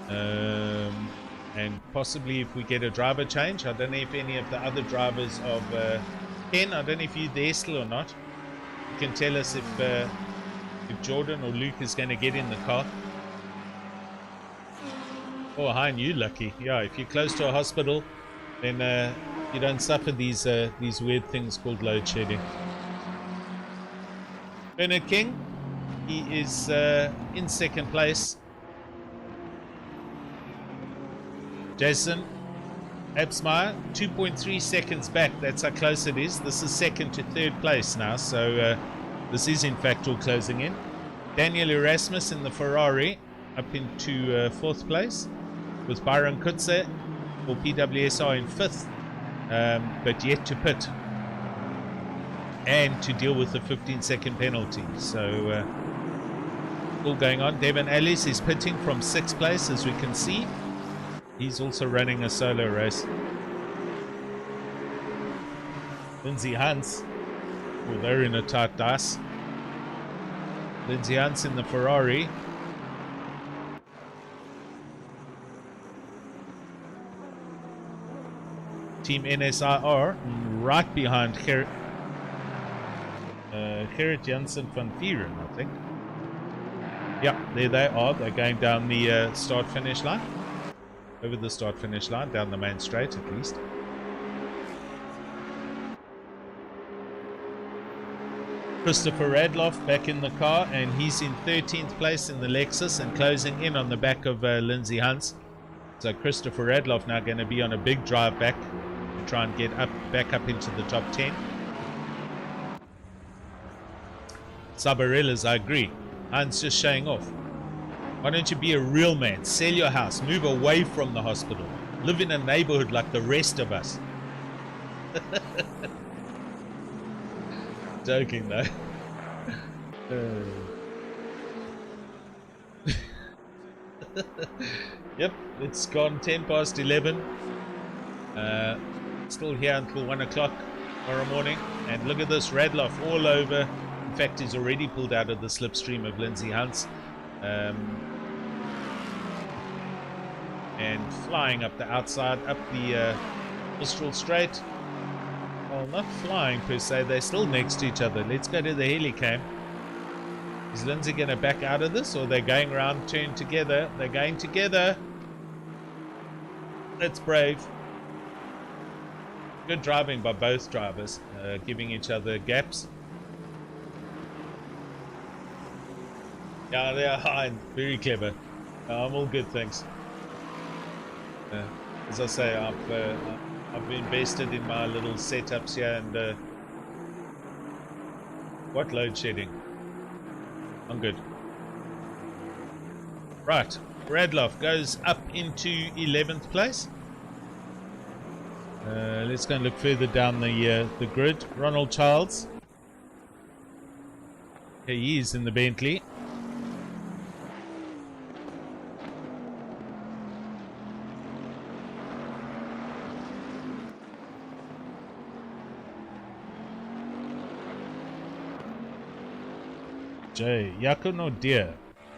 and possibly if we get a driver change. I don't know if any of the other drivers of Ken, I don't know if you're there still or not. You can tell us if Jordan or Luke is going to get in the car. Oh, hi, you lucky. Yeah, if you're close to a hospital, then you don't suffer these weird things called load shedding. Bernard King, he is in second place. Jason Absmeyer, 2.3 seconds back. That's how close it is. This is second to third place now, so this is in fact all closing in. Daniel Erasmus in the Ferrari up into fourth place, with Byron Kutze for PWSR in fifth, but yet to pit and to deal with the 15-second penalty. So all going on. Devin Ellis is pitting from sixth place, as we can see. He's also running a solo race. Lindsay Hans, well, they're in a tight dice. Lindsay Hans in the Ferrari. Team NSIR right behind Gerrit Janssen van Vieren, I think. Yeah, there they are. They're going down the start-finish line. Over the start-finish line, down the main straight at least. Christopher Radloff back in the car, and he's in 13th place in the Lexus and closing in on the back of Lindsay Hunts. So Christopher Radloff now going to be on a big drive back to try and get back up into the top 10. Sabarillas, I agree. Hans just showing off. Why don't you be a real man? Sell your house. Move away from the hospital. Live in a neighborhood like the rest of us. Joking though. Yep, it's gone 10 past 11. Still here until 1 o'clock tomorrow morning. And look at this, Radloff all over. In fact, he's already pulled out of the slipstream of Lindsay Hunts. And flying up the outside, up the Mistral Straight. Well, not flying per se, they're still next to each other. Let's go to the helicam. Is Lindsay going to back out of this, or they're going around, turn together? They're going together. That's brave. Good driving by both drivers, giving each other gaps. Yeah, they are high. Very clever. I'm all good, thanks. As I say, I've invested in my little setups here, and what load shedding? I'm good. Right, Radloff goes up into 11th place. Let's go and look further down the grid. Ronald Childs. Here he is in the Bentley. Jay, Yako no dear.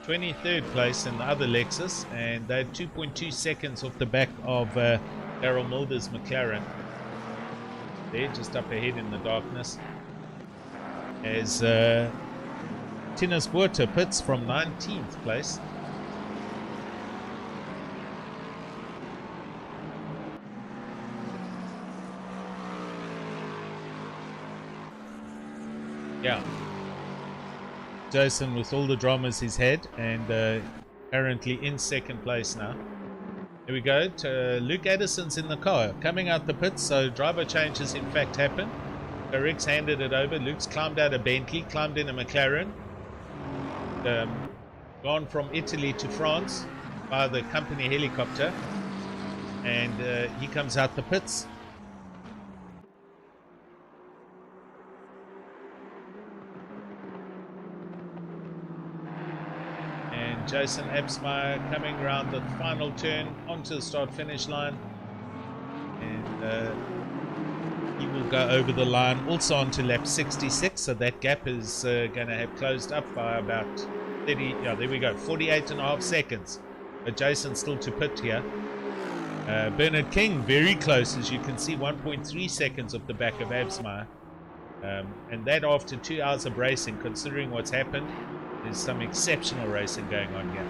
23rd place in the other Lexus, and they're 2.2 seconds off the back of Daryl Mulder's McLaren. They're just up ahead in the darkness. As Tinus Buerta pits from 19th place. Yeah. Jason with all the dramas he's had, and currently in second place now. Here we go. Luke Addison's in the car, coming out the pits, so driver changes in fact happen. So Rick's handed it over. Luke's climbed out a Bentley, climbed in a McLaren, gone from Italy to France by the company helicopter, and he comes out the pits. Jason Absmeyer coming around the final turn onto the start-finish line, and he will go over the line also onto lap 66, so that gap is going to have closed up by about 30, yeah, there we go, 48.5 seconds. But Jason's still to pit here. Bernard King very close, as you can see, 1.3 seconds off the back of Absmeyer, and that after 2 hours of racing. Considering what's happened, there's some exceptional racing going on here.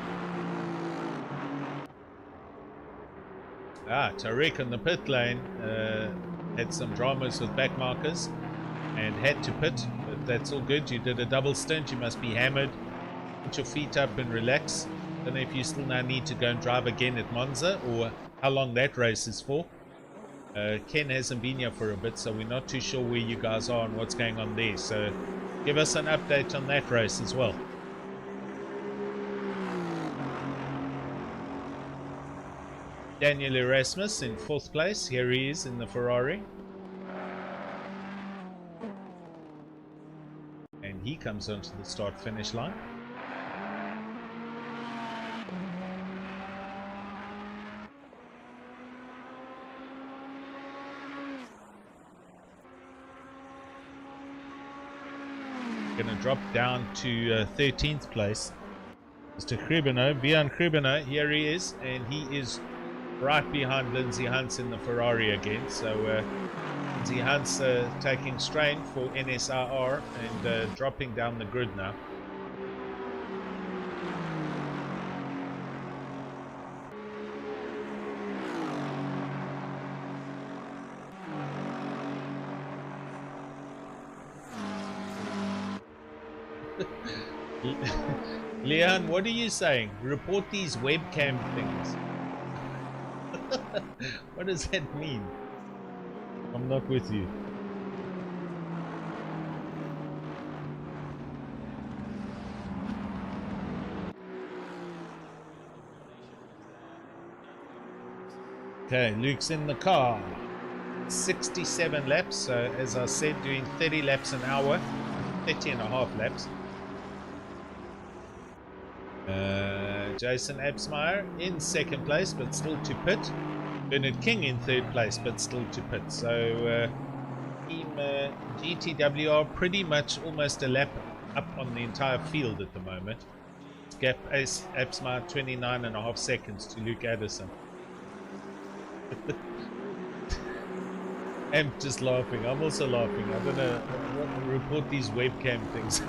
Tariq in the pit lane had some dramas with back markers and had to pit, but that's all good. You did a double stint, you must be hammered. Put your feet up and relax. Don't know if you still now need to go and drive again at Monza, or how long that race is for. Ken hasn't been here for a bit, so we're not too sure where you guys are and what's going on there, so give us an update on that race as well. Daniel Erasmus in 4th place. Here he is in the Ferrari. And he comes onto the start-finish line. Going to drop down to 13th place. Mr. Kribino, Bjorn Kribino, here he is, and he is right behind Lindsay Hunt's in the Ferrari again. So Lindsay Hunt's taking strain for NSRR and dropping down the grid now. Leon, what are you saying? Report these webcam things. What does that mean? I'm not with you. Okay, Luke's in the car. 67 laps, so as I said, doing 30 laps an hour, 30 and a half laps. Jason Absmeyer in 2nd place, but still to pit. Bernard King in 3rd place, but still to pit. So team GTWR pretty much almost a lap up on the entire field at the moment. Gap Absmeyer 29.5 seconds to Luke Addison. I'm just laughing. I'm also laughing. I'm gonna report these webcam things.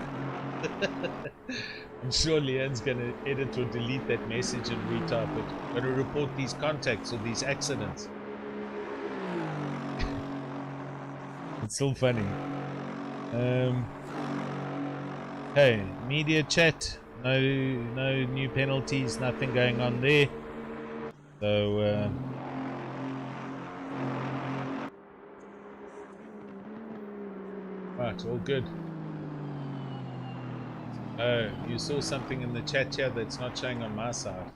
I'm sure Leanne's gonna edit or delete that message and retype it. Gonna report these contacts or these accidents. It's still funny. Hey, media chat. No new penalties. Nothing going on there. So. Right, all good. Oh, you saw something in the chat here that's not showing on my side.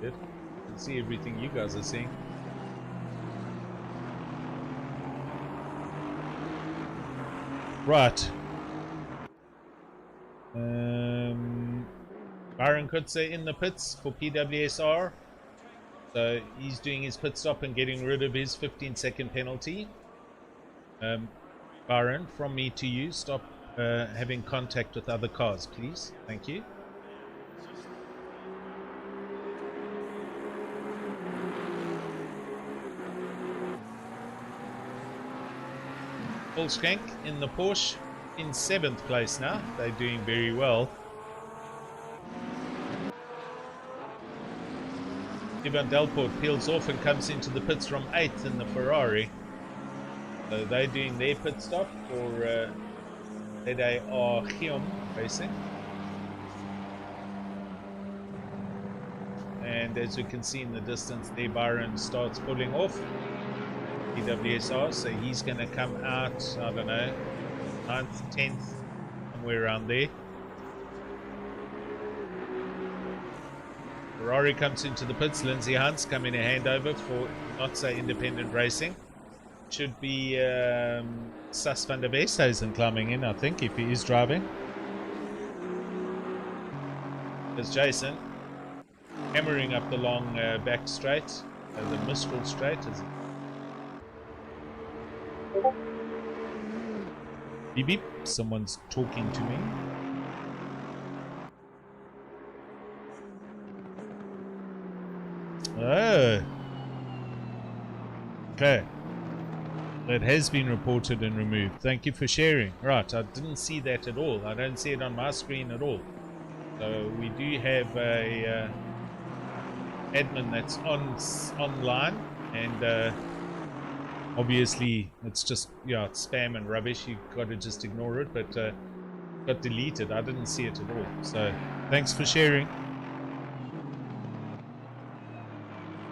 Good. I can see everything you guys are seeing. Right. Byron Kutze in the pits for PWSR. So he's doing his pit stop and getting rid of his 15-second penalty. Byron, from me to you, stop having contact with other cars, please. Thank you. Skank in the Porsche in 7th place now. They're doing very well. Ivan Delport peels off and comes into the pits from 8th in the Ferrari. So they're doing their pit stop for they are Chiom Racing. And as you can see in the distance there, Byron starts pulling off PWSR, so he's going to come out, I don't know, 9th, 10th, somewhere around there. Ferrari comes into the pits. Lindsay Hunt's coming a handover for Not So Independent Racing. Should be Sas van der Westhuizen climbing in, I think, if he is driving. There's Jason hammering up the long back straight, the Mistral straight. Beep beep, someone's talking to me. Oh. Okay. That has been reported and removed. Thank you for sharing. Right, I didn't see that at all. I don't see it on my screen at all. So we do have a admin that's online, and obviously it's just, yeah, it's spam and rubbish. You've got to just ignore it, but got deleted. I didn't see it at all. So thanks for sharing.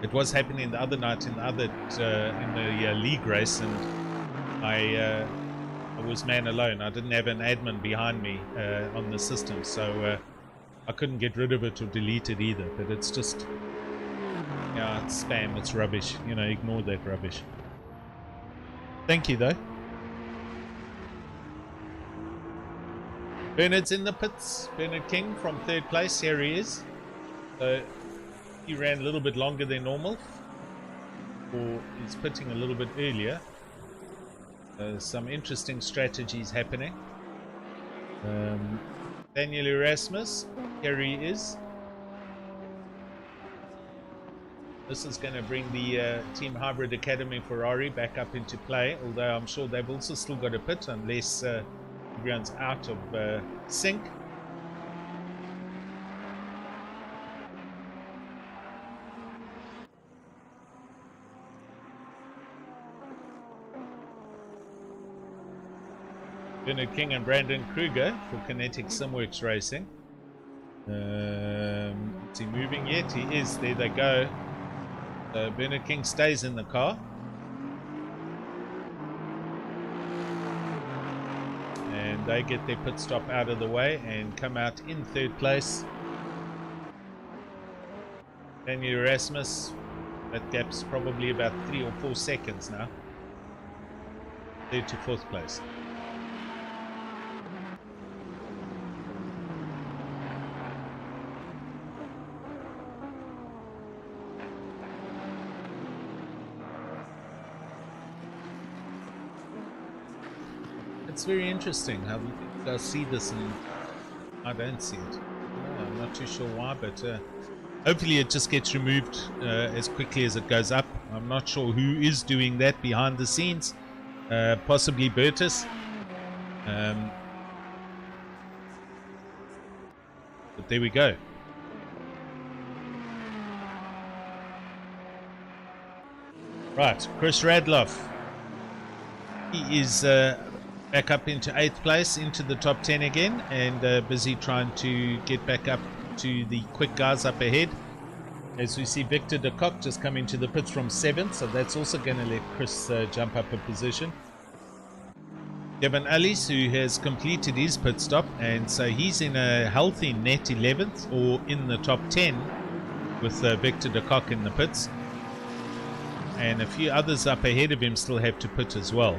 It was happening the other night in the other in the league race, and I was man alone. I didn't have an admin behind me on the system, so I couldn't get rid of it or delete it either. But it's just, yeah, it's spam, it's rubbish. You know, ignore that rubbish. Thank you though. Bernard's in the pits. Bernard King from 3rd place. Here he is. So he ran a little bit longer than normal, or he's pitting a little bit earlier. Some interesting strategies happening. Daniel Erasmus, here he is. This is going to bring the Team Hybrid Academy Ferrari back up into play, although I'm sure they've also still got a pit unless everyone's out of sync. Bernard King and Brandon Kruger for Kinetic Simworks Racing. Is he moving yet? He is. There they go. Bernard King stays in the car. And they get their pit stop out of the way and come out in 3rd place. Daniel Erasmus, that gap's probably about 3 or 4 seconds now. 3rd to 4th place. It's very interesting how you guys see this and I don't see it. I'm not too sure why, but hopefully it just gets removed as quickly as it goes up. I'm not sure who is doing that behind the scenes. Possibly Bertus. But there we go. Right, Chris Radloff. He is back up into 8th place, into the top 10 again, and busy trying to get back up to the quick guys up ahead. As we see Victor de Kock just come into the pits from 7th, so that's also going to let Chris jump up a position. Devin Ellis, who has completed his pit stop, and so he's in a healthy net 11th, or in the top 10, with Victor de Kock in the pits. And a few others up ahead of him still have to pit as well.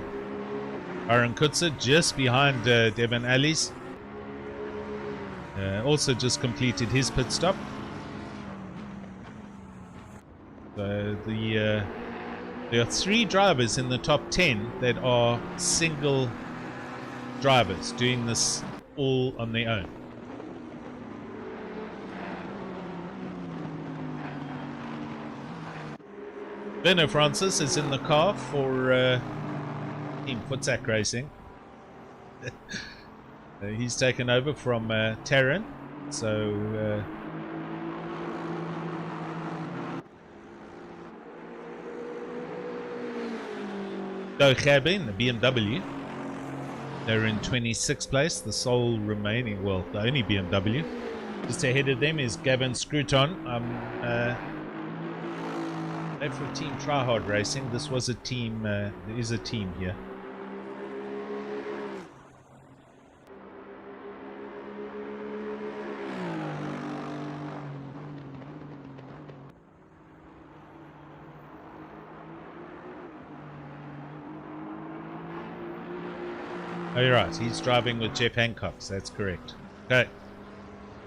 Aaron Kutzer just behind Devin Ellis. Also just completed his pit stop. So there are 3 drivers in the top 10 that are single drivers doing this all on their own. Benno Francis is in the car for Team Futsack Racing. He's taken over from Terran, so Gabin, the BMW. They're in 26th place, the sole remaining, well, the only BMW. Just ahead of them is Gavin Scruton. They're for Team Tryhard Racing. This was a team, there is a team here. Oh, you're right. He's driving with Jeff Hancock. That's correct. Okay.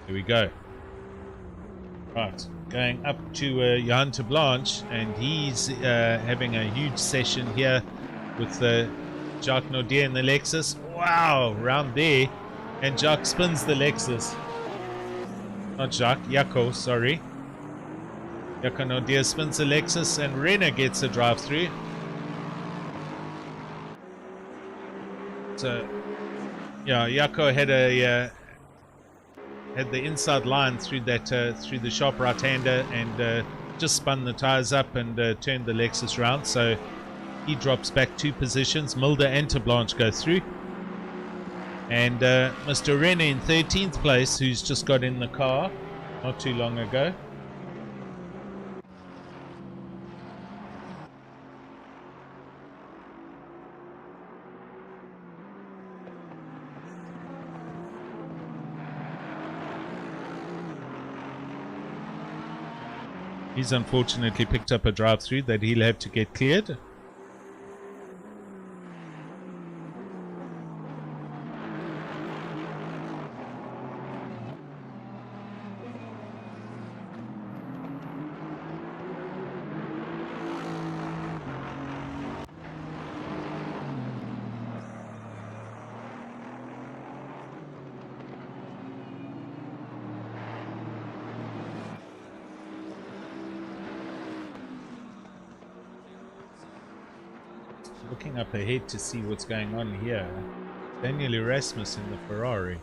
Here we go. Right. Going up to Johan de Blanche, and he's having a huge session here with Jacques Naudier in the Lexus. Wow! Round there. And Jacques spins the Lexus. Not Jacques. Jaco, sorry. Jaco Naudier spins the Lexus, and Renner gets a drive-through. So, yeah, Jaco had the inside line through that through the sharp right-hander and just spun the tires up and turned the Lexus round. So he drops back 2 positions. Mulder and Blanche go through, and Mr. Renner in 13th place, who's just got in the car not too long ago. He's unfortunately picked up a drive-through that he'll have to get cleared. Looking up ahead to see what's going on here. Daniel Erasmus in the Ferrari.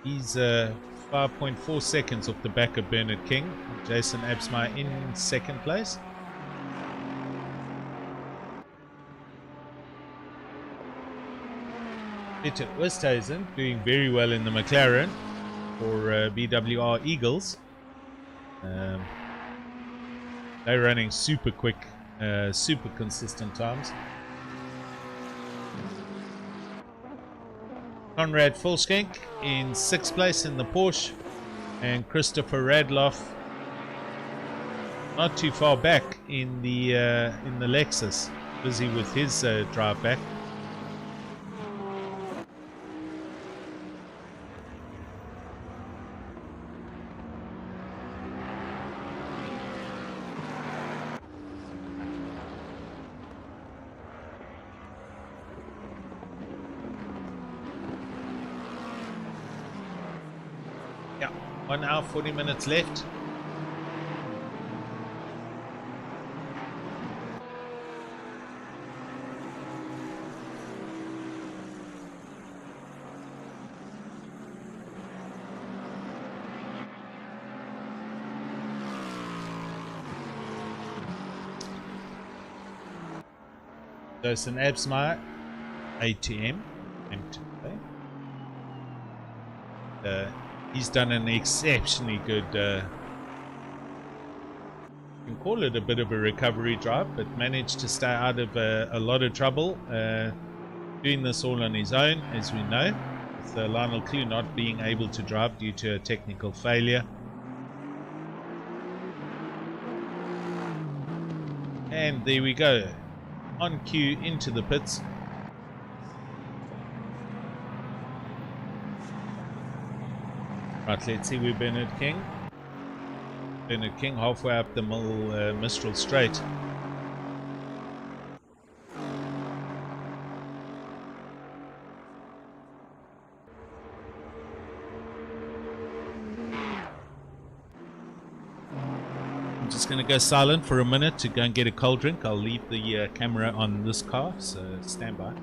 He's 5.4 seconds off the back of Bernard King. Jason Absmeyer in 2nd place. Peter Oosthuizen doing very well in the McLaren for BWR Eagles. They're running super quick. Super consistent times. Conrad Fulschenk in 6th place in the Porsche, and Christopher Radloff not too far back in the Lexus, busy with his drive back. Yeah, 1 hour 40 minutes left. Jason Absmeyer, ATM, he's done an exceptionally good, you can call it a bit of a recovery drive, but managed to stay out of a lot of trouble, doing this all on his own, as we know, with Lionel Clue not being able to drive due to a technical failure. And there we go. On cue into the pits. Right, let's see where Bernard King. Bernard King halfway up the Mistral Straight. I'm just going to go silent for a minute to go and get a cold drink. I'll leave the camera on this car, so stand by.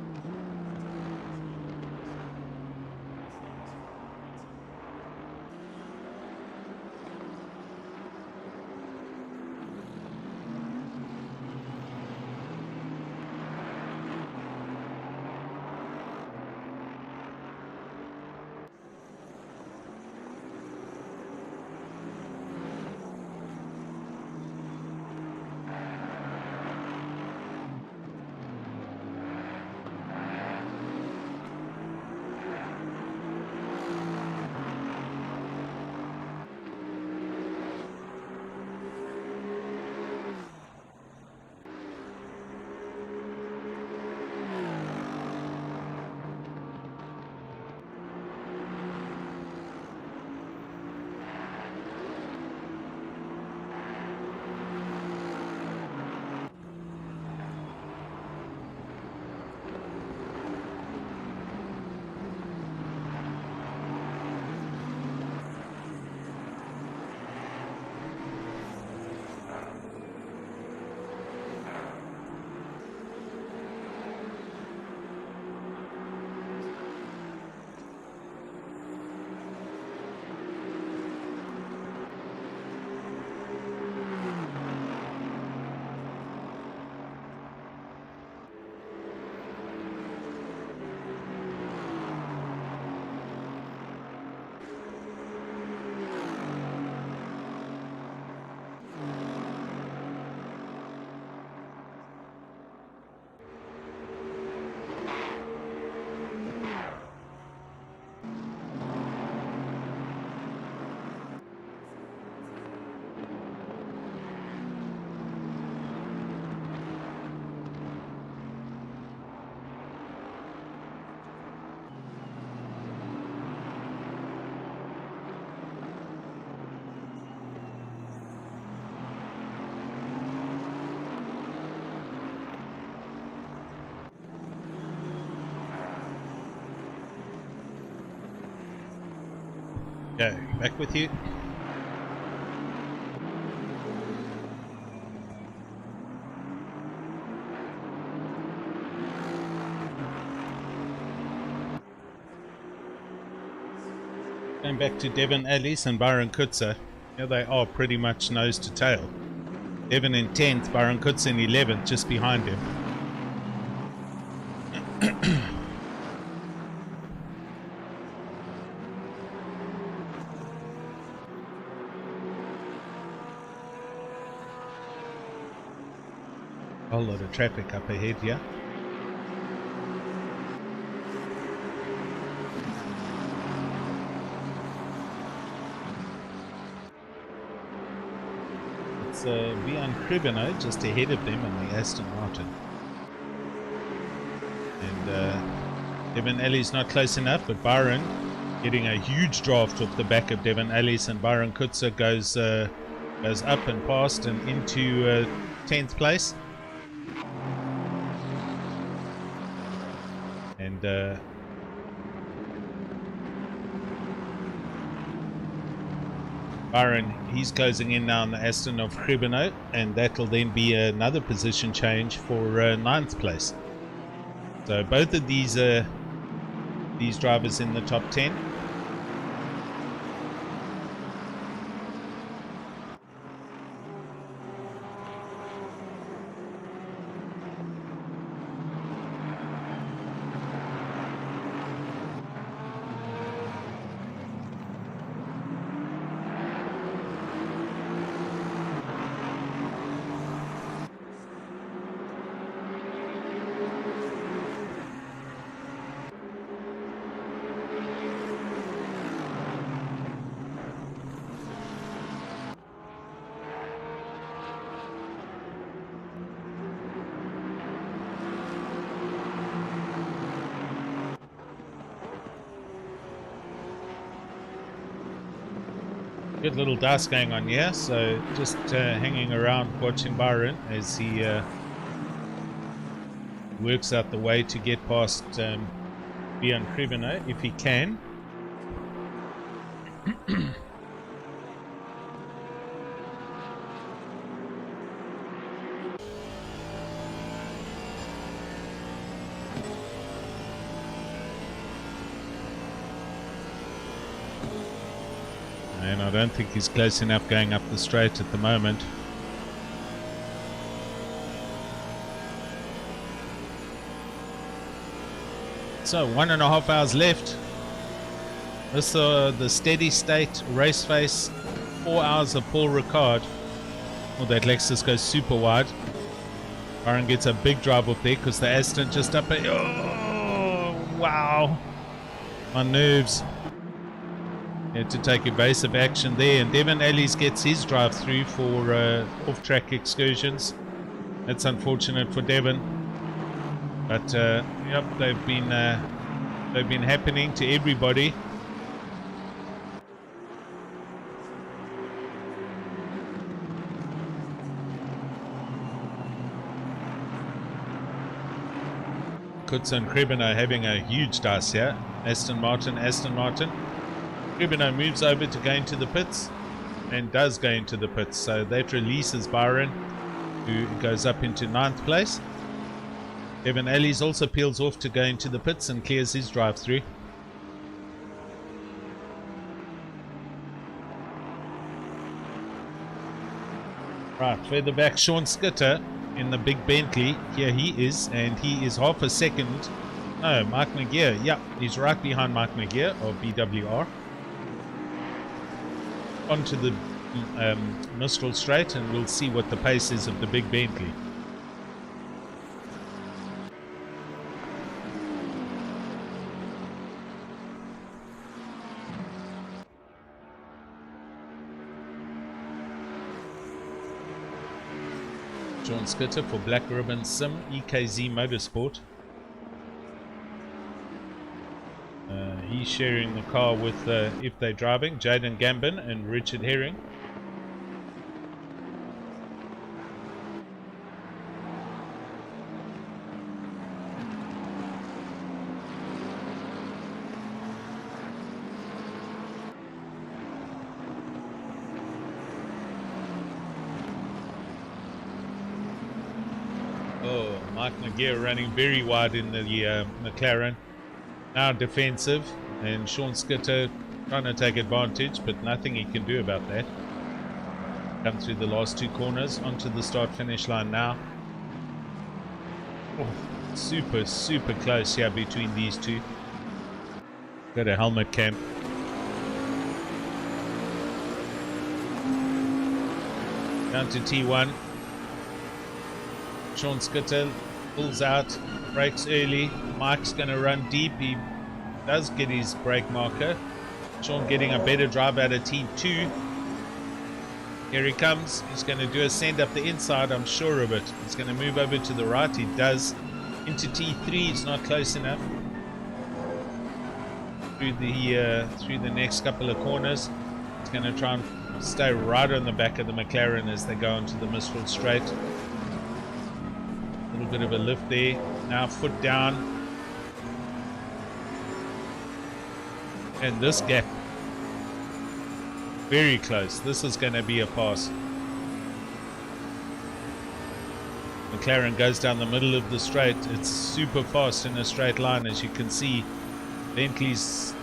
Okay, back with you. Going back to Devon Ellis and Byron Kutzer. Here they are pretty much nose to tail. Devon in 10th, Byron Kutzer in 11th, just behind him. A whole lot of traffic up ahead here. It's Bjorn Kribbenau just ahead of them in the Aston Martin. And Devon Ellis not close enough, but Byron getting a huge draft off the back of Devon Ellis, and Byron Kutzer goes up and past and into 10th place. And Byron, he's closing in now on the Aston of Kribbenau, and that'll then be another position change for 9th place. So both of these drivers in the top 10. Good little dust going on here, so just hanging around watching Byron as he works out the way to get past Bjorn Kribbenau if he can. And I don't think he's close enough going up the straight at the moment. So 1.5 hours left. This is the steady state race face. 4 hours of Paul Ricard. Oh, that Lexus goes super wide. Byron gets a big drive up there because the Aston just up it. Oh, wow. My nerves. Had to take evasive action there. And Devon Ellis gets his drive through for off-track excursions. That's unfortunate for Devon. But, yep, they've been happening to everybody. Kutz and Krebino having a huge dice here. Aston Martin. Krebino moves over to go into the pits and does go into the pits. So that releases Byron, who goes up into 9th place. Evan Ellis also peels off to go into the pits and clears his drive through. Right, further back, Sean Skitter in the big Bentley. Here he is, and he is half a second. No, Mark McGear. Yeah, he's right behind Mark McGear of BWR. Onto the Mistral Straight, and we'll see what the pace is of the big Bentley. John Skitter for Black Ribbon Sim EKZ Motorsport. He's sharing the car with, if they're driving, Jaden Gambin and Richard Herring. Oh, Mike McGear running very wide in the McLaren. Now defensive, and Sean Skitter trying to take advantage, but nothing he can do about that. Come through the last 2 corners onto the start-finish line now. Oh, super close here between these two. Got a helmet cam. Down to T1. Sean Skitter pulls out, brakes early. Mike's going to run deep. He does get his brake marker. Sean getting a better drive out of T2. Here he comes. He's going to do a send up the inside, I'm sure of it. He's going to move over to the right. He does. Into T3. It's not close enough. Through the next couple of corners. He's going to try and stay right on the back of the McLaren as they go into the Mistral Straight. A little bit of a lift there. Now foot down. And this gap, very close. This is going to be a pass. McLaren goes down the middle of the straight. It's super fast in a straight line, as you can see. Bentley's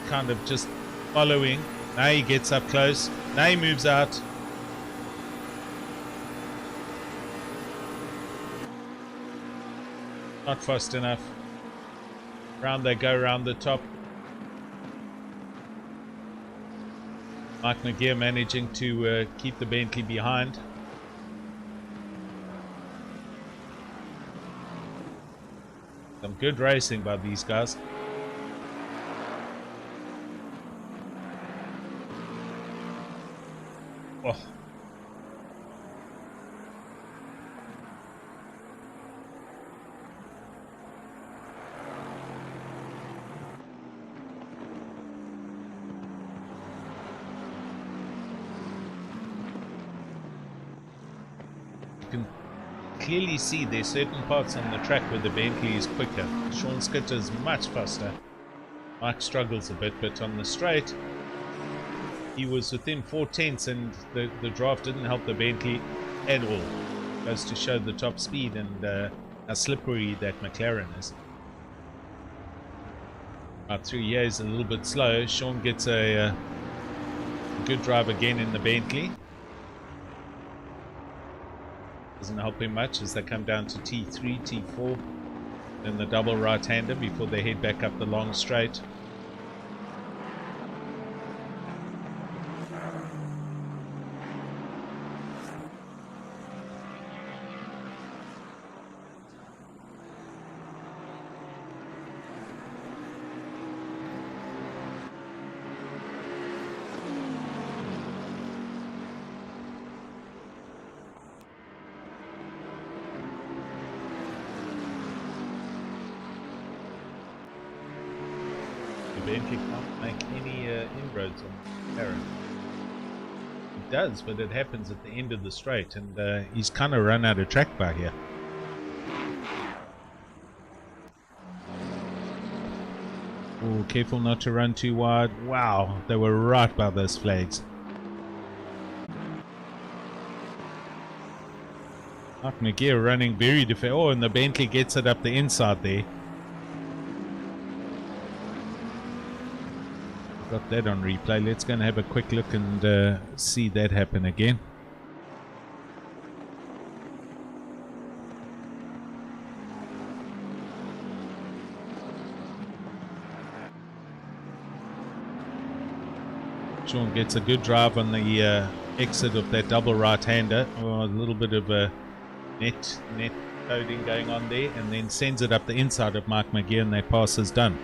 kind of just following. Now he gets up close. Now he moves out. Not fast enough. Round they go, round the top. Mike McGear managing to keep the Bentley behind. Some good racing by these guys. Oh. Clearly see there's certain parts on the track where the Bentley is quicker. Sean Skitter is much faster. Mike struggles a bit, but on the straight he was within 4/10, and the draft didn't help the Bentley at all. Goes to show the top speed and how slippery that McLaren is. Through here is a little bit slow. Sean gets a good drive again in the Bentley. Doesn't help him much as they come down to T3, T4, then the double right-hander before they head back up the long straight. Bentley can't make any inroads on Aaron. It does, but it happens at the end of the straight, and he's kind of run out of track by here. Oh, careful not to run too wide. Wow, they were right by those flags. Mark McGear running very defensive. Oh, and the Bentley gets it up the inside there. Got that on replay. Let's go and have a quick look and see that happen again. Sean gets a good drive on the exit of that double right-hander. Oh, a little bit of a net coding going on there, and then sends it up the inside of Mark McGear, and that pass is done.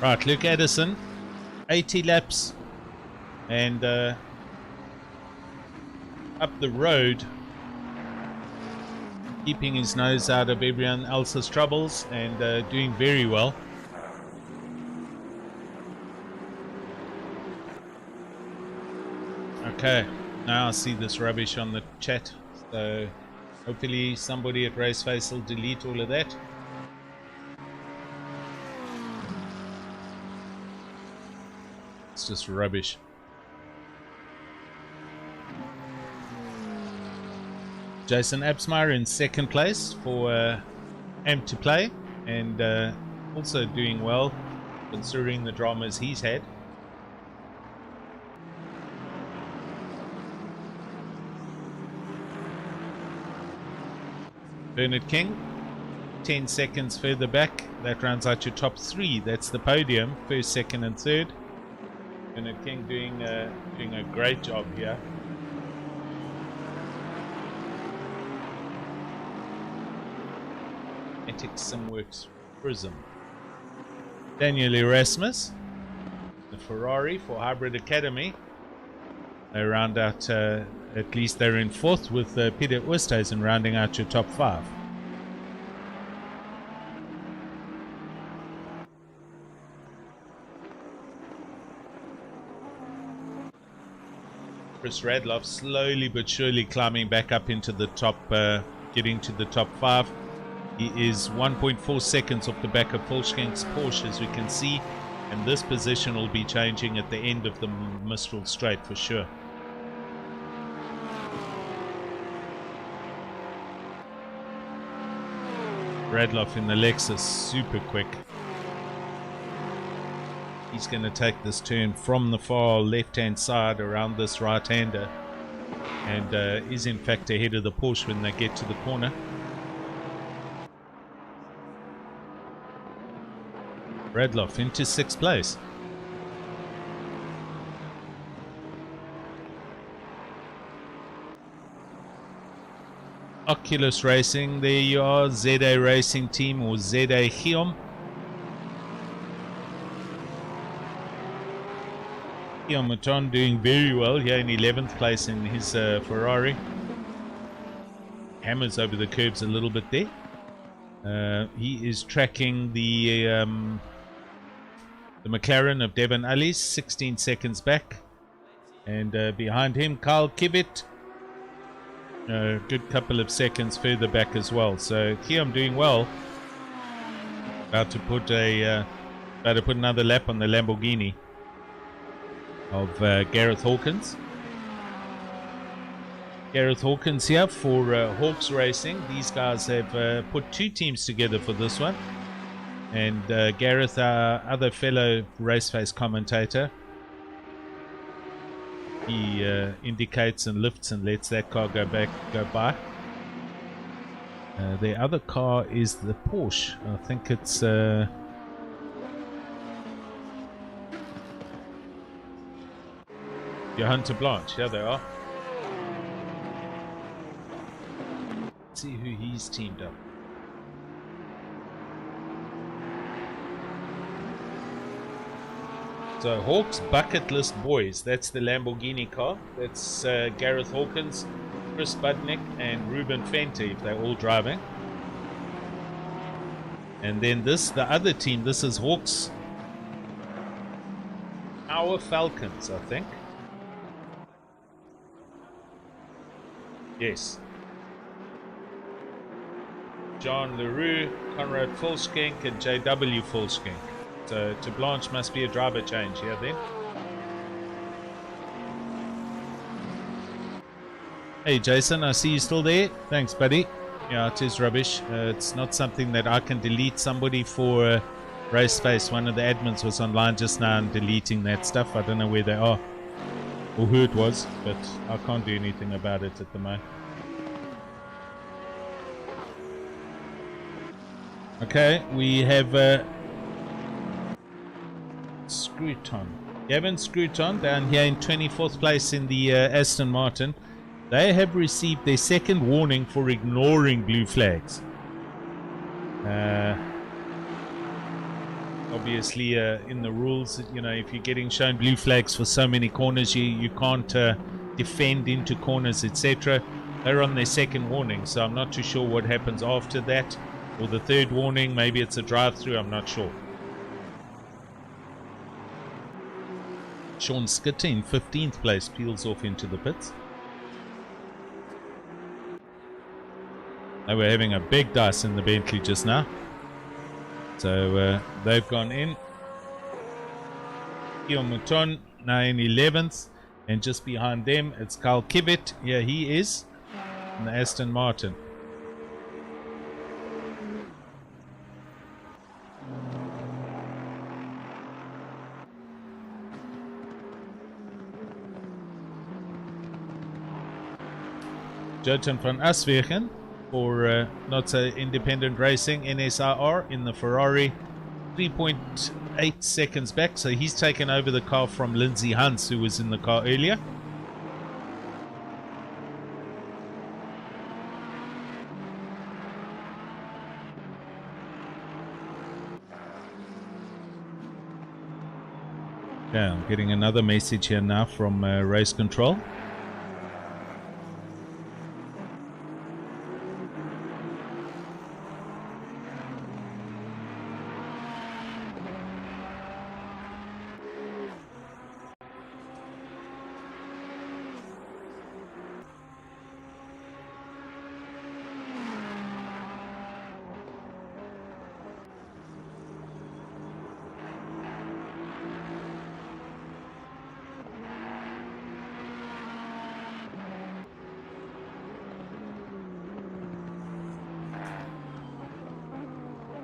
Right, Luke Addison, 80 laps, and up the road, keeping his nose out of everyone else's troubles and doing very well. Okay, now I see this rubbish on the chat, so hopefully somebody at Raceface will delete all of that. It's just rubbish. Jason Absmeyer in second place for Amp to Play, and also doing well considering the dramas he's had. Bernard King 10 seconds further back. That rounds out your top three. That's the podium, first, second and third. Bernard King doing a great job here. Ethic Simworks Prism. Daniel Erasmus, the Ferrari for Hybrid Academy. They round out, at least they're in fourth with Peter Oosthuizen rounding out your top five. Chris Radloff slowly but surely climbing back up into the top, getting to the top five. He is 1.4 seconds off the back of Volkswagen's Porsche, as we can see, and this position will be changing at the end of the Mistral Straight for sure. Radloff in the Lexus, super quick. He's going to take this turn from the far left-hand side around this right-hander, and is in fact ahead of the Porsche when they get to the corner. Radloff into sixth place. Oculus Racing, there you are, ZA Racing Team or ZA Chiom. Guillaume Mouton doing very well here in 11th place in his Ferrari. Hammers over the curbs a little bit there. He is tracking the McLaren of Devon Ellis, 16 seconds back. And behind him, Carl Kibbett, a good couple of seconds further back as well. So Guillaume doing well. About to put another lap on the Lamborghini of Gareth Hawkins. Gareth Hawkins here for Hawks Racing. These guys have put 2 teams together for this one. And Gareth, our other fellow Raceface commentator, he indicates and lifts and lets that car go by. The other car is the Porsche. I think it's Hunter Blanche. Here they are. Let's see who he's teamed up. So Hawks Bucket List Boys. That's the Lamborghini car. That's Gareth Hawkins, Chris Budnick, and Ruben Fenty, if they're all driving. And then the other team, this is Hawks Our Falcons, I think. Yes. John LaRue, Conrad Fulskink, and JW Fulskink. So to Blanche must be a driver change here then. Hey Jason, I see you still there. Thanks, buddy. Yeah, it is rubbish. It's not something that I can delete. Somebody for Raceface, one of the admins, was online just now and deleting that stuff. I don't know where they are or who it was, but I can't do anything about it at the moment. Okay, we have Scruton. Gavin Scruton down here in 24th place in the Aston Martin. They have received their second warning for ignoring blue flags. Obviously, in the rules, you know, if you're getting shown blue flags for so many corners, you can't defend into corners, etc. They're on their second warning, so I'm not too sure what happens after that. Or the third warning, maybe it's a drive-through, I'm not sure. Sean Skitter in 15th place peels off into the pits. They were having a big dice in the Bentley just now. So they've gone in. Guillaume Mouton now in 11th. And just behind them, it's Carl Kibbett. Yeah, he is. In the Aston Martin. Joten van Aswegen for Not So Independent Racing, NSRR, in the Ferrari, 3.8 seconds back. So he's taken over the car from Lindsay Hunts, who was in the car earlier. Yeah, I'm getting another message here now from Race Control.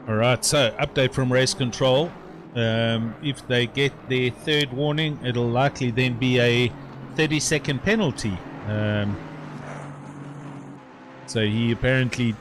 Alright, so update from Race Control. If they get their third warning, it'll likely then be a 30-second penalty. So he apparently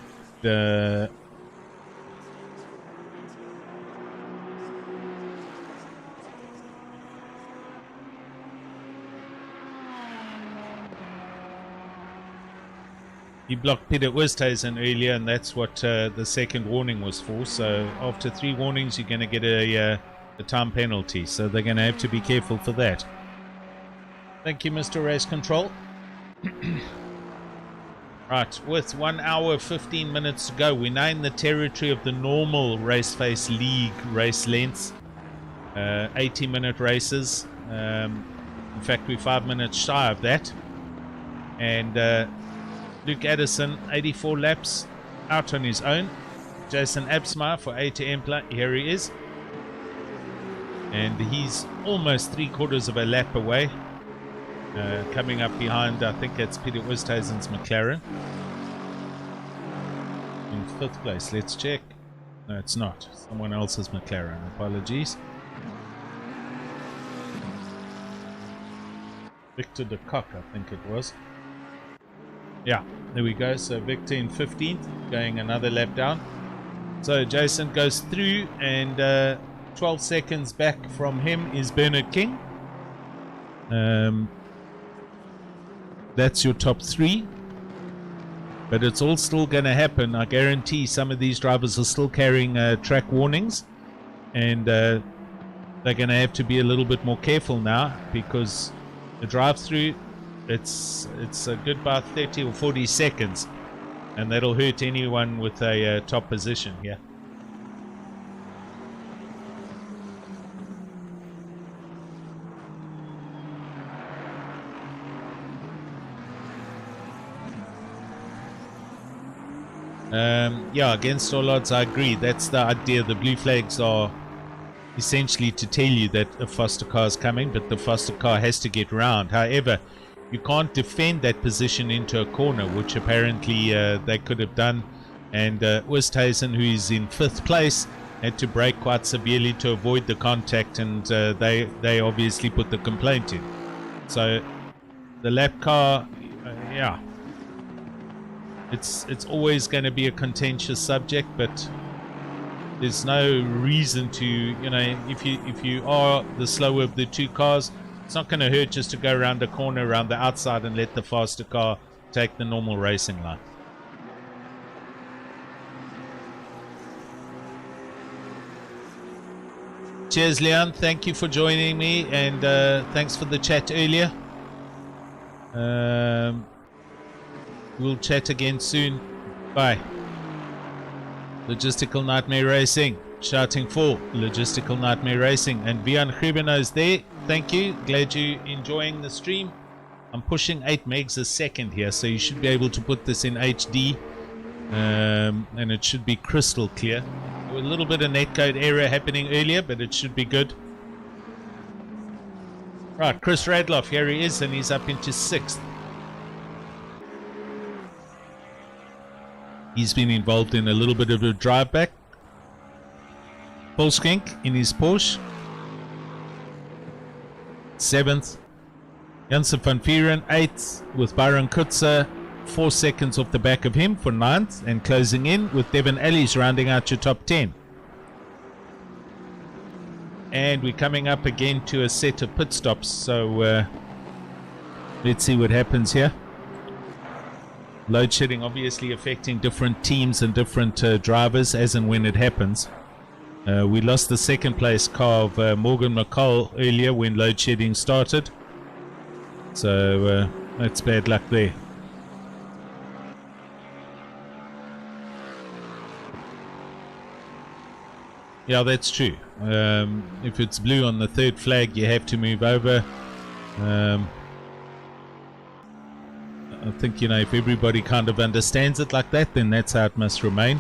he blocked Peter Oosthuizen earlier, and that's what the second warning was for. So after 3 warnings, you're going to get a time penalty. So they're going to have to be careful for that. Thank you, Mr. Race Control. Right, with 1 hour 15 minutes to go, we're now in the territory of the normal Raceface League race lengths. 80-minute races. In fact, we're 5 minutes shy of that. And Luke Addison, 84 laps, out on his own. Jason Absmar for A to Empla, here he is. And he's almost 3/4 of a lap away. Coming up behind, I think it's Peter Westhuizen's McLaren. In 5th place, let's check. No, it's not. Someone else's McLaren. Apologies. Victor de Kock, I think it was. Yeah, there we go. So Victor in 15th, going another lap down. So Jason goes through, and 12 seconds back from him is Bernard King. That's your top 3. But it's all still going to happen. I guarantee some of these drivers are still carrying track warnings. And they're going to have to be a little bit more careful now, because the drive-through, it's a good about 30 or 40 seconds. And that'll hurt anyone with a top position here. Yeah, against all odds, I agree. That's the idea. The blue flags are essentially to tell you that a faster car is coming, but the faster car has to get round. However, you can't defend that position into a corner, which apparently they could have done. And Westhuizen, who is in 5th place, had to brake quite severely to avoid the contact, and they obviously put the complaint in. So the lap car, yeah. It's always going to be a contentious subject, but there's no reason to, you know, if you are the slower of the 2 cars, it's not going to hurt just to go around the corner around the outside and let the faster car take the normal racing line. Cheers, Leon. Thank you for joining me, and thanks for the chat earlier. We'll chat again soon. Bye. Logistical Nightmare Racing. Shouting for Logistical Nightmare Racing. And Vian Grubeno's there. Thank you. Glad you're enjoying the stream. I'm pushing 8 megs a second here, so you should be able to put this in HD. And it should be crystal clear. There was a little bit of netcode error happening earlier, but it should be good. Right, Chris Radloff, here he is, and he's up into 6th. He's been involved in a little bit of a drive back. Paul Skink in his Porsche. 7th. Janssen van Vieren, 8th, with Byron Kutzer 4 seconds off the back of him for 9th, and closing in with Devin Ellis rounding out your top 10. And we're coming up again to a set of pit stops, so let's see what happens here. Load shedding obviously affecting different teams and different drivers as and when it happens. We lost the 2nd place car of Morgan McCall earlier when load shedding started. So that's bad luck there. Yeah, that's true. If it's blue on the 3rd flag, you have to move over. I think, you know, if everybody kind of understands it like that, then that's how it must remain.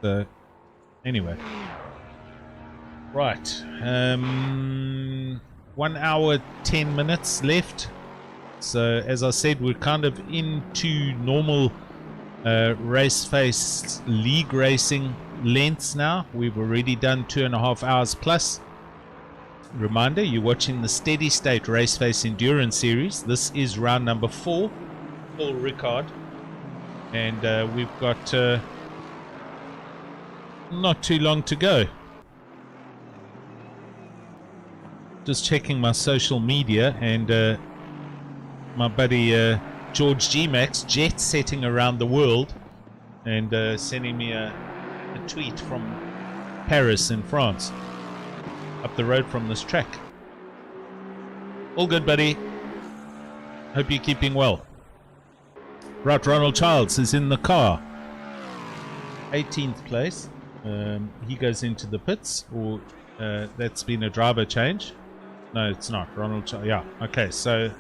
So, anyway. Right. 1 hour, 10 minutes left. So, as I said, we're kind of into normal Raceface League racing lengths now. We've already done 2.5 hours plus. Reminder, you're watching the Steady State Raceface Endurance Series. This is round number 4 for Ricard. And we've got not too long to go. Just checking my social media, and my buddy George G-Max jet setting around the world, and sending me a tweet from Paris in France, up the road from this track. All good, buddy. Hope you're keeping well. Right, Ronald Childs is in the car. 18th place. He goes into the pits, or that's been a driver change. No, it's not. Ronald Childs. Yeah, okay, so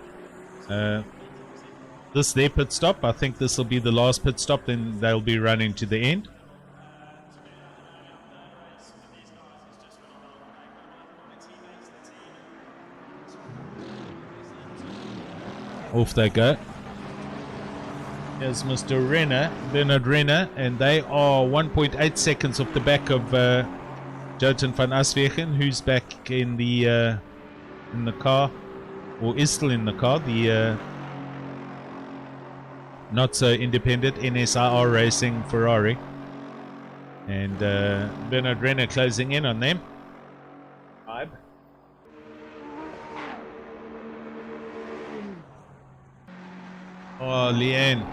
this their pit stop. I think this will be the last pit stop, then they'll be running to the end. Off they go. Here's Mr. Renner, Bernard Renner, and they are 1.8 seconds off the back of Joten van Aswegen, who's back in the car, or is still in the car. The not so independent NSR Racing Ferrari, and Bernard Renner closing in on them. Oh, Leanne.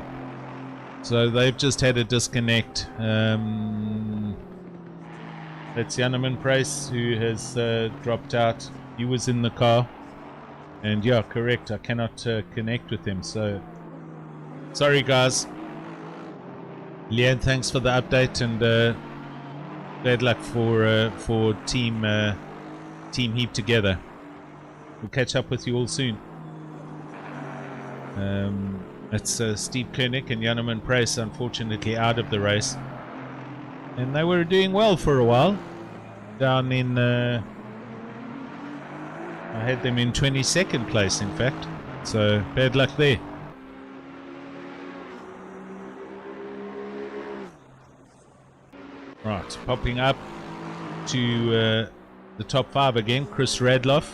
So they've just had a disconnect. That's Janneman Price, who has dropped out. He was in the car. And yeah, correct. I cannot connect with him. So, sorry guys. Leanne, thanks for the update, and bad luck for Team Heap Together. We'll catch up with you all soon. It's Steve Koenig and Janneman Price, unfortunately out of the race, and they were doing well for a while. Down in, I had them in 22nd place, in fact. So bad luck there. Right, popping up to the top 5 again. Chris Radloff.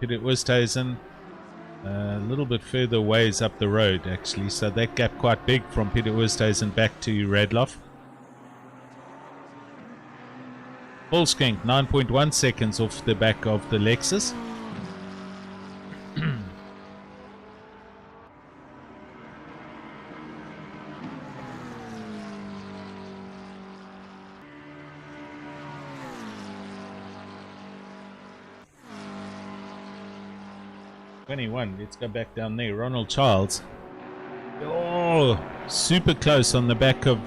Peter Oosthuizen, a little bit further ways up the road actually, so that gap quite big from Peter Oosthuizen back to Radloff. Volkskenk 9.1 seconds off the back of the Lexus. Let's go back down there. Ronald Childs. Oh, super close on the back of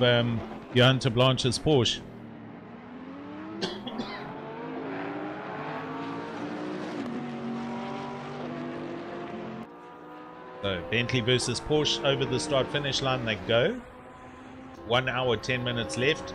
Johan de Blanche's Porsche. So Bentley versus Porsche over the start finish line they go. 1 hour 10 minutes left.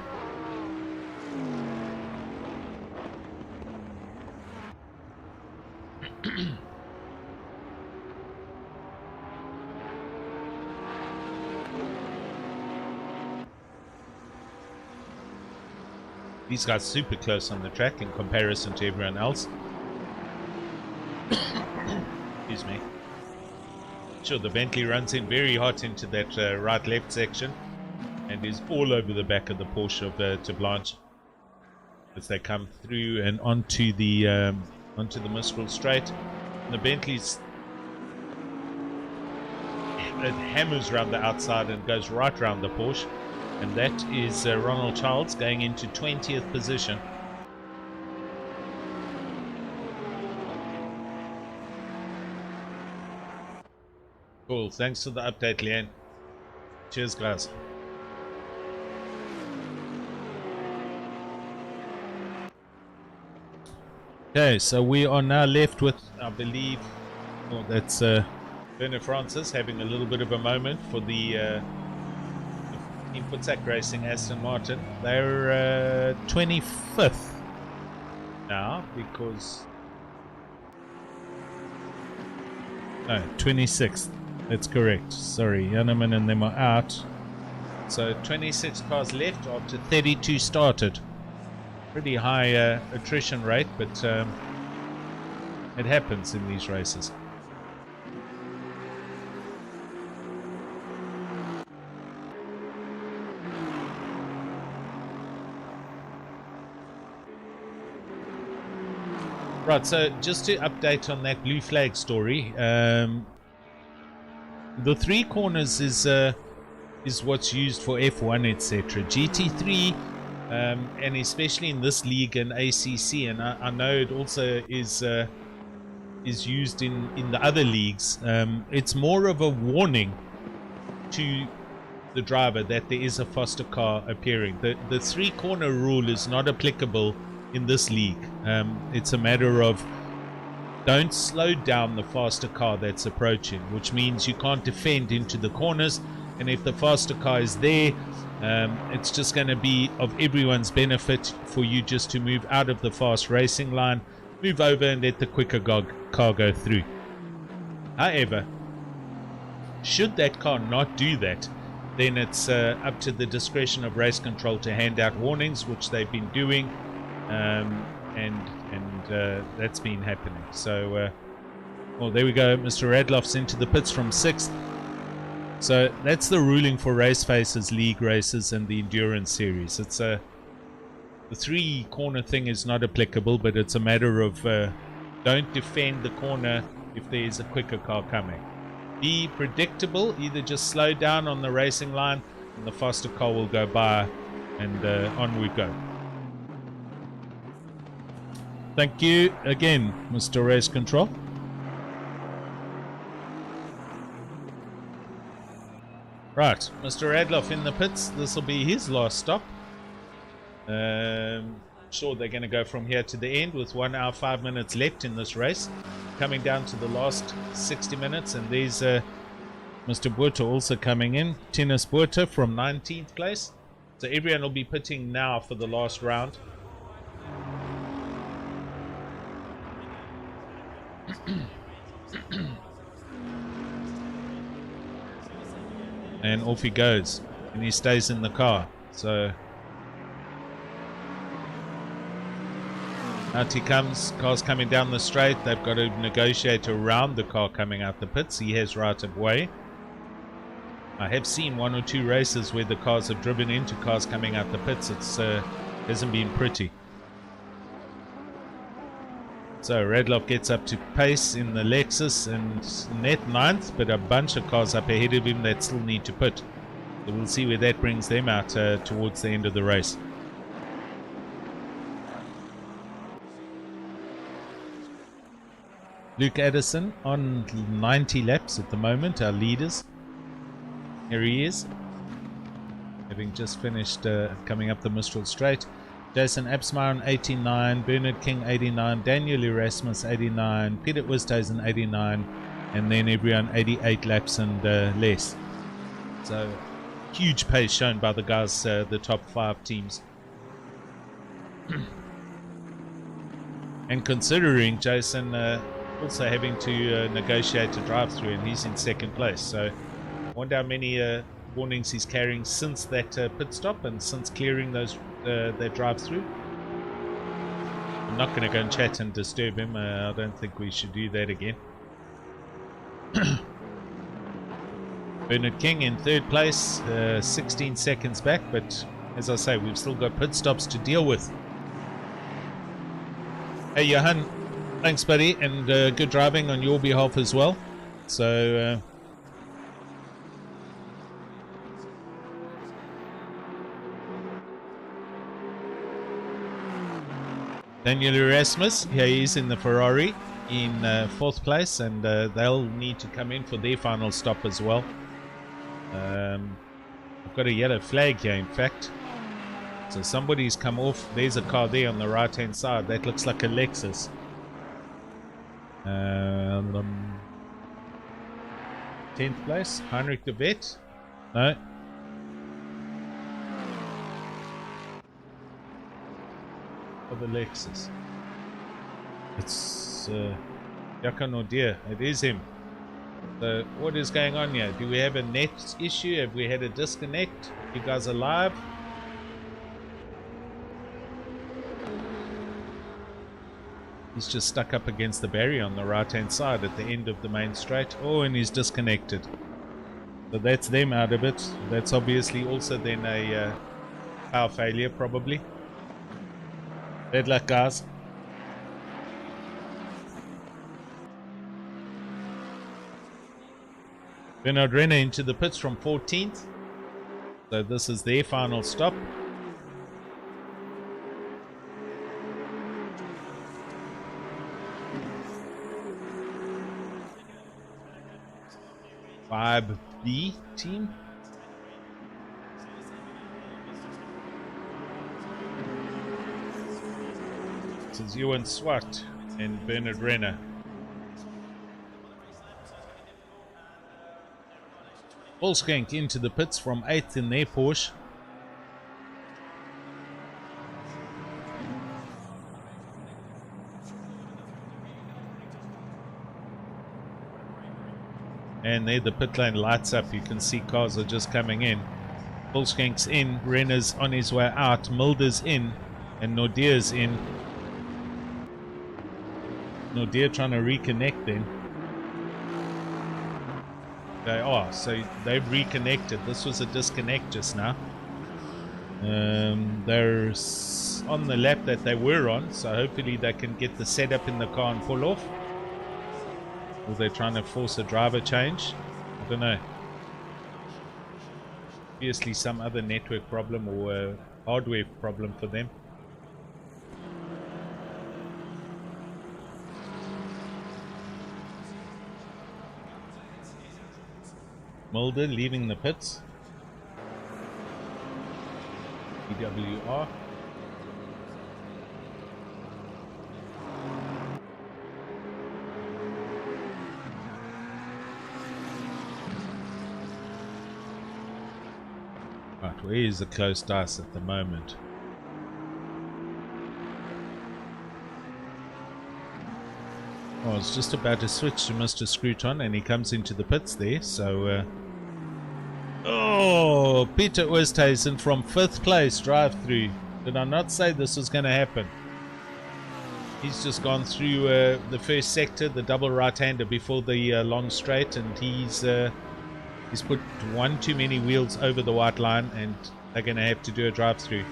These guys super close on the track in comparison to everyone else. Excuse me. Sure, the Bentley runs in very hot into that right-left section and is all over the back of the Porsche of de Blanche as they come through and onto the Mistral Straight. And the Bentley's it hammers around the outside and goes right around the Porsche. And that is Ronald Childs going into 20th position. Cool. Thanks for the update, Leanne. Cheers, guys. Okay, so we are now left with, I believe, oh, that's Werner Francis having a little bit of a moment for the Team Futsac Racing Aston Martin. They're 25th now because no, 26th. That's correct. Sorry, Janneman and them are out. So 26 cars left after 32 started. Pretty high attrition rate, but it happens in these races. Right, so just to update on that blue flag story, the three corners is is what's used for F1, etc. GT3, and especially in this league and ACC, and I know it also is used in the other leagues. It's more of a warning to the driver that there is a faster car appearing. The 3-corner rule is not applicable in this league. It's a matter of don't slow down the faster car that's approaching, which means you can't defend into the corners, and if the faster car is there, it's just going to be of everyone's benefit for you just to move out of the fast racing line, move over and let the quicker car go through. However, should that car not do that, then it's up to the discretion of race control to hand out warnings, which they've been doing, and that's been happening. So, well, there we go. Mr. Radloff's into the pits from 6th. So that's the ruling for Raceface's league races and the endurance series. It's the 3-corner thing is not applicable, but it's a matter of don't defend the corner if there is a quicker car coming. Be predictable, either just slow down on the racing line and the faster car will go by, and on we go. Thank you again, Mr. Race Control. Right, Mr. Radloff in the pits. This will be his last stop. Sure, they're going to go from here to the end with 1 hour 5 minutes left in this race. Coming down to the last 60 minutes, and there's Mr. Buerta also coming in. Tennis Buerta from 19th place. So everyone will be pitting now for the last round. And off he goes, and he stays in the car. So out he comes. Car's coming down the straight. They've got to negotiate around the car coming out the pits. He has right of way. I have seen 1 or 2 races where the cars have driven into cars coming out the pits. It's hasn't been pretty. So Radloff gets up to pace in the Lexus and net 9th, but a bunch of cars up ahead of him that still need to pit. So we'll see where that brings them out towards the end of the race. Luke Addison on 90 laps at the moment, our leaders. Here he is, having just finished coming up the Mistral Straight. Jason Absmeyer on 89, Bernard King 89, Daniel Erasmus 89, Peter Wisthuizen 89, and then everyone 88 laps and less. So huge pace shown by the guys, the top 5 teams. And considering Jason also having to negotiate a drive-through, and he's in 2nd place, so I wonder how many warnings he's carrying since that pit stop and since clearing those that drive-through. I'm not going to go and chat and disturb him. I don't think we should do that again. Bernard King in 3rd place, 16 seconds back, but as I say, we've still got pit stops to deal with. Hey Johan, thanks buddy, and good driving on your behalf as well. So Daniel Erasmus, here he is in the Ferrari in 4th place, and they'll need to come in for their final stop as well. I've got a yellow flag here, in fact. So somebody's come off. There's a car there on the right hand side. That looks like a Lexus. 10th place, Heinrich de Vet. No. Of the Lexus. It's Yakan Odir. It is him. So what is going on here? Do we have a net issue? Have we had a disconnect? You guys alive? He's just stuck up against the barrier on the right hand side at the end of the main straight. Oh, and he's disconnected. So that's them out of it. That's obviously also then a power failure probably. Bad luck, guys. Bernard Renner into the pits from 14th. So this is their final stop. B team. This is Ewan Swart and Bernard Renner. Wolfskank into the pits from 8th in their Porsche. And there the pit lane lights up. You can see cars are just coming in. Wolfskank's in, Renner's on his way out, Mulder's in, and Nordier's in. Nordier trying to reconnect then. They are, so they've reconnected. This was a disconnect just now. They're on the lap that they were on, so hopefully they can get the setup in the car and pull off. Or they're trying to force a driver change. I don't know. Obviously some other network problem or hardware problem for them. Mulder leaving the pits. EWR. Right, where is the close dice at the moment? I was just about to switch to Mr. Scruton and he comes into the pits there, so oh, Peter Oosthuizen from 5th place drive through. Did I not say this was going to happen? He's just gone through the first sector, the double right-hander before the long straight, and he's put one too many wheels over the white line and they're going to have to do a drive through.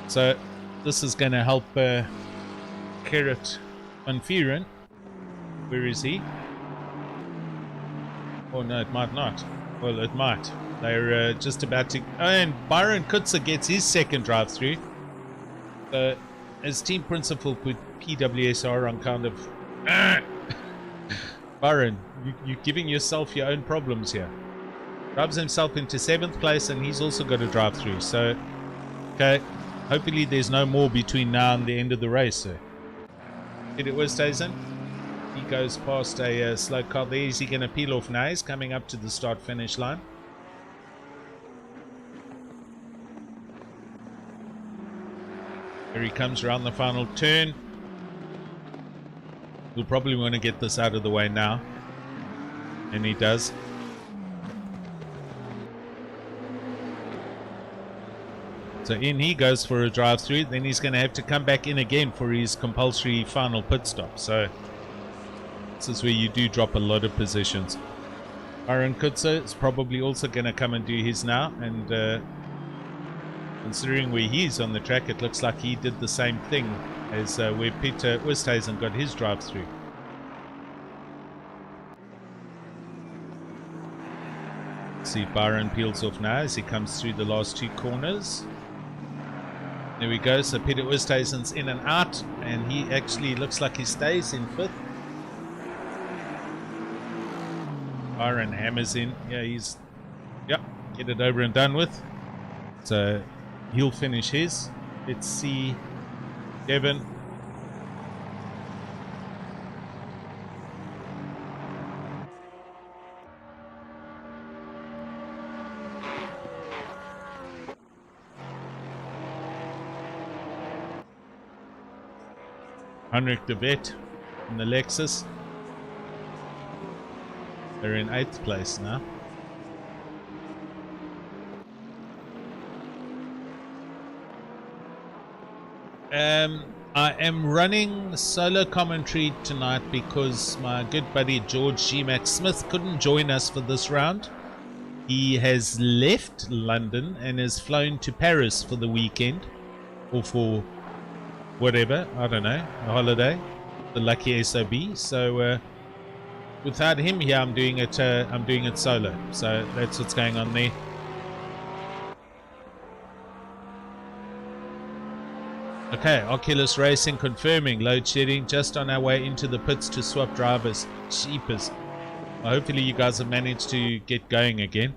So this is going to help Gerrit Van Vieren. Where is he? Oh no, it might not. Well, it might. They're just about to... Oh, and Byron Kutzer gets his second drive through. As team principal put PWSR on kind of... Byron, you're giving yourself your own problems here. Drives himself into 7th place and he's also got a drive through. So, okay, hopefully there's no more between now and the end of the race. So, Peter Oosthuizen, he goes past a slow car there. Is he going to peel off now? He's coming up to the start-finish line. Here he comes around the final turn. We'll probably want to get this out of the way now. And he does. So in he goes for a drive through. Then he's going to have to come back in again for his compulsory final pit stop. So this is where you do drop a lot of positions. Byron Kutzer is probably also going to come and do his now. And considering where he is on the track, it looks like he did the same thing as where Peter Oosthuizen got his drive through. See if Byron peels off now as he comes through the last two corners. There we go. So Peter Oosthuizen's in and out, and he actually looks like he stays in 5th. Byron hammers in. Yeah, get it over and done with. So he'll finish his. Let's see Devon. Henrik de Vet in the Lexus. They're in 8th place now. I am running solo commentary tonight because my good buddy George G. Mac Smith couldn't join us for this round. He has left London and has flown to Paris for the weekend, or for whatever, I don't know, a holiday, the lucky SOB. So without him here, I'm doing it solo. So that's what's going on there. Okay, Oculus Racing confirming load shedding, just on our way into the pits to swap drivers. Sheepers. Well, hopefully you guys have managed to get going again.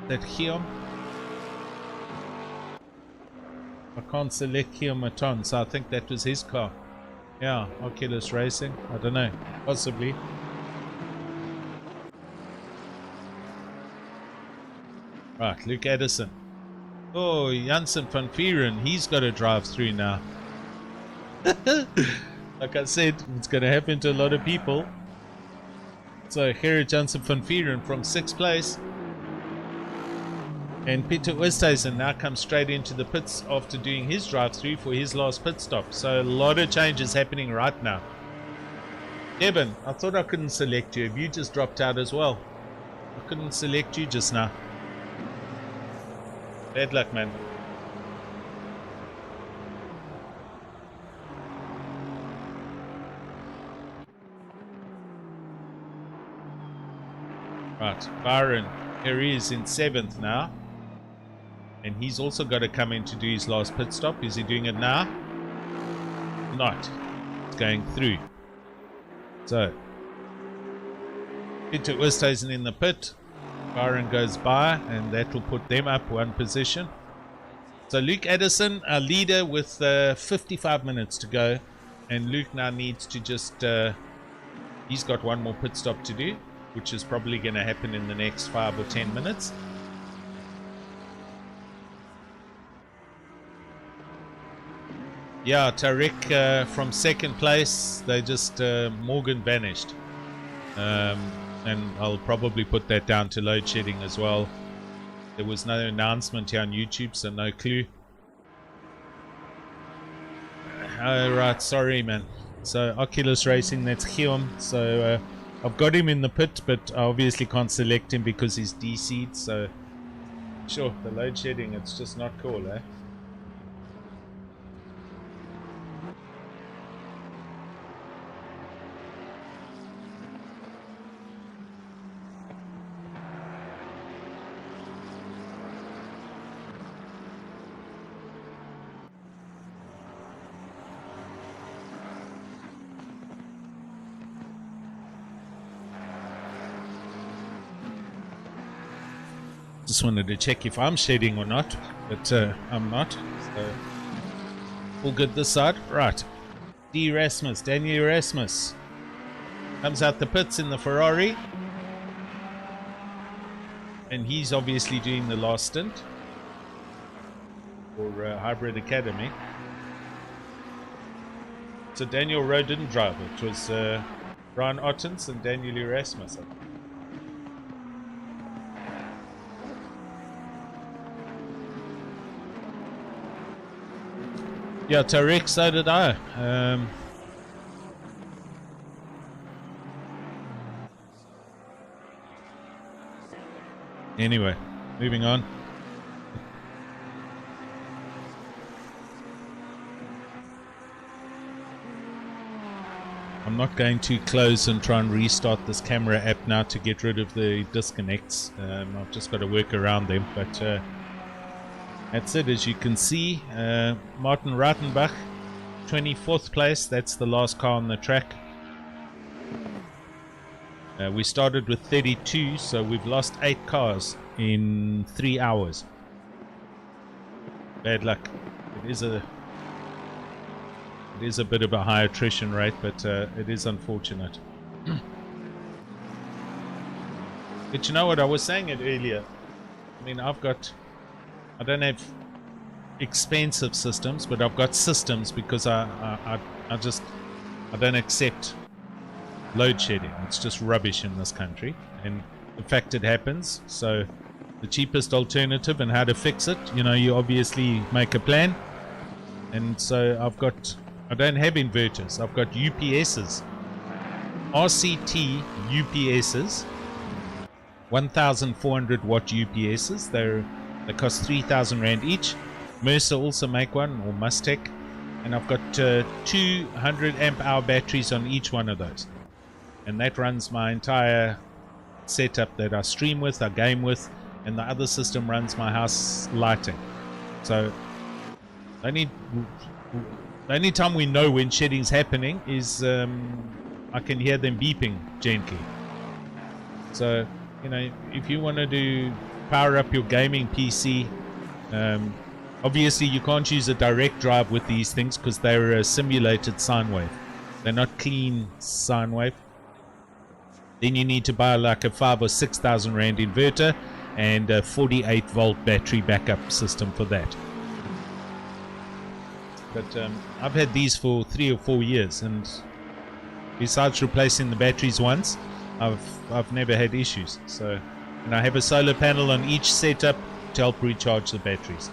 That Guillaume? I can't select Guillaume Maton, so I think that was his car. Yeah, Oculus Racing. I don't know. Possibly. Right, Luke Addison. Oh, Janssen van Vieren. He's got to drive through now. Like I said, it's going to happen to a lot of people. So, Gerrit Janssen van Vieren from 6th place. And Peter Oosthuizen now comes straight into the pits after doing his drive-through for his last pit stop. So a lot of changes happening right now. Evan, I thought I couldn't select you. Have you just dropped out as well? I couldn't select you just now. Bad luck, man. Right, Byron, here he is in 7th now. And he's also got to come in to do his last pit stop. Is he doing it now? Not. It's going through. So, Peter Oosthuizen in the pit. Byron goes by, and that will put them up one position. So Luke Addison, our leader, with 55 minutes to go. And Luke now needs to just... he's got one more pit stop to do, which is probably going to happen in the next 5 or 10 minutes. Yeah, Tariq from 2nd place, they just, Morgan vanished. And I'll probably put that down to load shedding as well. There was no announcement here on YouTube, so no clue. Right, sorry man. So Oculus Racing, that's Guillaume. So I've got him in the pit, but I obviously can't select him because he's DC'd. So sure, the load shedding, it's just not cool, eh? Just wanted to check if I'm shedding or not, but I'm not. So all good this side. Right. Daniel Erasmus comes out the pits in the Ferrari, and he's obviously doing the last stint for Hybrid Academy. So Daniel Rowe didn't drive it. It was Brian Ottens and Daniel Erasmus. Yeah, Tariq, so did I. Anyway, moving on. I'm not going to close and try and restart this camera app now to get rid of the disconnects. I've just got to work around them, but that's it. As you can see, Martin Ratenbach, 24th place. That's the last car on the track. We started with 32, so we've lost 8 cars in 3 hours. Bad luck. It is a bit of a high attrition rate, but it is unfortunate. But you know what, I was saying it earlier. I mean, I don't have expensive systems, but I've got systems because I don't accept load shedding. It's just rubbish in this country, and the fact it happens. So the cheapest alternative and how to fix it, you obviously make a plan. And so I don't have inverters. I've got UPSs, RCT UPSs, 1,400 watt UPSs. They cost 3,000 Rand each. Mercer also make one, or Mustec, and I've got 200 amp hour batteries on each one of those, and that runs my entire setup that I stream with, I game with, and the other system runs my house lighting. So the only time we know when shedding's happening is I can hear them beeping gently. So, you know, if you want to power up your gaming PC, obviously you can't use a direct drive with these things because they're a simulated sine wave. They're not clean sine wave. Then you need to buy like a 5,000 or 6,000 rand inverter and a 48 volt battery backup system for that. But I've had these for 3 or 4 years, and besides replacing the batteries once, I've never had issues. So, and I have a solar panel on each setup to help recharge the batteries.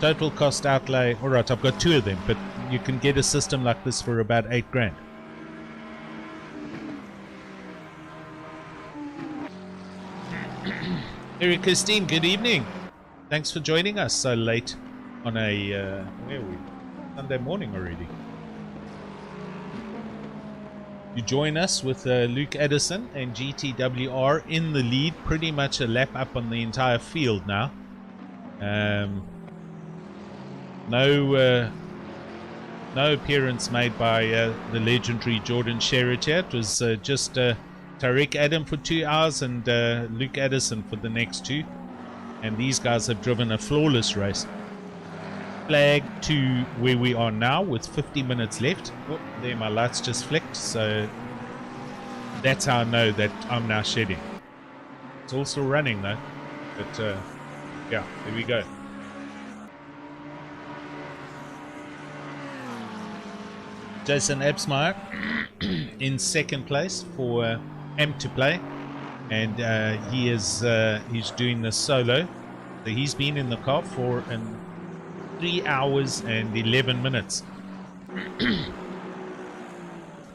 Total cost outlay, alright, I've got 2 of them, but you can get a system like this for about 8 grand. Eric Christine, good evening. Thanks for joining us so late on a where are we? Sunday morning already. You join us with Luke Edison and GTWR in the lead, pretty much a lap up on the entire field now. No appearance made by the legendary Jordan Sherritt here. It was just Tariq Adam for 2 hours and Luke Edison for the next 2. And these guys have driven a flawless race. Flag to where we are now with 50 minutes left. Oh, there my lights just flicked, so that's how I know that I'm now shedding. It's all still running though, but yeah, there we go. Jason Absmeyer in second place for M to play, and he is he's doing the solo. So he's been in the car for 3 hours and 11 minutes.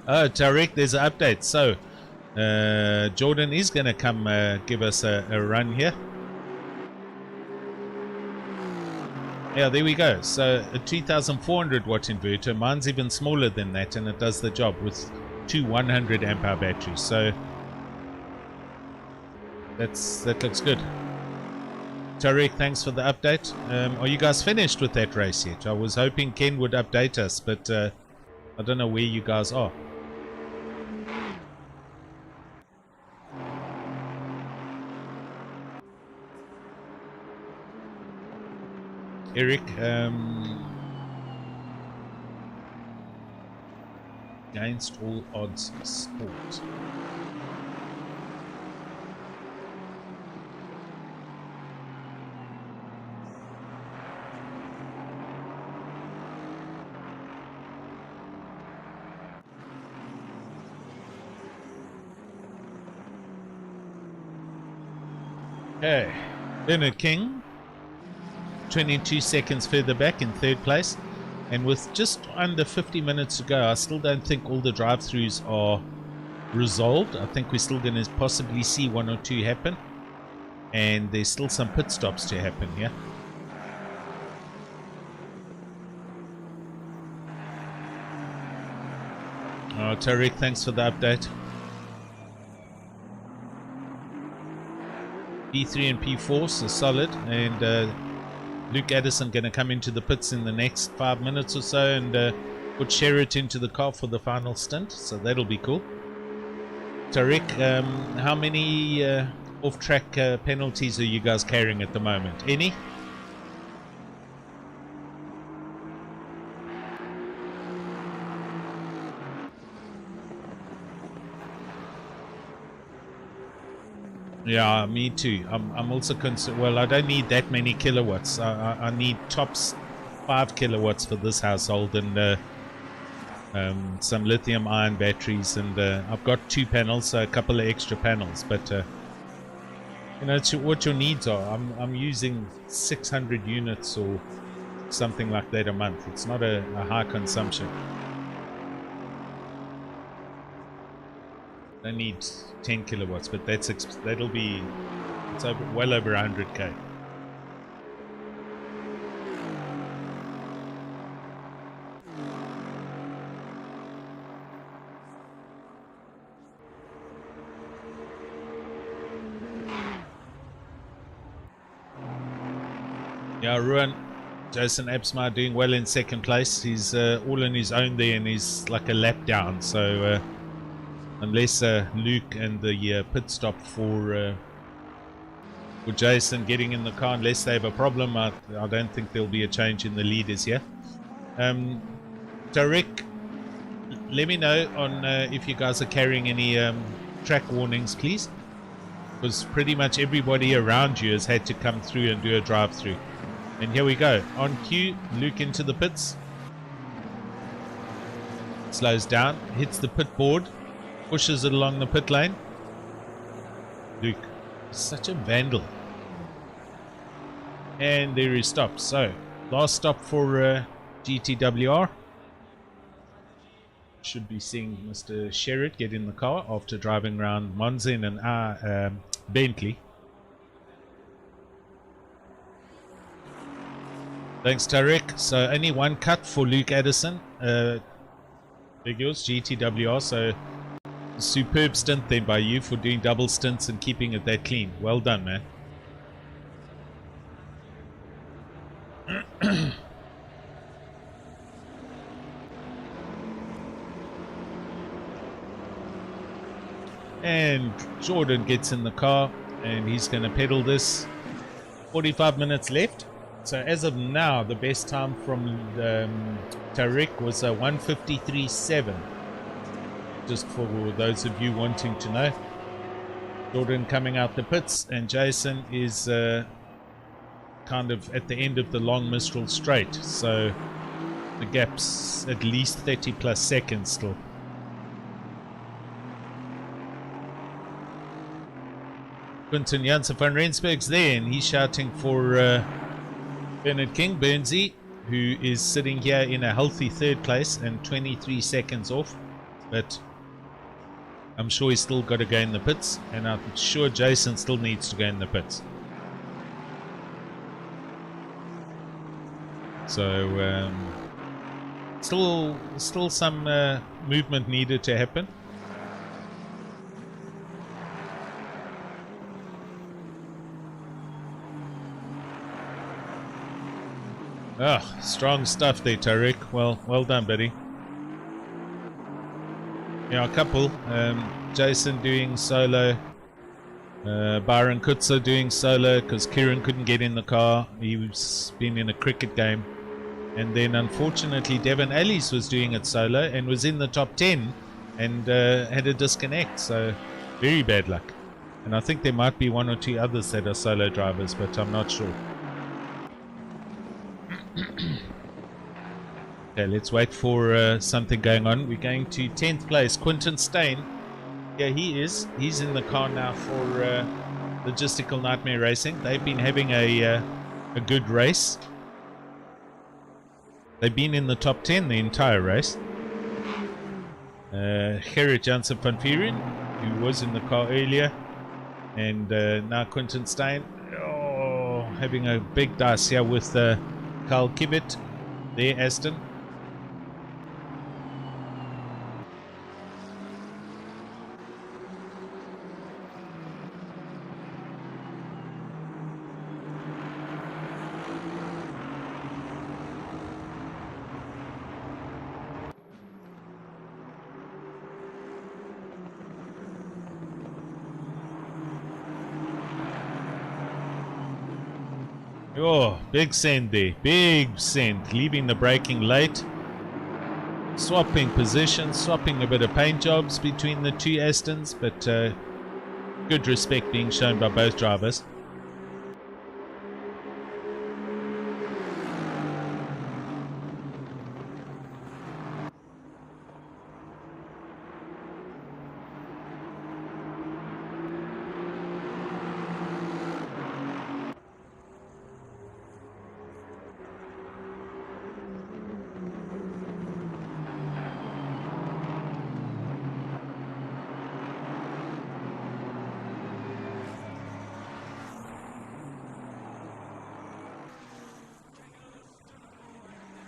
Oh, Tariq, there's an update. So Jordan is going to come give us a run here. Yeah, there we go. So a 2400 watt inverter. Mine's even smaller than that, and it does the job with 2 100 amp hour batteries. So that looks good. Tariq, thanks for the update. Are you guys finished with that race yet? I was hoping Ken would update us, but I don't know where you guys are. Eric, against all odds sport. Okay, Bernard King, 22 seconds further back in third place, and with just under 50 minutes to go, I still don't think all the drive-throughs are resolved. I think we're still going to possibly see 1 or 2 happen, and there's still some pit stops to happen here. Oh, Tariq, thanks for the update. P3 and P4 are solid, and Luke Addison going to come into the pits in the next 5 minutes or so and put Sherritt into the car for the final stint, so that'll be cool. Tariq, how many off-track penalties are you guys carrying at the moment? Any? Yeah, me too. I'm also concerned. Well, I don't need that many kilowatts. I need tops 5 kilowatts for this household, and some lithium ion batteries, and I've got 2 panels, so a couple of extra panels. But you know, it's what your needs are. I'm using 600 units or something like that a month. It's not a high consumption. I need 10 kilowatts, but that'll be, it's well over 100k. Yeah, Ruan, Jason Absmar doing well in second place. He's all on his own there, and he's like a lap down. So unless Luke and the pit stop for Jason getting in the car, unless they have a problem, I don't think there'll be a change in the leaders here. Tarek, let me know on if you guys are carrying any track warnings, please, because pretty much everybody around you has had to come through and do a drive-through. And here we go. On cue, Luke into the pits. Slows down, hits the pit board, pushes it along the pit lane. Luke, such a vandal. And there he stops. So, last stop for GTWR. Should be seeing Mr. Sherritt get in the car after driving around Monza in an Bentley. Thanks, Tarek. So only one cut for Luke Addison. Big yours, GTWR. So superb stint then by you for doing double stints and keeping it that clean. Well done, man. And Jordan gets in the car and he's going to pedal this. 45 minutes left. So as of now, the best time from Tariq was 1:53.7. Just for those of you wanting to know. Jordan coming out the pits, and Jason is kind of at the end of the long Mistral straight. So the gap's at least 30 plus seconds still. Quinton Janssen van Rensburg's there, and he's shouting for Bernard King, Burnsy, who is sitting here in a healthy third place and 23 seconds off. But I'm sure he's still got to go in the pits, and I'm sure Jason still needs to go in the pits. So still some movement needed to happen. Ah, strong stuff there, Tariq. Well done, buddy. Yeah, a couple. Jason doing solo. Byron Kutzer doing solo because Kieran couldn't get in the car. He's been in a cricket game. And then, unfortunately, Devon Ellis was doing it solo and was in the top 10 and had a disconnect. So, very bad luck. And I think there might be one or two others that are solo drivers, but I'm not sure. Okay, let's wait for something going on. We're going to 10th place. Quinton Steyn. Yeah, he is. He's in the car now for Logistical Nightmare Racing. They've been having a good race. They've been in the top 10 the entire race. Gerrit Janssen van Vuren, who was in the car earlier. And now Quinton Steyn. Oh, having a big dice here with Carl Kibbett. There, Aston. Oh, big send there. Big send. Leaving the braking late. Swapping positions. Swapping a bit of paint jobs between the two Astons. But good respect being shown by both drivers.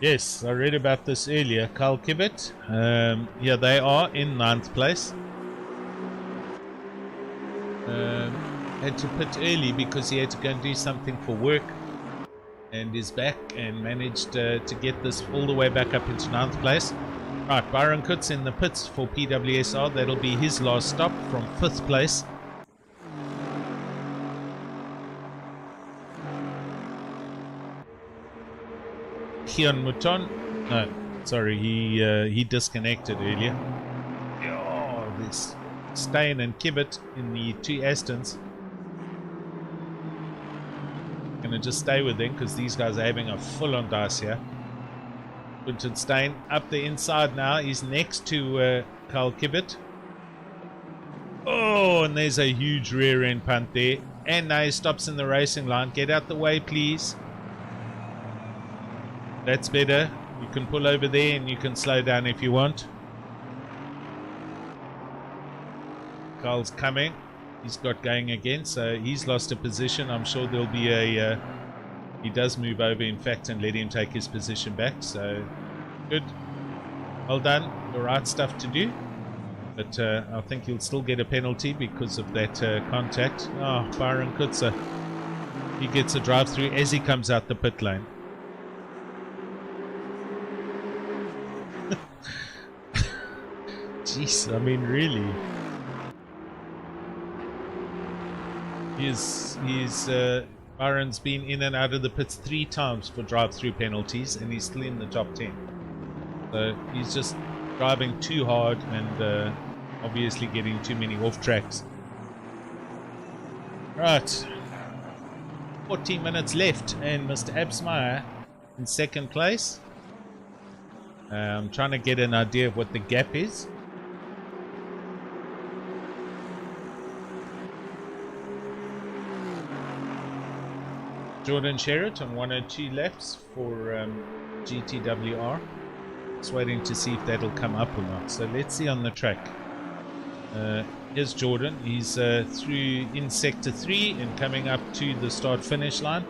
Yes, I read about this earlier. Carl Kibbett. Yeah, they are in 9th place. Had to pit early because he had to go and do something for work. and is back and managed to get this all the way back up into 9th place. Right, Byron Kutz in the pits for PWSR. That'll be his last stop from 5th place. Kian Mouton, no, sorry, he disconnected earlier. Oh, this Steyn and Kibbet in the 2 Astons. Gonna just stay with them because these guys are having a full-on dice here. Quinton Steyn up the inside now. He's next to Carl Kibbet. Oh, and there's a huge rear end punt there. And now he stops in the racing line. Get out the way, please. That's better. You can pull over there and you can slow down if you want. Carl's coming. He's got going again, so he's lost a position. I'm sure there'll be a... he does move over, in fact, and let him take his position back. So, good. Well done. The right stuff to do. But I think he'll still get a penalty because of that contact. Oh, Byron Kutzer. He gets a drive-through as he comes out the pit lane. Jeez, I mean, really. Byron's been in and out of the pits 3 times for drive-through penalties, and he's still in the top 10. So he's just driving too hard and obviously getting too many off tracks. Right, 14 minutes left, and Mr. Absmeyer in 2nd place. I'm trying to get an idea of what the gap is. Jordan Sherritt on 102 laps for GTWR. Just waiting to see if that'll come up or not. So let's see on the track. Here's Jordan. He's through in sector 3 and coming up to the start finish line.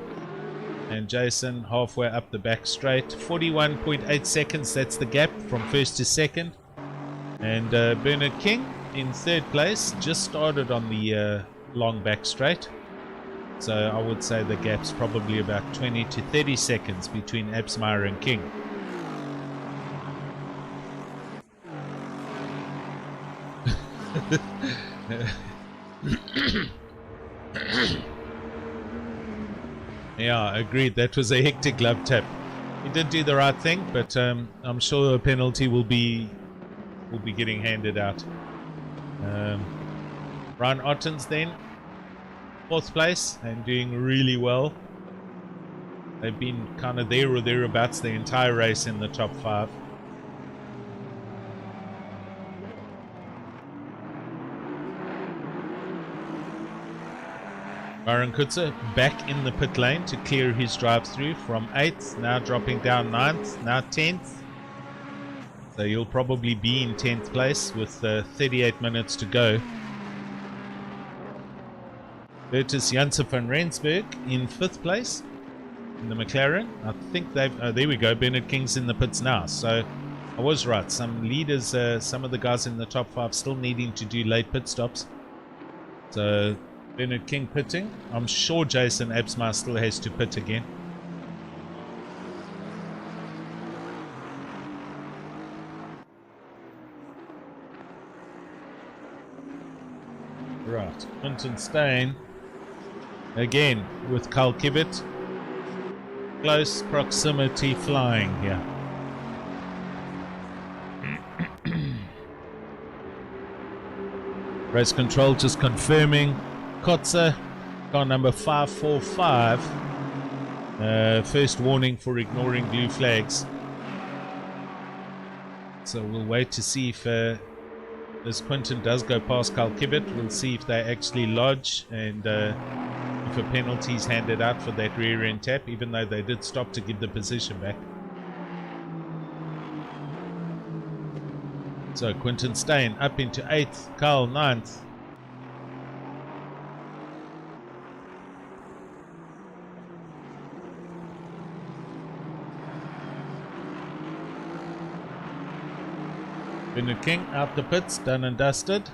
And Jason halfway up the back straight. 41.8 seconds, that's the gap from 1st to 2nd. And Bernard King in 3rd place, just started on the long back straight. So I would say the gap's probably about 20 to 30 seconds between Absmeyer and King. Yeah, agreed. That was a hectic glove tap. He did do the right thing, but I'm sure a penalty will be getting handed out. Ryan Ottens then 4th place and doing really well. They've been kind of there or thereabouts the entire race in the top 5. Byron Kutzer back in the pit lane to clear his drive-through from 8th, now dropping down 9th, now 10th. So he'll probably be in 10th place with 38 minutes to go. Bertus Janssen van Rensburg in 5th place in the McLaren. I think they've... Oh, there we go. Bernard King's in the pits now. So I was right. Some leaders, some of the guys in the top 5 still needing to do late pit stops. So Bernard King pitting. I'm sure Jason Absmeyer still has to pit again. Right. Quinton Steyn again with Carl Kibbet. Close proximity flying here. Race control just confirming Kotze, car number 545. First warning for ignoring blue flags. So we'll wait to see if this Quinton does go past Carl Kibbet. We'll see if they actually lodge and if a penalty is handed out for that rear end tap, even though they did stop to give the position back. So Quinton Steyn up into 8th, Carl 9th. Bernard King out the pits, done and dusted.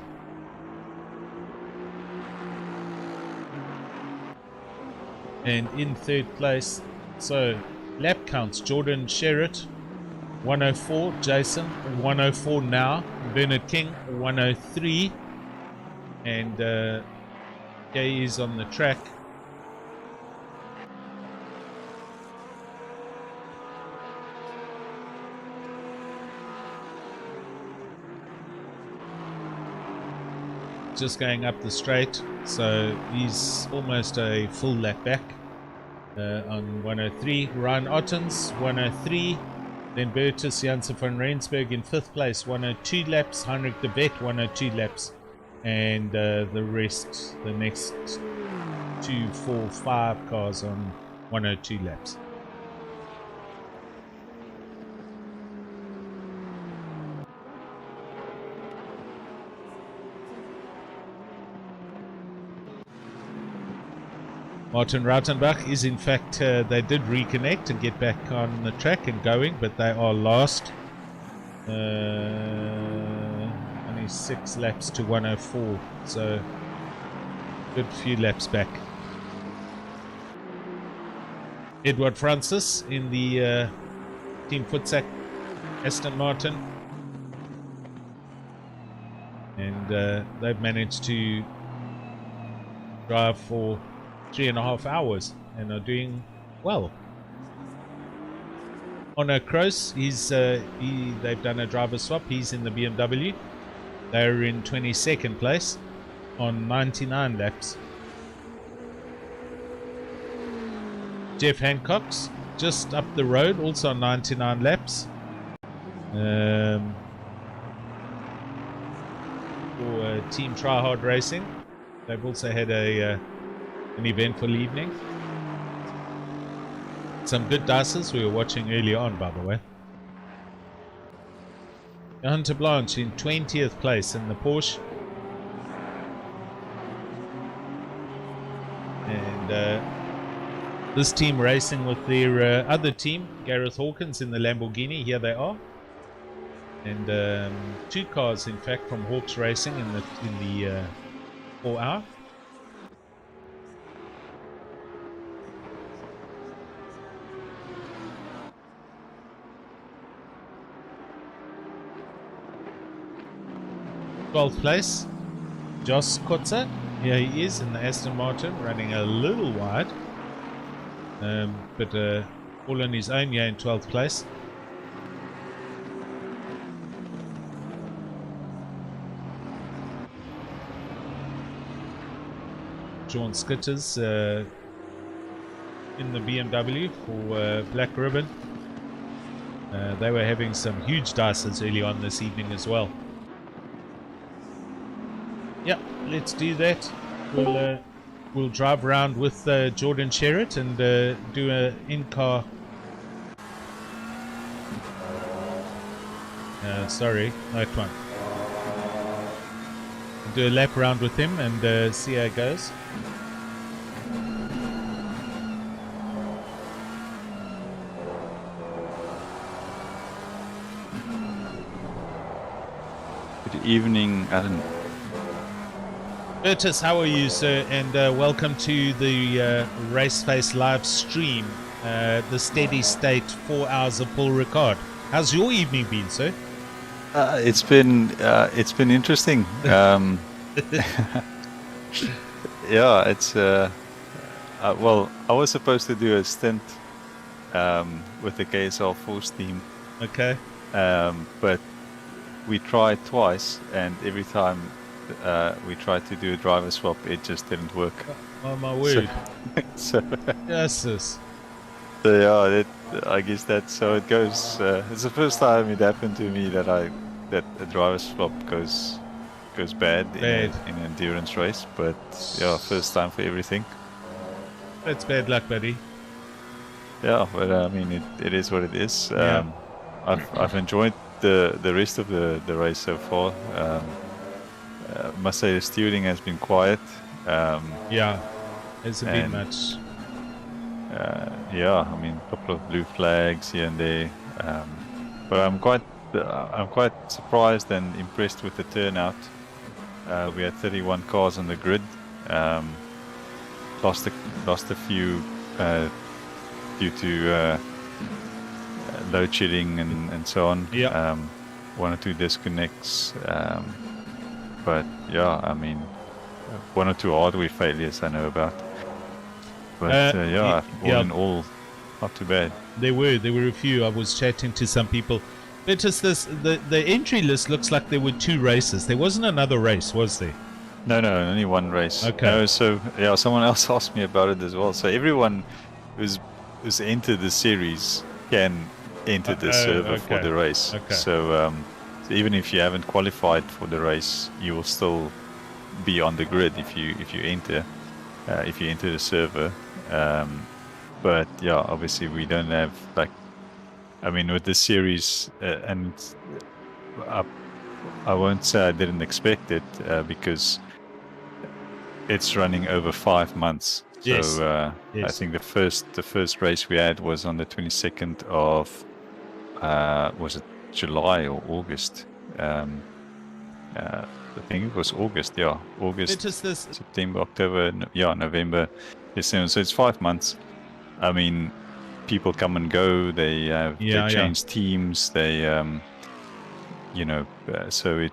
And in 3rd place, So, lap counts. Jordan Sherritt, 104. Jason, 104 now. Bernard King, 103. And Kay is on the track. Just going up the straight, so he's almost a full lap back on 103. Ryan Ottens, 103. Then Bertus Janssen van Rensburg in 5th place, 102 laps. Heinrich de Vet, 102 laps. And the rest, the next 2, 4, 5 cars on 102 laps. Martin Rautenbach is in fact, they did reconnect and get back on the track and going, but they are last. Only 6 laps to 104, so good few laps back. Edward Francis in the Team Futsack Aston Martin. And they've managed to drive for 3.5 hours and are doing well. Ono Kroos, they've done a driver swap. He's in the BMW. They're in 22nd place on 99 laps. Jeff Hancock's just up the road, also on 99 laps. For Team Tryhard Racing, they've also had an eventful evening. Some good dices we were watching earlier on, by the way. Hunter Blanche in 20th place in the Porsche. And this team racing with their other team, Gareth Hawkins in the Lamborghini. Here they are. And 2 cars, in fact, from Hawks Racing in the 4 hour. Twelfth place, Joss Kotzer. Here he is in the Aston Martin, running a little wide, but all on his own here in 12th place. John Skitters in the BMW for Black Ribbon. They were having some huge dices early on this evening as well. Yeah, let's do that. We'll drive around with Jordan Sherritt and do a in-car. Sorry, that one. Do a lap around with him and see how it goes. Good evening, Alan. Bertus, how are you, sir? And welcome to the Raceface live stream, the steady state 4 hours of Paul Ricard. How's your evening been, sir? It's been interesting. Yeah, it's well, I was supposed to do a stint with the KSL Force team. Okay. But we tried twice, and every time we tried to do a driver swap, it just didn't work. Oh my word! So yes, yes. So yeah, I guess that's how it goes. It's the first time it happened to me that a driver swap goes bad in an endurance race. But yeah, first time for everything. That's bad luck, buddy. Yeah, but I mean, it is what it is. Yeah. I've enjoyed the rest of the race so far. I must say the steering has been quiet. Yeah, hasn't been much. Yeah, I mean, a couple of blue flags here and there, but I'm quite surprised and impressed with the turnout. We had 31 cars on the grid. Lost a few due to load shedding and so on. Yeah. 1 or 2 disconnects. But yeah, I mean, 1 or 2 hardware failures I know about. But all in all, not too bad. There were a few. I was chatting to some people. But it's the entry list looks like there were 2 races. There wasn't another race, was there? No, only 1 race. Okay. No, so yeah, someone else asked me about it as well. So everyone who's entered the series can enter the server for the race. Okay. So even if you haven't qualified for the race, you will still be on the grid if you enter the server. But yeah, obviously we don't have with this series, and I won't say I didn't expect it because it's running over 5 months. Yes. So Yes. I think the first race we had was on the 22nd of was it July or August? I think it was August. Yeah, August, September, October, November, December. So it's 5 months. I mean, people come and go. They change teams. They so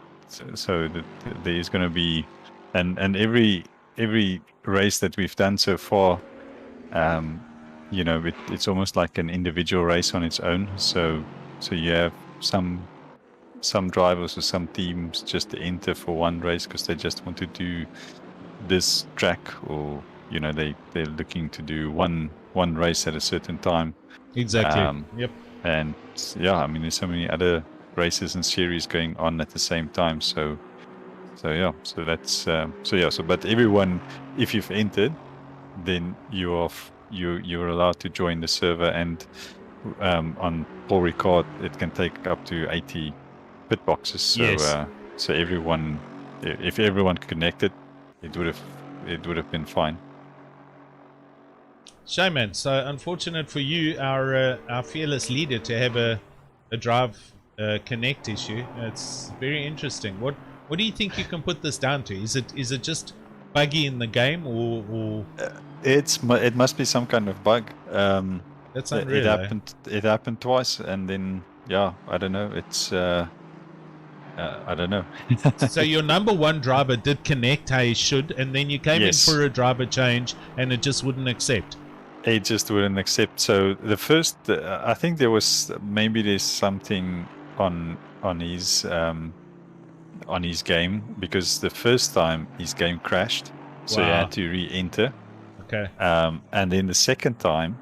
there's going to be and every race that we've done so far, it's almost like an individual race on its own. So you have some drivers or some teams just enter for one race because they just want to do this track, or they're looking to do one race at a certain time. Exactly. Yep. And yeah, I mean, there's so many other races and series going on at the same time. So but everyone, if you've entered, then you're allowed to join the server, and on Paul Ricard it can take up to 80 pit boxes. So yes. So everyone, if everyone connected, it would have been fine. Showman, so unfortunate for you, our fearless leader, to have a drive connect issue. It's very interesting. What do you think you can put this down to? Is it just buggy in the game, or it must be some kind of bug. That's unreal. It happened twice, and then I don't know. It's I don't know. So your number 1 driver did connect how he should, and then you came in for a driver change, and it just wouldn't accept. It just wouldn't accept. So the first, I think there's something on his game, because the first time his game crashed, so he had to re-enter. Okay. And then the second time,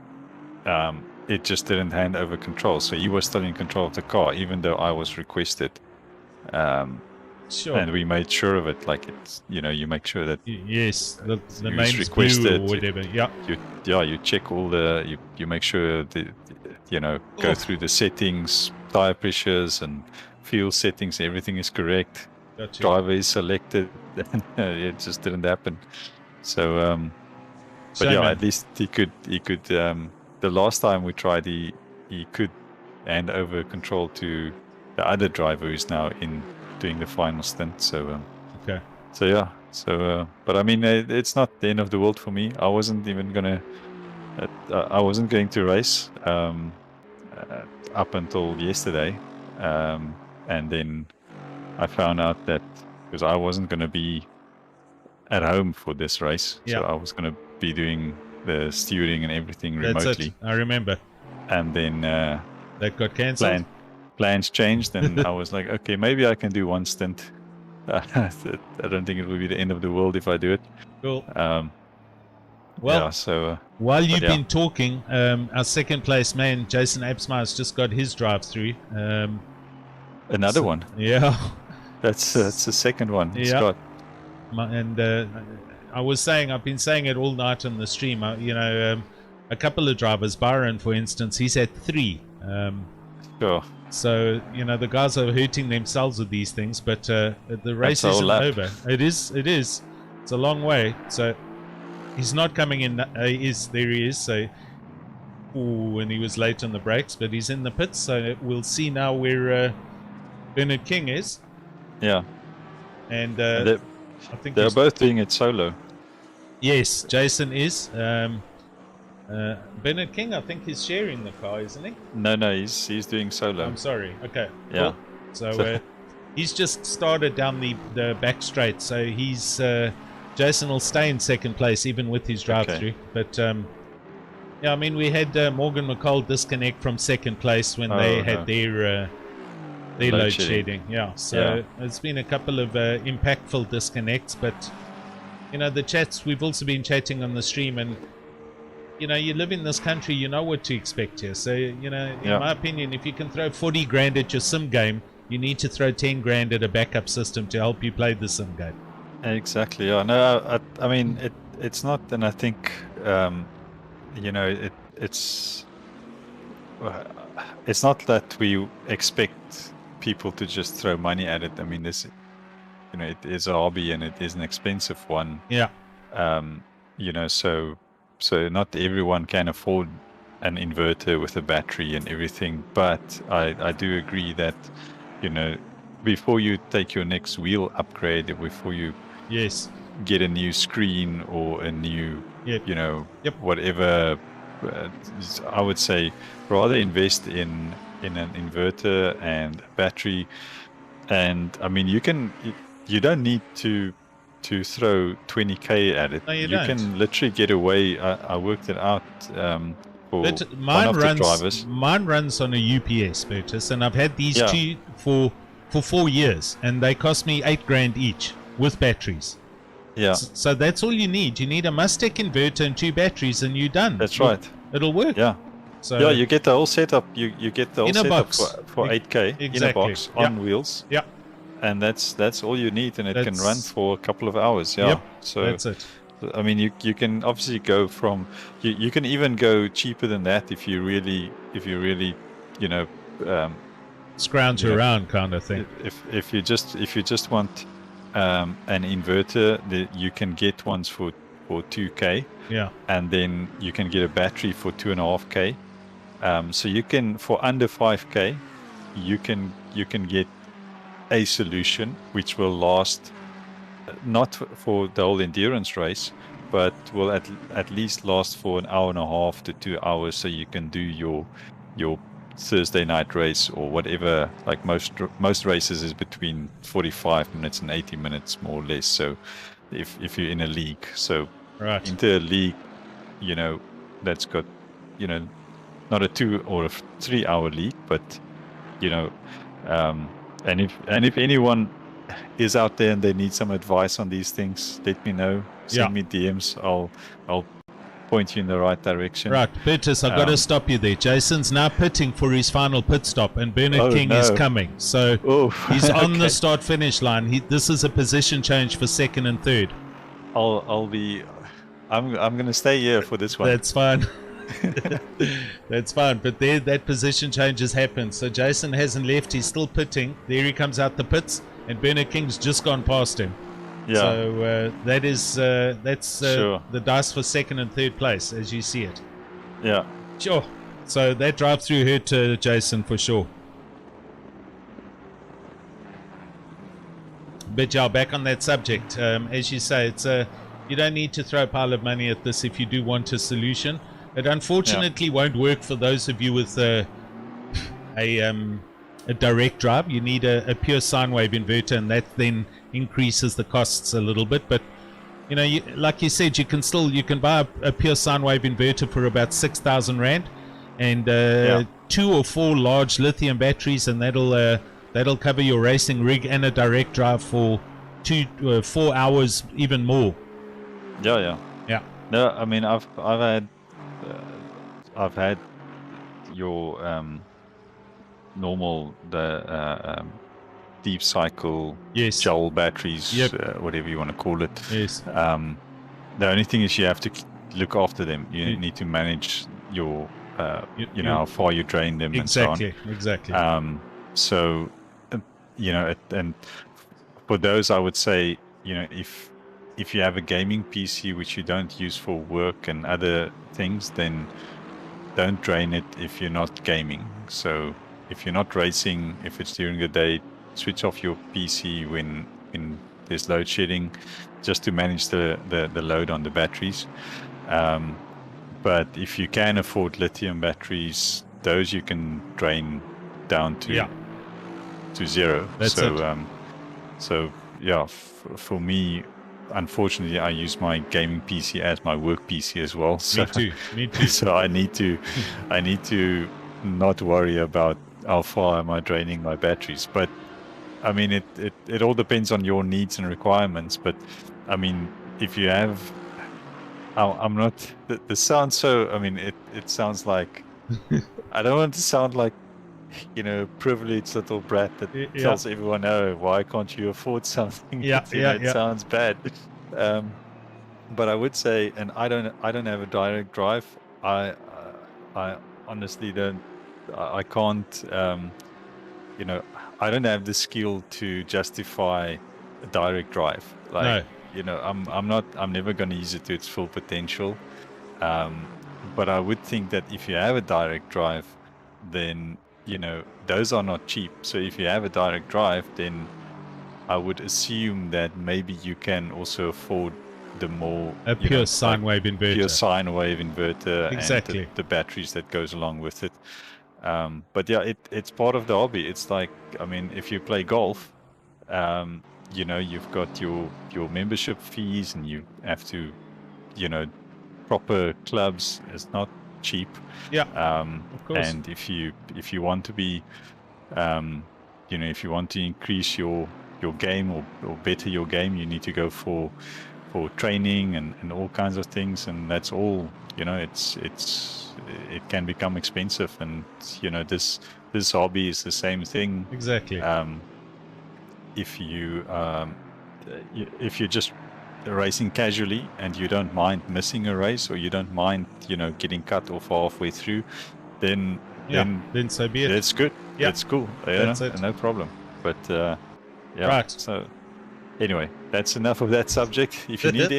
it just didn't hand over control. So he was still in control of the car, even though I was requested. Sure. And we made sure of it. Like it's, you make sure that the name's requested or whatever. Yeah. You check all you make sure go through the settings, tire pressures and fuel settings. Everything is correct. Gotcha. Driver is selected. It just didn't happen. So, but at least he could. The last time we tried, he could hand over control to the other driver who's now in doing the final stint. So okay. So but I mean, it's not the end of the world for me. I wasn't even gonna. I wasn't going to race up until yesterday, and then I found out that because I wasn't going to be at home for this race, so I was going to be doing the steering and everything remotely. That's it. I remember. And then that got cancelled. Plans changed, and I was like, okay, maybe I can do one stint. I don't think it will be the end of the world if I do it. Cool. Well, while you've been talking, our second place man, Jason Absmeyer's just got his drive through. Another one. Yeah. That's the second one he's got. And I've been saying it all night on the stream. A couple of drivers, Byron, for instance, he's had 3. Sure. So, the guys are hurting themselves with these things, but the race isn't over. It is. It's a long way. So, he's not coming in. There he is. So, and he was late on the brakes, but he's in the pits. So, we'll see now where Bernard King is. Yeah. And I think they're both doing it solo. Yes, Jason is. Bernard King, I think, is sharing the car, isn't he? No, he's doing solo. I'm sorry. Okay. Yeah. Cool. So he's just started down the back straight. So he's Jason will stay in second place even with his drive-through. Okay. But yeah, I mean, we had Morgan McCall disconnect from second place when they had their load shedding. Yeah. So it's been a couple of impactful disconnects, but you know, the chats, we've also been chatting on the stream, and you know, you live in this country, you know what to expect here. So, you know, in my opinion, if you can throw 40 grand at your sim game, you need to throw 10 grand at a backup system to help you play the sim game. Exactly. Yeah. No, I mean, it's not, and I think, you know, it's not that we expect people to just throw money at it. I mean, this, you know, it is a hobby and it is an expensive one. Yeah. You know, so not everyone can afford an inverter with a battery and everything, but I do agree that, you know, before you take your next wheel upgrade, before you get a new screen or a new, you know, whatever, I would say rather invest in an inverter and battery. And I mean, you don't need to throw 20k at it. No, you don't. Can literally get away. I worked it out for one of the drivers. Mine runs on a UPS, Bertus, and I've had these two for 4 years, and they cost me 8 grand each with batteries. Yeah. So that's all you need. You need a Mustang inverter and 2 batteries, and you're done. That's right. It'll work. Yeah. So yeah, you get the whole setup. You get the whole setup for 8k in a box on wheels. Yeah. And that's all you need, and it can run for a couple of hours. Yeah. Yep, so that's it. I mean, you can obviously go from you can even go cheaper than that if you really you know scrounge around kind of thing. If you just want an inverter, you can get ones for 2k. Yeah. And then you can get a battery for 2.5k. So you can, for under 5k, you can get a solution which will last not for the whole endurance race, but will at least last for an hour and a half to 2 hours, so you can do your Thursday night race or whatever. Like most races is between 45 minutes and 80 minutes, more or less. So if you're in a league, so into a league, you know, that's got, you know, not a 2 or a 3 hour league, but you know, and if anyone is out there and they need some advice on these things, let me know. Send me DMs. I'll point you in the right direction. Right, Bertus, I've got to stop you there. Jason's now pitting for his final pit stop, and Bernard King is coming. So he's on the start-finish line. This is a position change for second and third. I'm going to stay here for this one. That's fine. That's fine, but that position change has happened. So Jason hasn't left. He's still pitting. There he comes out the pits, and Bernard King's just gone past him. Yeah. So that's the dice for second and third place, as you see it. Yeah. Sure. So that drive-through hurt Jason for sure. But yeah, back on that subject, as you say, it's you don't need to throw a pile of money at this if you do want a solution. It unfortunately won't work for those of you with a direct drive. You need a pure sine wave inverter, and that then increases the costs a little bit. But you know, like you said, you can buy a pure sine wave inverter for about 6,000 rand, and 2 or 4 large lithium batteries, and that'll cover your racing rig and a direct drive for 4 hours, even more. Yeah. No, I mean, I've had your normal deep cycle gel batteries, whatever you want to call it. Yes. The only thing is you have to look after them. You need to manage your you know, how far you drain them and so on. Exactly. So you know, and for those, I would say, you know, if you have a gaming PC which you don't use for work and other things, then don't drain it if you're not gaming. So if you're not racing, if it's during the day, switch off your PC when there's load shedding, just to manage the load on the batteries. But if you can afford lithium batteries, those you can drain down to zero. That's it. So yeah, for me, unfortunately, I use my gaming PC as my work PC as well. So, Me too. So I need to not worry about how far am I draining my batteries. But I mean, it all depends on your needs and requirements. But I mean, if you have, I'm not. This sounds so. I mean, it sounds like I don't want to sound like, privileged little brat that tells everyone, "Oh, why can't you afford something?" It sounds bad. But I would say, and I don't have a direct drive. I honestly don't. I can't. I don't have the skill to justify a direct drive. Like, no. I'm never going to use it to its full potential. But I would think that if you have a direct drive, then those are not cheap. So if you have a direct drive, then I would assume that maybe you can also afford the more pure sine wave inverter. Pure sine wave inverter, exactly, and the batteries that goes along with it. But yeah, it's part of the hobby. It's like, I mean, if you play golf, you've got your membership fees, and you have to, proper clubs is not cheap. Yeah. Of course. And if you want to be, if you want to increase your game or better your game, you need to go for training and all kinds of things, and that's all. It can become expensive, and this hobby is the same thing. Exactly. If you're just racing casually and you don't mind missing a race, or you don't mind getting cut off halfway through, then so be it. That's good. Yeah. That's cool. That's it. No problem. But yeah. Right. So anyway, that's enough of that subject. If you need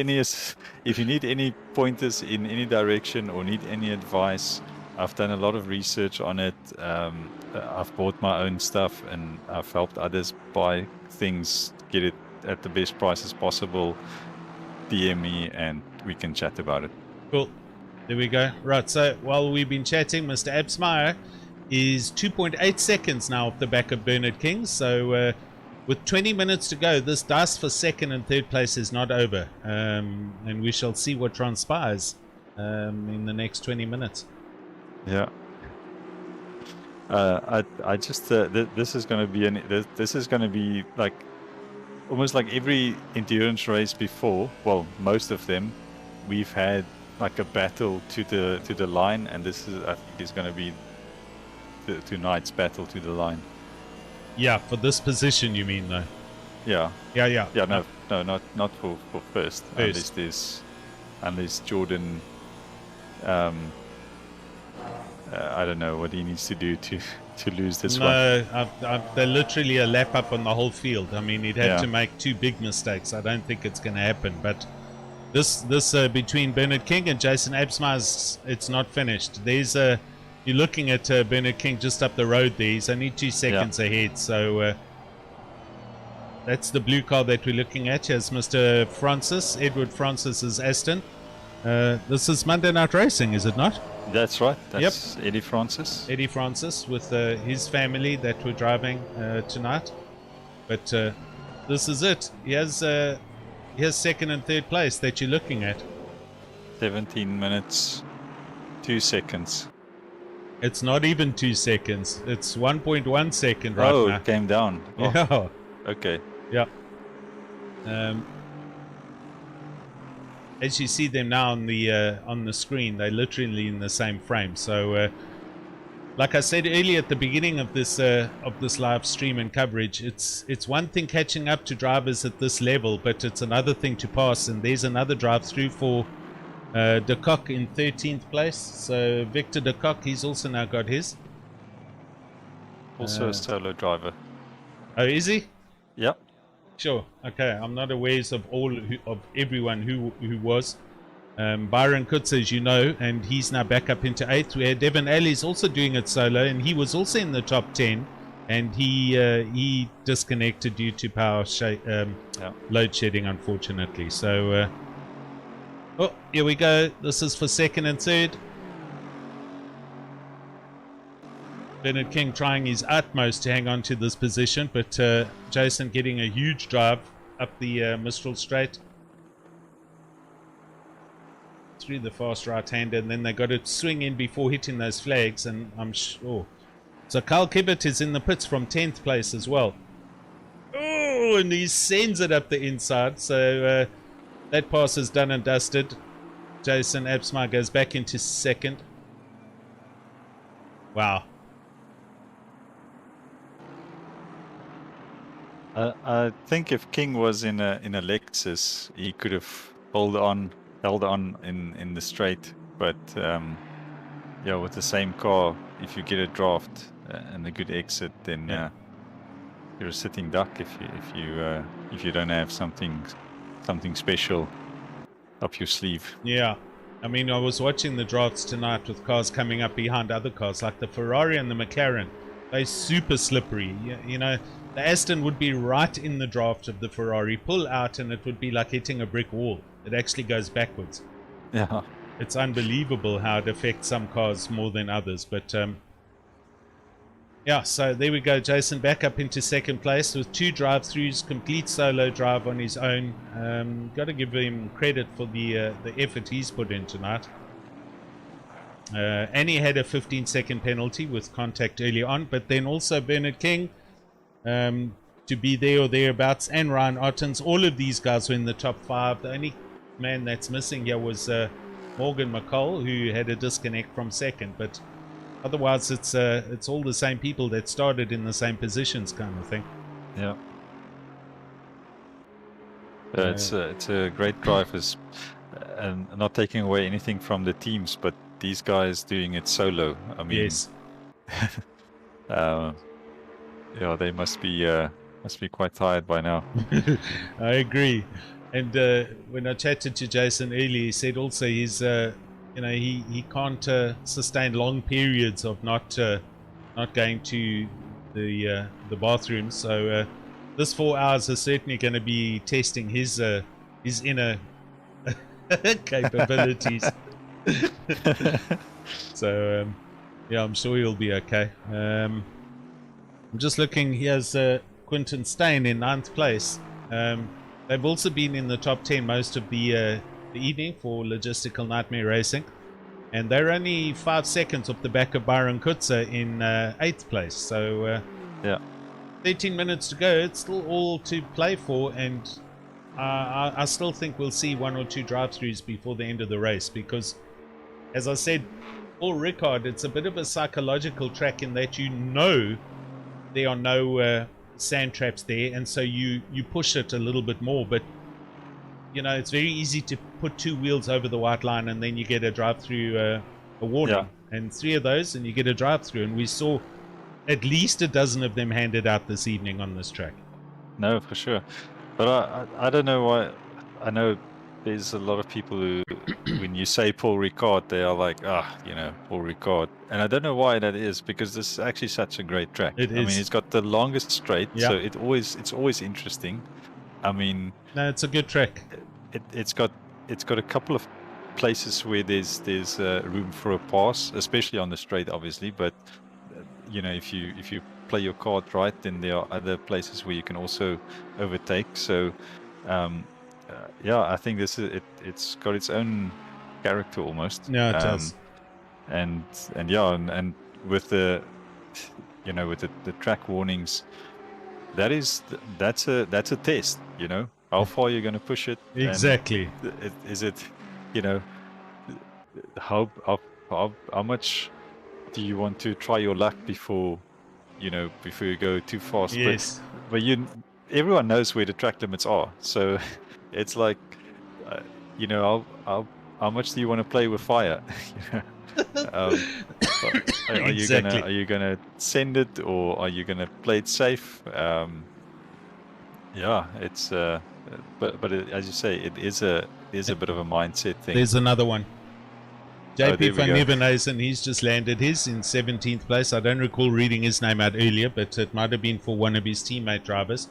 any pointers in any direction, or need any advice, I've done a lot of research on it. I've bought my own stuff, and I've helped others buy things, get it at the best prices possible. DM me and we can chat about it. Cool. There we go. Right, so while we've been chatting, Mr. Absmeyer is 2.8 seconds now off the back of Bernard King. So with 20 minutes to go, this dice for second and third place is not over. And we shall see what transpires in the next 20 minutes. Yeah. I just this is going to be like almost like every endurance race before. Well, most of them, we've had like a battle to the line, and this I think is going to be tonight's battle to the line. Yeah, for this position, you mean, though? Yeah. Yeah. No, not for first. Unless Jordan. I don't know what he needs to do to lose this one. No, they're literally a lap up on the whole field. I mean, he'd have to make two big mistakes. I don't think it's going to happen. But this between Bernard King and Jason Absmeyer, it's not finished. You're looking at Bernard King just up the road there. He's only 2 seconds ahead. So that's the blue car that we're looking at. Here's Mr. Francis, Edward Francis's Aston. This is Monday Night Racing, is it not? That's right. That's Eddie Francis. Eddie Francis with his family that we're driving tonight. But this is it. He has second and third place that you're looking at. 17 minutes, 2 seconds. It's not even 2 seconds. It's 1.1 second right now. Oh, it came down. Oh. Yeah. Okay. Yeah. As you see them now on the screen, they're literally in the same frame. So, like I said earlier at the beginning of this live stream and coverage, it's one thing catching up to drivers at this level, but it's another thing to pass. And there's another drive through for De Kock in 13th place. So Victor De Kock, he's also now got his. Also a solo driver. Oh, is he? Yep. Sure. Okay. I'm not aware of everyone who was. Byron Kutz, as you know, and he's now back up into 8th. Where Devin Alley's also doing it solo, and he was also in the top 10, and he disconnected due to power load shedding, unfortunately. So Oh, here we go. This is for second and third. Bernard King trying his utmost to hang on to this position, but Jason getting a huge drive up the Mistral Straight. Through the fast right-hander, and then they got to swing in before hitting those flags, and I'm sure. So Carl Kibbert is in the pits from 10th place as well. Oh, and he sends it up the inside, so that pass is done and dusted. Jason Absmar goes back into second. Wow. I think if King was in a Lexus, he could have held on in the straight. But yeah, with the same car, if you get a draft and a good exit, then you're a sitting duck if you don't have something special up your sleeve. Yeah. I mean, I was watching the drafts tonight with cars coming up behind other cars like the Ferrari and the McLaren. They're super slippery. You know, the Aston would be right in the draft of the Ferrari, pull out, and it would be like hitting a brick wall. It actually goes backwards. Yeah. It's unbelievable how it affects some cars more than others. But yeah, so there we go. Jason back up into second place with 2 drive-throughs, complete solo drive on his own. Got to give him credit for the effort he's put in tonight. And he had a 15-second penalty with contact early on, but then also Bernard King to be there or thereabouts, and Ryan Ottens. All of these guys were in the top 5. The only man that's missing here was Morgan McCall, who had a disconnect from second, but otherwise it's all the same people that started in the same positions, kind of thing. Yeah. It's a great drive, and not taking away anything from the teams, but these guys doing it solo. I mean, yes. Yeah, they must be quite tired by now. I agree. And when I chatted to Jason earlier, he said also he's he can't sustain long periods of not going to the bathroom. So this 4 hours is certainly going to be testing his inner capabilities. So yeah, I'm sure he'll be okay. I'm just looking. Here's Quinton Stein in 9th place. They've also been in the top 10 most of the evening for Logistical Nightmare Racing, and they're only 5 seconds off the back of Byron Kutzer in 8th place. So yeah, 13 minutes to go. It's still all to play for, and I still think we'll see 1 or 2 drive-throughs before the end of the race, because, as I said, for Ricard, it's a bit of a psychological track in that there are no sand traps there, and so you push it a little bit more. But it's very easy to put 2 wheels over the white line, and then you get a drive-through, a warning, and 3 of those, and you get a drive-through. And we saw at least a dozen of them handed out this evening on this track. No, for sure. But I don't know why. I know there's a lot of people who, when you say Paul Ricard, they are like, Paul Ricard. And I don't know why that is, because this is actually such a great track. It is. I mean, it's got the longest straight, Yeah. so it's always interesting. I mean, No, it's a good track. It's got a couple of places where there's room for a pass, especially on the straight, obviously. But if you play your card right, then there are other places where you can also overtake. So yeah, I think it's got its own character almost. Yeah, it does. And with the with the track warnings, that's a test. How far you're going to push it. Exactly. Is it how much do you want to try your luck before you go too fast? Yes. But everyone knows where the track limits are, so it's like how much do you want to play with fire? Exactly. Are you gonna send it, or are you gonna play it safe? Yeah, it's but as you say, it is a bit of a mindset thing. There's another one. JP van go. Nieuwenhuizen, he's just landed his in 17th place. I don't recall reading his name out earlier, but it might have been for one of his teammate drivers.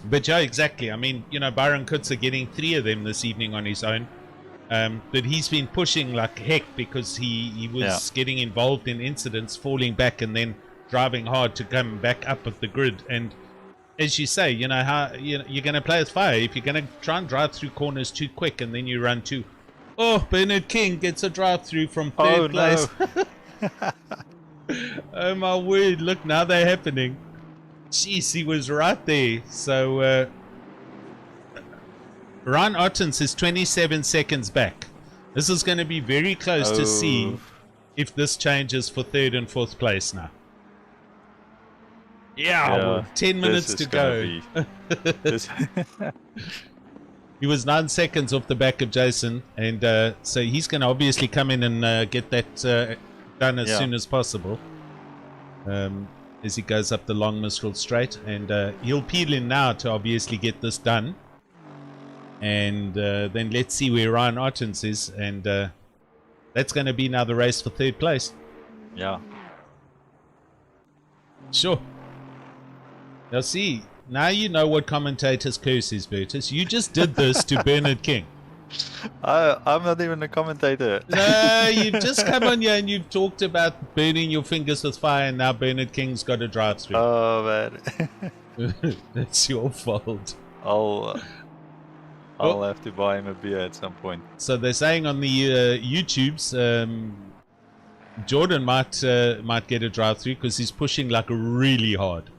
But yeah, exactly. I mean, Byron Kutzer getting 3 of them this evening on his own. But he's been pushing like heck because he was getting involved in incidents, falling back and then driving hard to come back up at the grid. And as you say, how you're going to play with fire. If you're going to try and drive through corners too quick and then you run too... Oh, Bernard King gets a drive through from 3rd place. No. Oh my word, look, now they're happening. Jeez, he was right there. So Ryan Ottens is 27 seconds back. This is going to be very close to see if this changes for 3rd and 4th place now. Yeah, 10 minutes to go. He was 9 seconds off the back of Jason, and so he's going to obviously come in and get that done as soon as possible. As he goes up the long Mistral straight, and he'll peel in now to obviously get this done. And then let's see where Ryan Ottens is, and that's going to be now the race for 3rd place. Yeah. Sure. Now see, now you know what commentator's curse is, Bertus. You just did this to Bernard King. I'm not even a commentator. No, you've just come on here and you've talked about burning your fingers with fire, and now Bernard King's got to drive through. Oh man. That's your fault. I'll have to buy him a beer at some point. So they're saying on the YouTubes, Jordan might get a drive through because he's pushing like really hard.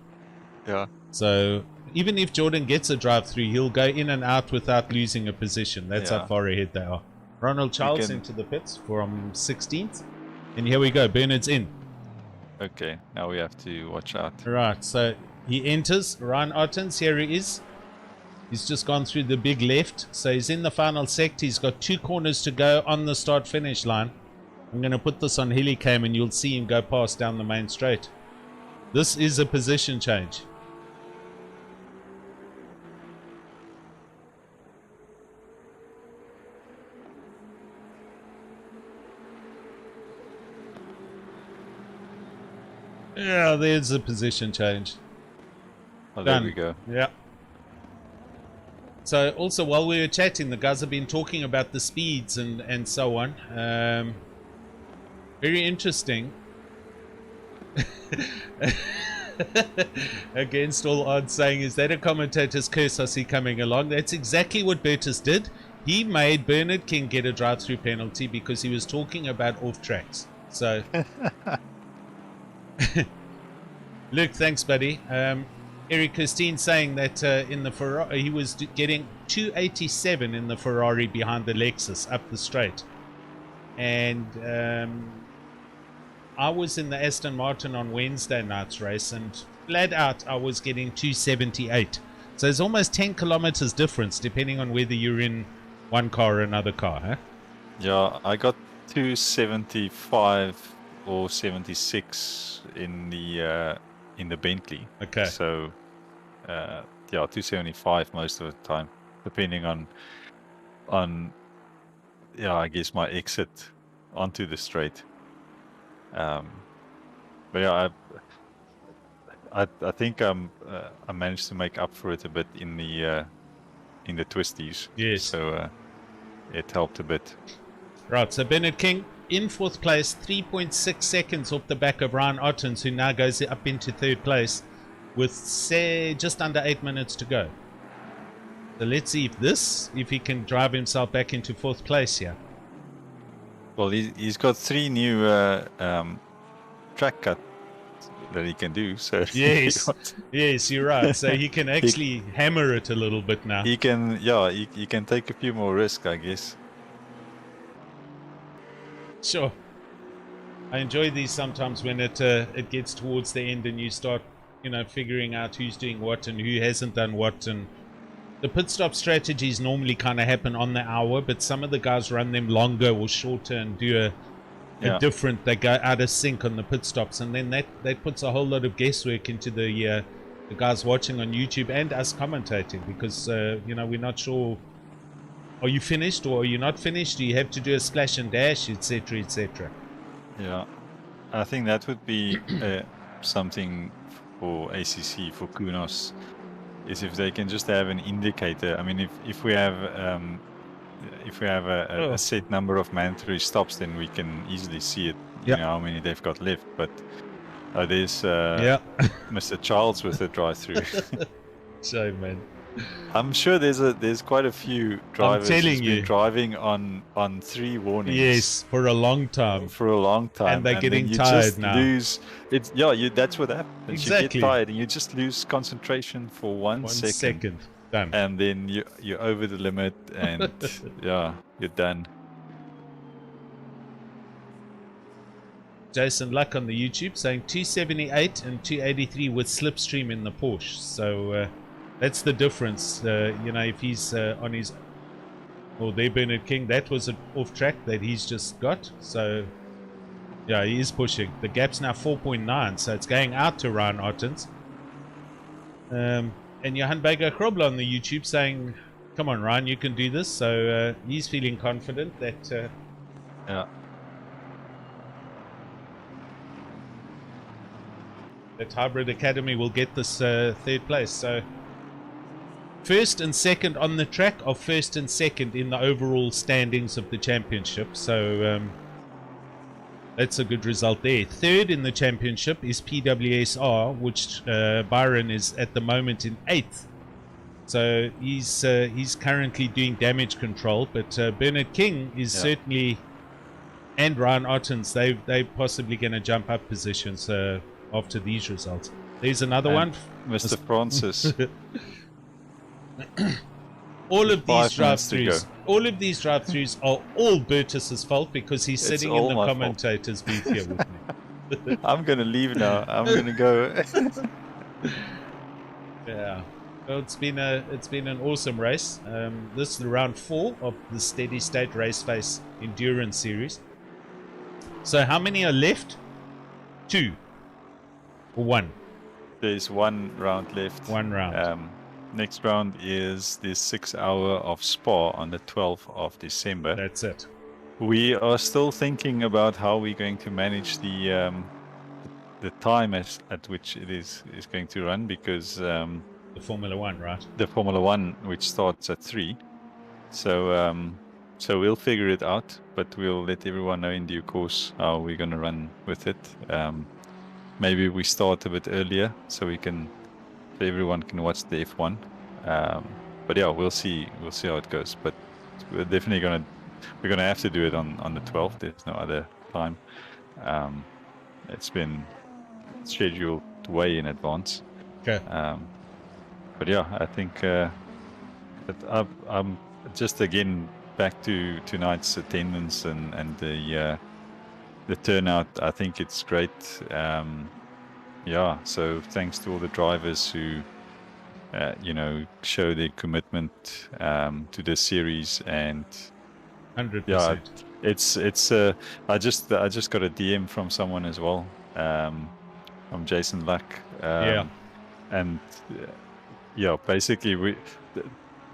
Yeah. So even if Jordan gets a drive through, he'll go in and out without losing a position. That's how far ahead they are. Ronald Charles into the pits from 16th, and here we go. Bernard's in. Okay, now we have to watch out. Right, so he enters. Ryan Ottens, here he is. He's just gone through the big left, so he's in the final sector. He's got 2 corners to go on the start-finish line. I'm going to put this on Helicam, and you'll see him go past down the main straight. This is a position change. Yeah, there's a position change. Oh, there we go. Yeah. So also while we were chatting, the guys have been talking about the speeds and so on. Very interesting. Against all odds, saying, is that a commentator's curse I see coming along? That's exactly what Bertus did. He made Bernard King get a drive-through penalty because he was talking about off tracks. So Luke, thanks buddy. Eric Christine saying that in the Ferrari he was getting 287 in the Ferrari behind the Lexus up the straight, and I was in the Aston Martin on Wednesday night's race, and flat out I was getting 278. So there's almost 10 kilometers difference depending on whether you're in one car or another car, huh? Yeah, I got 275 or 76 in the Bentley. Okay. So yeah, 275 most of the time, depending on yeah, I guess my exit onto the straight. But yeah, I think I managed to make up for it a bit in the twisties. Yes. So it helped a bit. Right. So Bernard King in 4th place, 3.6 seconds off the back of Ryan Ottens, who now goes up into 3rd place with just under 8 minutes to go. So let's see if he can drive himself back into 4th place here. Well, he's got 3 new track cuts that he can do. So yes, yes, you're right. So he can actually hammer it a little bit now. He can, yeah, he can take a few more risks, I guess. Sure. I enjoy these sometimes when it gets towards the end and you start, figuring out who's doing what and who hasn't done what. And the pit stop strategies normally kind of happen on the hour, but some of the guys run them longer or shorter and do a different. They go out of sync on the pit stops, and then that puts a whole lot of guesswork into the guys watching on YouTube and us commentating, because we're not sure. Are you finished or are you not finished? Do you have to do a splash and dash, etc., etc.? Yeah, I think that would be something for ACC, for Kunos, is if they can just have an indicator. I mean, if we have a set number of mandatory stops, then we can easily see it. You know how many they've got left. But there's Mr. Charles with the drive-through. So man, I'm sure there's quite a few drivers who's been you. driving on 3 warnings. Yes, for a long time. For a long time, and they're getting you tired just now. That's what happens. Exactly. You get tired and you just lose concentration for 1 second. Done. And then you're over the limit, and yeah, you're done. Jason Luck on the YouTube saying 278 and 283 with slipstream in the Porsche. So that's the difference. You know, if he's on his, or there Bernard King, that was an off track that he's just got. So yeah, he is pushing. The gap's now 4.9, so it's going out to Ryan Ottens. And Johan Baker Krobler on the YouTube saying, come on Ryan, you can do this. So he's feeling confident that that Hybrid Academy will get this 3rd place. So 1st and 2nd on the track are 1st and 2nd in the overall standings of the championship. So that's a good result there. 3rd in the championship is PWSR, which Byron is at the moment in 8th. So he's currently doing damage control, but Bernard King is certainly, and Ryan Ottens, they possibly going to jump up positions after these results. There's another one, Mr. Francis. all of these drive-throughs are all Bertus's fault because he's sitting in the commentator's booth here with me. I'm gonna leave now. I'm gonna go. Yeah. Well, it's been an awesome race. This is the round 4 of the Steady State Raceface Endurance Series. So how many are left? 2 or 1? There's 1 round left. 1 round. Next round is the 6 hour of Spa on the 12th of December. That's it. We are still thinking about how we're going to manage the time at which it is going to run, because the Formula 1, right? The Formula 1, which starts at 3. So we'll figure it out, but we'll let everyone know in due course how we're going to run with it. Maybe we start a bit earlier so everyone can watch the F1. But yeah, we'll see how it goes. But we're definitely gonna have to do it on the 12th. There's no other time. It's been scheduled way in advance. Okay. But yeah, I think that I'm just again back to tonight's attendance and the turnout. I think it's great. Yeah, so thanks to all the drivers who show their commitment to this series. And 100%. yeah, it's I just got a DM from someone as well, from Jason Luck. And yeah, basically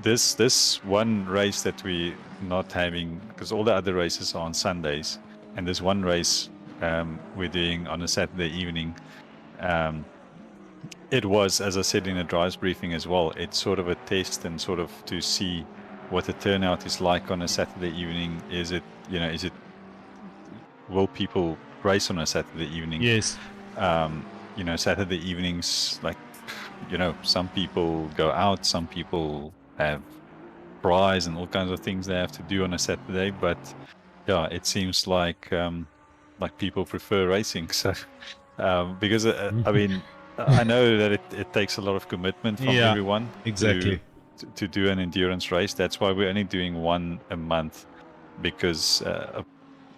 this one race that we're not having, because all the other races are on Sundays, and this one race we're doing on a Saturday evening. It was, as I said in a drives briefing as well, it's sort of a test and sort of to see what the turnout is like on a Saturday evening. Will people race on a Saturday evening? Yes. Saturday evenings, like, some people go out, some people have prize and all kinds of things they have to do on a Saturday, but yeah, it seems like people prefer racing. So because I mean, I know that it takes a lot of commitment from everyone to do an endurance race. That's why we're only doing 1 a month, because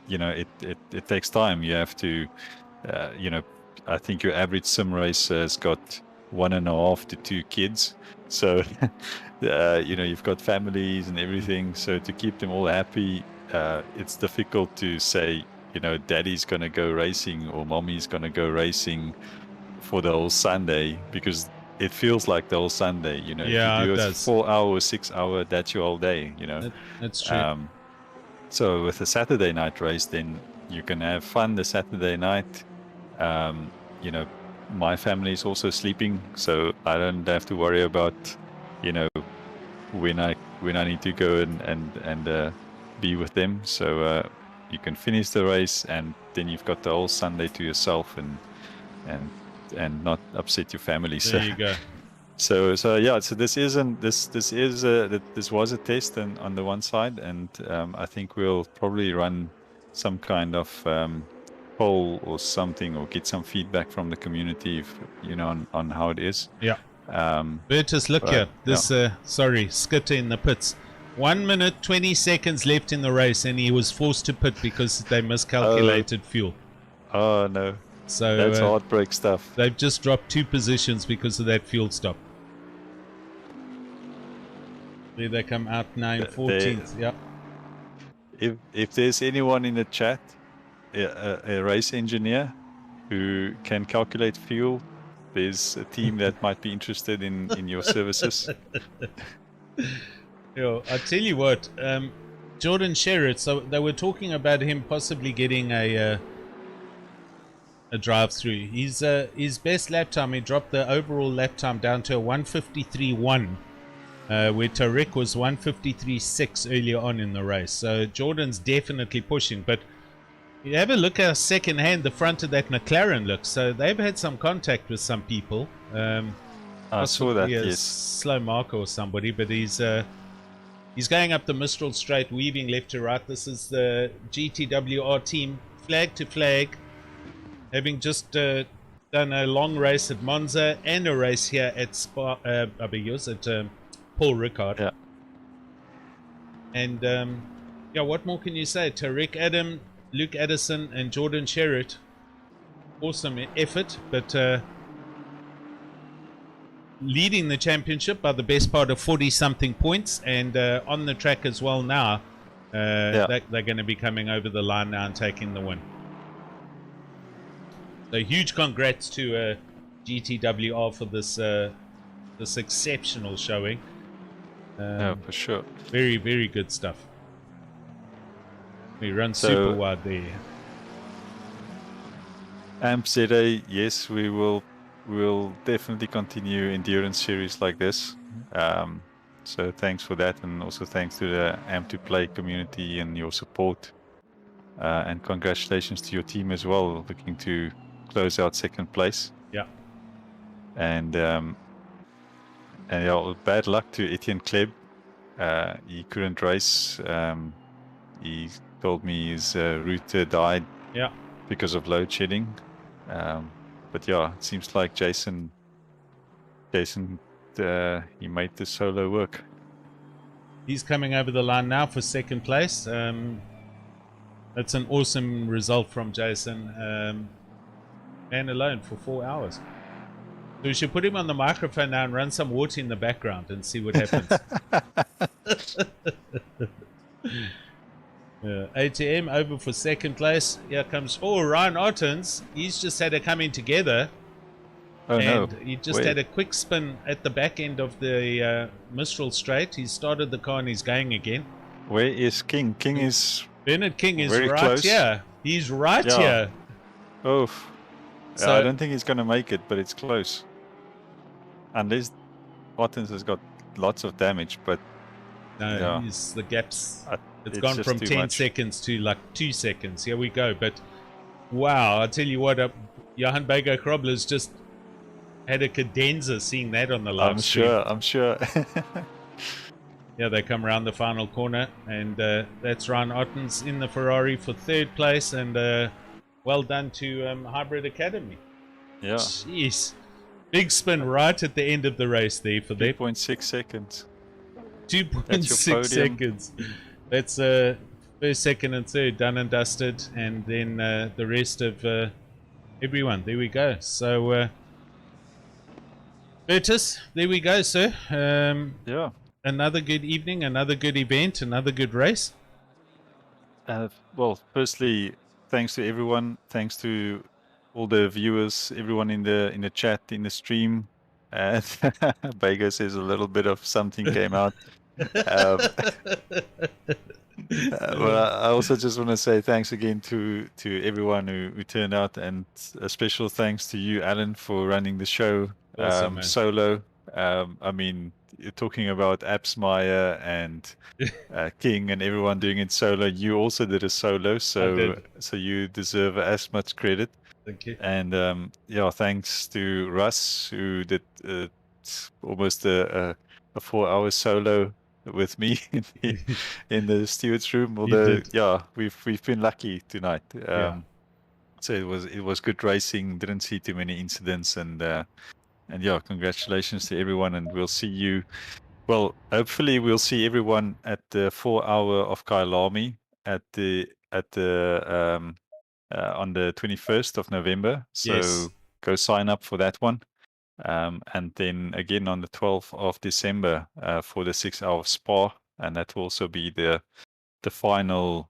it takes time. You have to I think your average sim racer has got 1.5 to 2 kids, so you've got families and everything, so to keep them all happy, it's difficult to say, daddy's gonna go racing or mommy's gonna go racing for the whole Sunday, because it feels like the whole Sunday. Yeah, if you do it a does. 4 hour, 6 hour, that's your whole day. That's true. So with a Saturday night race, then you can have fun the Saturday night. my family is also sleeping, so I don't have to worry about, you know, when I need to go and be with them. So you can finish the race, and then you've got the whole Sunday to yourself, and not upset your family. There you go. So yeah. So this was a test on the one side, and I think we'll probably run some kind of poll or something, or get some feedback from the community, if, you know, on how it is. Yeah. Bertus, look here. This sorry, Skitter in the pits. 1 minute 20 seconds left in the race, and he was forced to pit because they miscalculated fuel. Oh no. So that's heartbreak stuff. They've just dropped 2 positions because of that fuel stop. There they come out now in 14th. Yeah. If there's anyone in the chat, a race engineer who can calculate fuel, there's a team that might be interested in your services. Yo, I tell you what, Jordan Sherritt. So they were talking about him possibly getting a drive-through. His best lap time, he dropped the overall lap time down to a 1:53.1, where Tariq was 1:53.6 earlier on in the race. So Jordan's definitely pushing. But you have a look at second hand, the front of that McLaren looks. So they've had some contact with some people. I saw that. Yes, Yes. Slow Marco or somebody, but he's going up the Mistral Straight, weaving left to right. This is the GTWR team, flag to flag, having just done a long race at Monza and a race here at Spa, at Paul Ricard. Yeah. And yeah, what more can you say? Tariq Adam, Luke Addison, and Jordan Sherritt. Awesome effort, but leading the championship by the best part of 40-something points, and on the track as well now. They're going to be coming over the line now and taking the win. So huge congrats to GTWR for this exceptional showing. No, for sure. Very, very good stuff. We run super wide there. AmpZA, yes, we'll definitely continue endurance series like this. So thanks for that, and also thanks to the Amp2Play community and your support. And congratulations to your team as well, looking to close out second place. Yeah. And yeah, bad luck to Etienne Kleb. He couldn't race. He told me his router died. Yeah. Because of load shedding. But yeah, it seems like Jason, he made the solo work. He's coming over the line now for second place. That's an awesome result from Jason. Man alone for 4 hours. So we should put him on the microphone now and run some water in the background and see what happens. ATM over for second place. Here comes Ryan Ottens. He's just had a coming together. Oh no! He just had a quick spin at the back end of the Mistral Straight. He started the car and he's going again. Where is King? Bernard King is very right close. here. He's right here. Oh, So, I don't think he's going to make it, but it's close. Unless Ottens has got lots of damage, but no, the gaps. It's gone just from too 10 much. seconds to like 2 seconds. Here we go. But wow, I tell you what, Johan Bego Krobler's just had a cadenza seeing that on the live stream. I'm sure. Yeah, they come around the final corner, and that's Ryan Ottens in the Ferrari for third place, and well done to Hybrid Academy. Yeah. Jeez. Big spin right at the end of the race there for them. 2.6 seconds. 2.6 seconds. That's first, second, and third done and dusted, and then the rest of everyone. There we go. So, Bertus, there we go, sir. Yeah. Another good evening, another good event, another good race. Well, firstly, thanks to everyone. Thanks to all the viewers, everyone in the chat, in the stream. Bego says a little bit of something came out. Well, I also just want to say thanks again to everyone who turned out, and a special thanks to you, Alan, for running the show Awesome, man. solo. I mean, you're talking about Appsmeyer and King and everyone doing it solo. You also did a solo, so you deserve as much credit. Thank you. And yeah, thanks to Russ, who did almost a 4-hour solo with me in the stewards room. Although, yeah, we've been lucky tonight. So it was good racing. Didn't see too many incidents, and yeah, congratulations to everyone. And we'll see you. Well, hopefully we'll see everyone at the 4-hour of Kailami on the 21st of November. So go sign up for that one. And then again on the 12th of December for the 6-hour Spa, and that will also be the final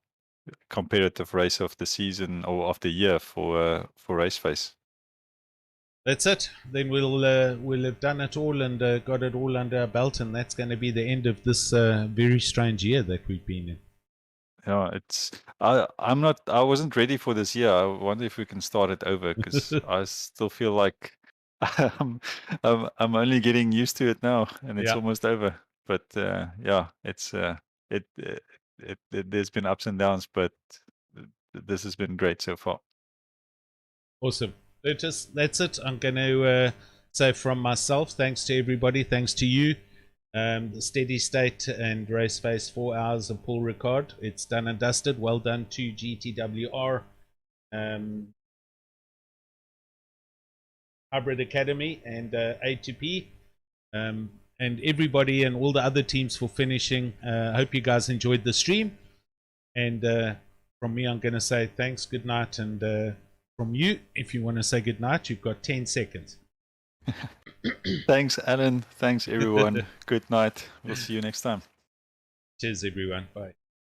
competitive race of the season or of the year for Raceface. That's it. Then we'll have done it all and got it all under our belt, and that's going to be the end of this very strange year that we've been in. Yeah, I wasn't ready for this year. I wonder if we can start it over, because I still feel like I'm only getting used to it now, and it's almost over. But yeah, it's there's been ups and downs, but this has been great so far. Awesome. That's it. I'm going to say from myself, thanks to everybody, thanks to you, the Steady State and Raceface 4 hours and Paul Ricard. It's done and dusted. Well done to GTWR, Hybrid Academy, and A2P, and everybody and all the other teams for finishing. I hope you guys enjoyed the stream. And from me, I'm going to say thanks, good night, and from you, if you want to say good night, you've got 10 seconds. Thanks, Alan. Thanks, everyone. Good night. We'll see you next time. Cheers, everyone. Bye.